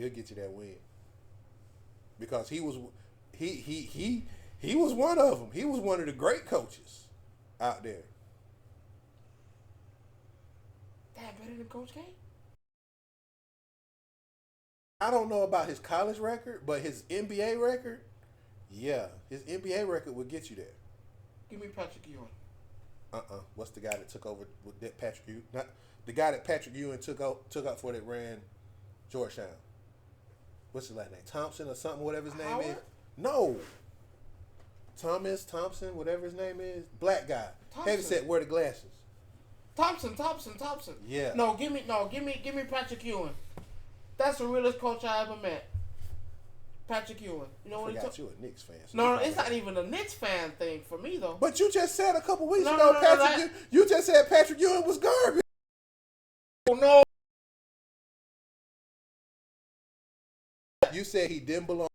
He'll get you that win. Because he was one of them. He was one of the great coaches out there. That better than Coach K? I don't know about his college record, but his NBA record, yeah, his NBA record would get you there. Give me Patrick Ewing. What's the guy that took over with that Patrick Ewing? Not the guy that Patrick Ewing took up for that ran Georgetown. What's his last name? Thompson or something, whatever his name Howard? is. No. Thompson, whatever his name is. Black guy. Thompson. Heavyset, wear the glasses. Thompson. Yeah. No, give me Patrick Ewing. That's the realest coach I ever met. Patrick Ewing. You know what he took? You a Knicks fan. So No, it's not even a Knicks fan thing for me though. But you just said a couple weeks ago, you just said Patrick Ewing was garbage. Oh no. You said he didn't belong.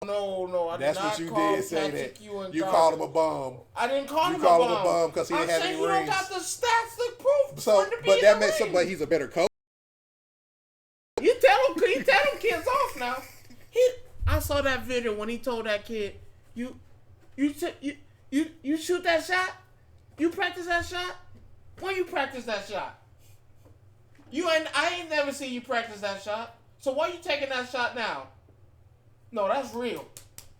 No, I That's did not what you call did say Patrick that. Ewing You garbage. called him a bum. I didn't call him a bum. You called him a bum because he didn't have any rings. rings. Don't got the stats to prove. So, for him to be but in that the makes ring. but he's a better coach. You tell them kids off now. I saw that video when he told that kid, you shoot that shot? You practice that shot? When you practice that shot? I ain't never seen you practice that shot. So why you taking that shot now? No, that's real.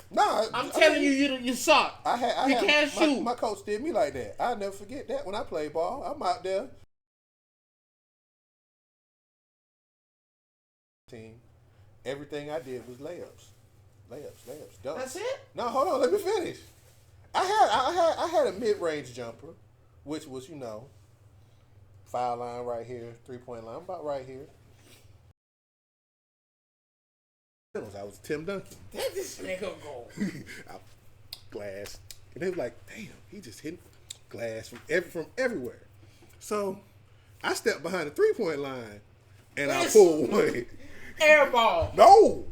No, I'm telling you, you suck. You can't shoot. My coach did me like that. I'll never forget that when I play ball. I'm out there. Team. Everything I did was layups, dunks. That's it? No, hold on. Let me finish. I had a mid-range jumper, which was foul line right here, 3-point line, about right here. I was Tim Duncan. Let this nigga go. Glass. And they were like, damn, he just hit glass from everywhere. So I stepped behind the 3-point line and I pulled one. Air ball. No.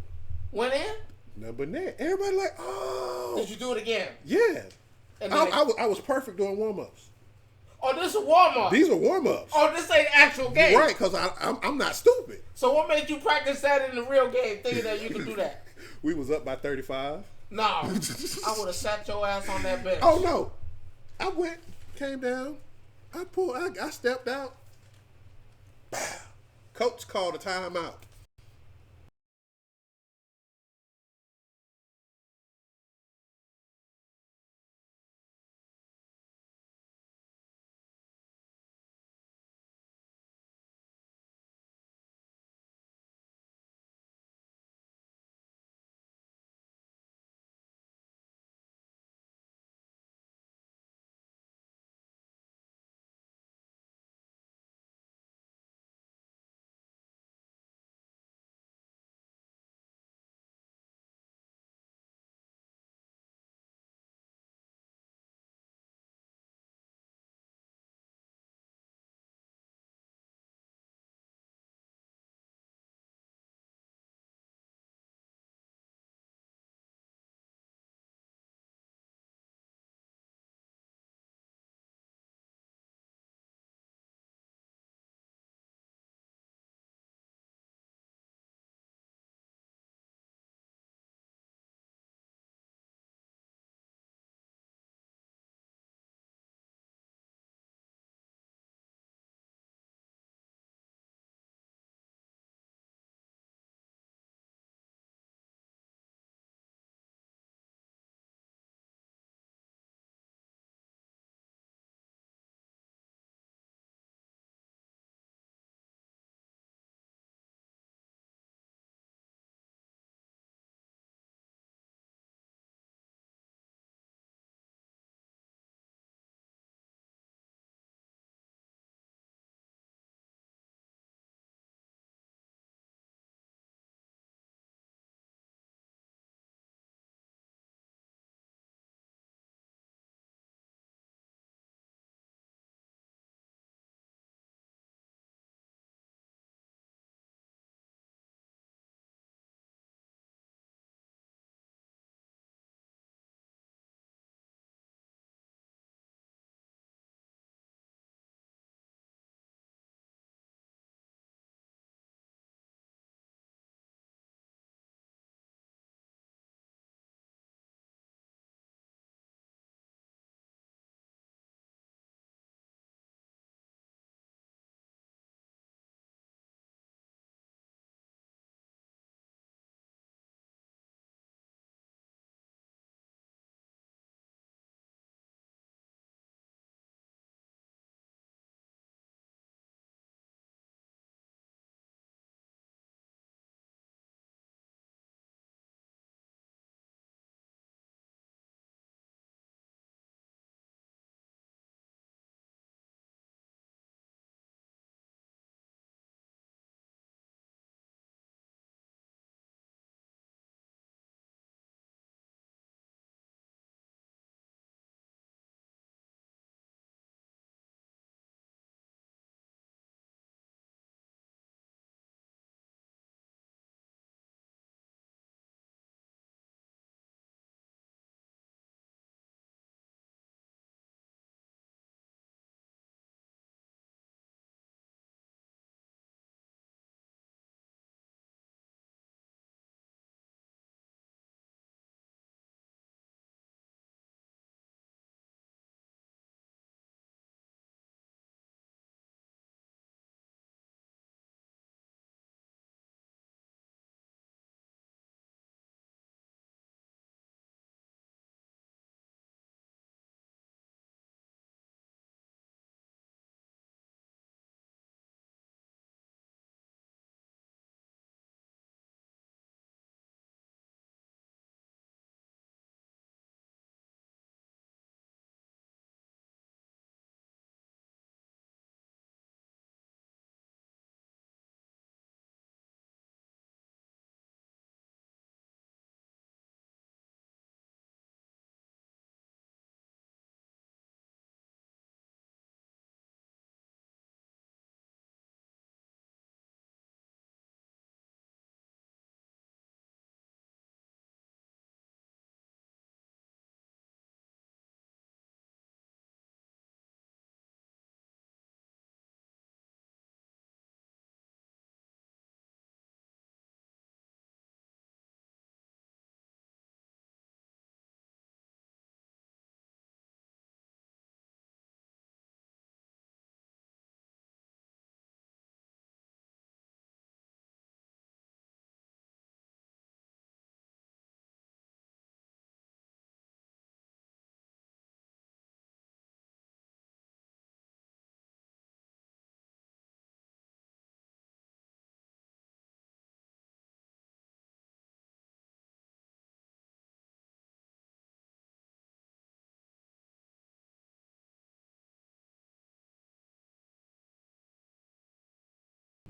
Went in? Number net. Everybody like, oh. Did you do it again? Yeah. And I was perfect doing warm-ups. Oh, this is a warm-up. These are warm-ups. Oh, this ain't actual game. Right, because I'm not stupid. So what made you practice that in the real game, thinking that you could do that? We was up by 35. No. I would have sat your ass on that bench. Oh, no. I went, came down. I stepped out. Coach called a timeout.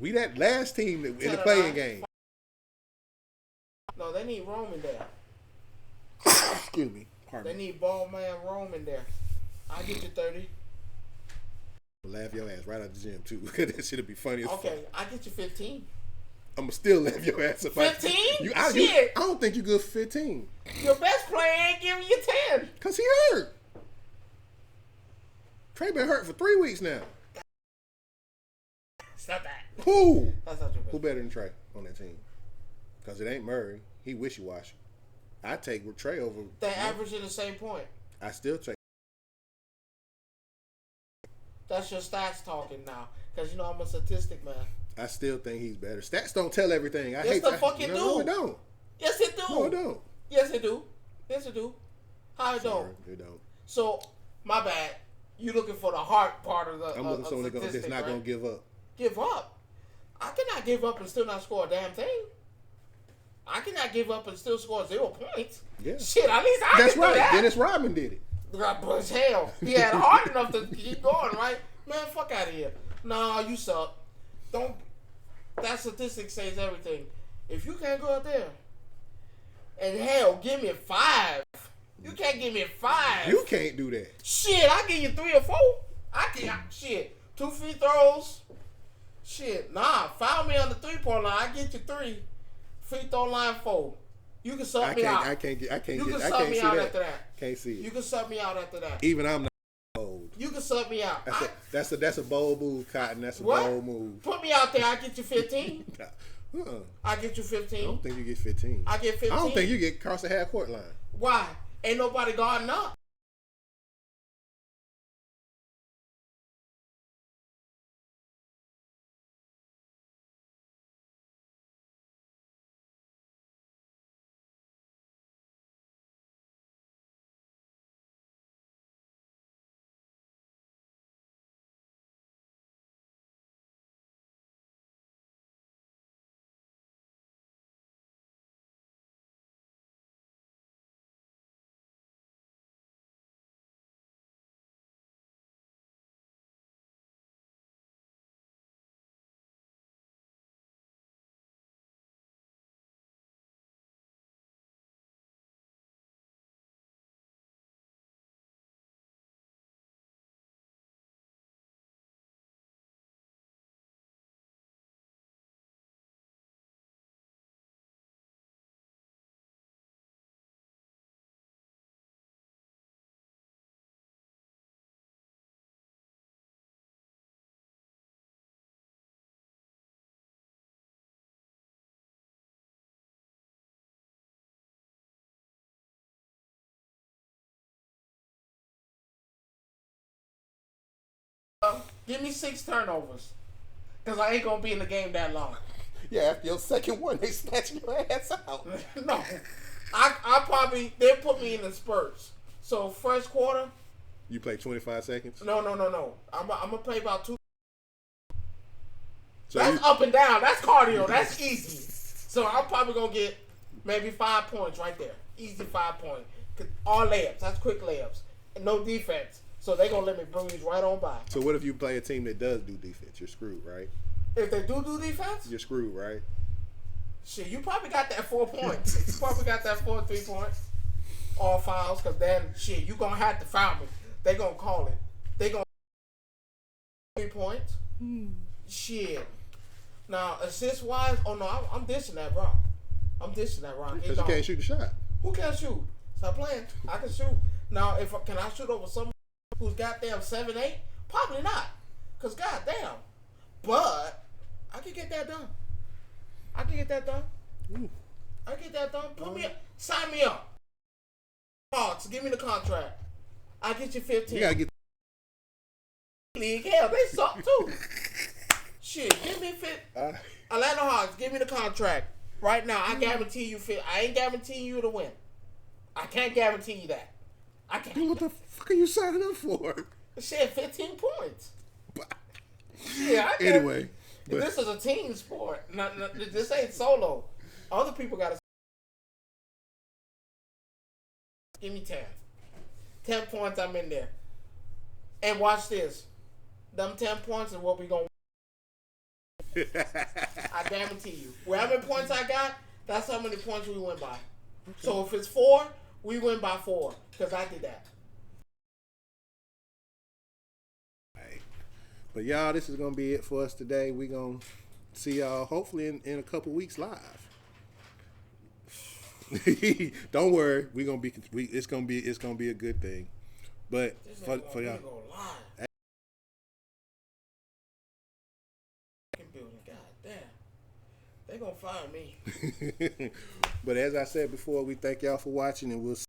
We that last team in the 10 or playing 9. game. No, they need Rome in there. Excuse me. Pardon They me. need ball man Rome in there. I get you 30. Laugh your ass right out the gym too. That shit'll be funny as fuck. Okay, I get you 15. I'ma still laugh your ass up. 15? I Shit. don't think you good for 15. Your best player ain't giving you 10. Cause he hurt. Trey been hurt for 3 weeks now. Stop that. Who? That's not your best. Who better than Trey on that team? Cause it ain't Murray. He wishy-washy. I take Trey over. They averaging the same point. I still take. That's your stats talking now. Because you know I'm a statistic man. I still think he's better. Stats don't tell everything. I Yes, hate the that. fuck it No, do. it don't. Yes, it do. No, it don't. Yes, it do. Yes, it do. How it don't? Sorry, it don't. So, my bad. You looking for the heart part of the I'm looking for someone that's not gonna give up. Give up? I cannot give up and still not score a damn thing. I cannot give up and still score 0 points. Yeah. Shit, at least I That's can do right. that. Dennis Rodman did it. But hell, he had heart enough to keep going, right? Man, fuck out of here. Nah, you suck. Don't. That statistic says everything. If you can't go out there, and hell, give me 5. You can't give me 5. You can't do that. Shit, I give you 3 or 4. Shit, 2 free throws. Shit, nah, foul me on the 3-point line. I get you 3. Free throw line 4. You can sub me out. I can't You can see sub me out that. after that. Can't see it. You can sub me out after that. Even I'm not bold. You can sub me out. That's a bold move, Cotton. That's a What? bold move. Put me out there. I get you 15. Uh-uh. I get you I 15. don't think you get 15. I get 15. I don't think you get across the half court line. Why? Ain't nobody guarding up. Give me 6 turnovers. Because I ain't going to be in the game that long. Yeah, after your second one, they snatch your ass out. No. I probably, they'll put me in the spurts. So, first quarter, You play 25 seconds. no. I'm going to play about 2. So That's you, up and down. That's cardio. That's easy. So, I'm probably going to get maybe 5 points right there. Easy 5 points. All layups. That's quick layups. And no defense. So, they're going to let me breeze right on by. so what if you play a team that does do defense? You're screwed, right? If they do defense, You're screwed, right? shit, you probably got that 4 points. You probably got that 4 3 points. All fouls, because then, shit, you going to have to foul me. They going to call it. They going to 3 points. Shit. Now, assist-wise, oh, no, I'm dishing that rock. I'm dishing that rock. Because you can't shoot the shot. Who can't shoot? Stop playing. I can shoot. Now, can I shoot over someone who's goddamn 7'8"? Probably not. Because goddamn. But I can get that done. I can get that done. Ooh. I get that done. Put me up. Sign me up. Hawks, give me the contract. I get you 15. You gotta get. League, hell, they suck too. Shit, give me 15. Atlanta Hawks, give me the contract right now. I guarantee you. I ain't guaranteeing you to win. I can't guarantee you that. I can't. What the fuck are you signing up for? Shit, 15 points. Yeah, I can't. Anyway, but This is a team sport. This ain't solo. Other people got to. Give me 10. 10 points, I'm in there. And watch this. Them 10 points is what we going to I guarantee you. Where how many points I got, that's how many points we win by. So if it's 4, we win by 4. Because I did that. Alright. But y'all, this is going to be it for us today. We're going to see y'all hopefully in a couple weeks live. Don't worry, it's gonna be a good thing. But for y'all, they gonna fire me. But as I said before, we thank y'all for watching, and we'll see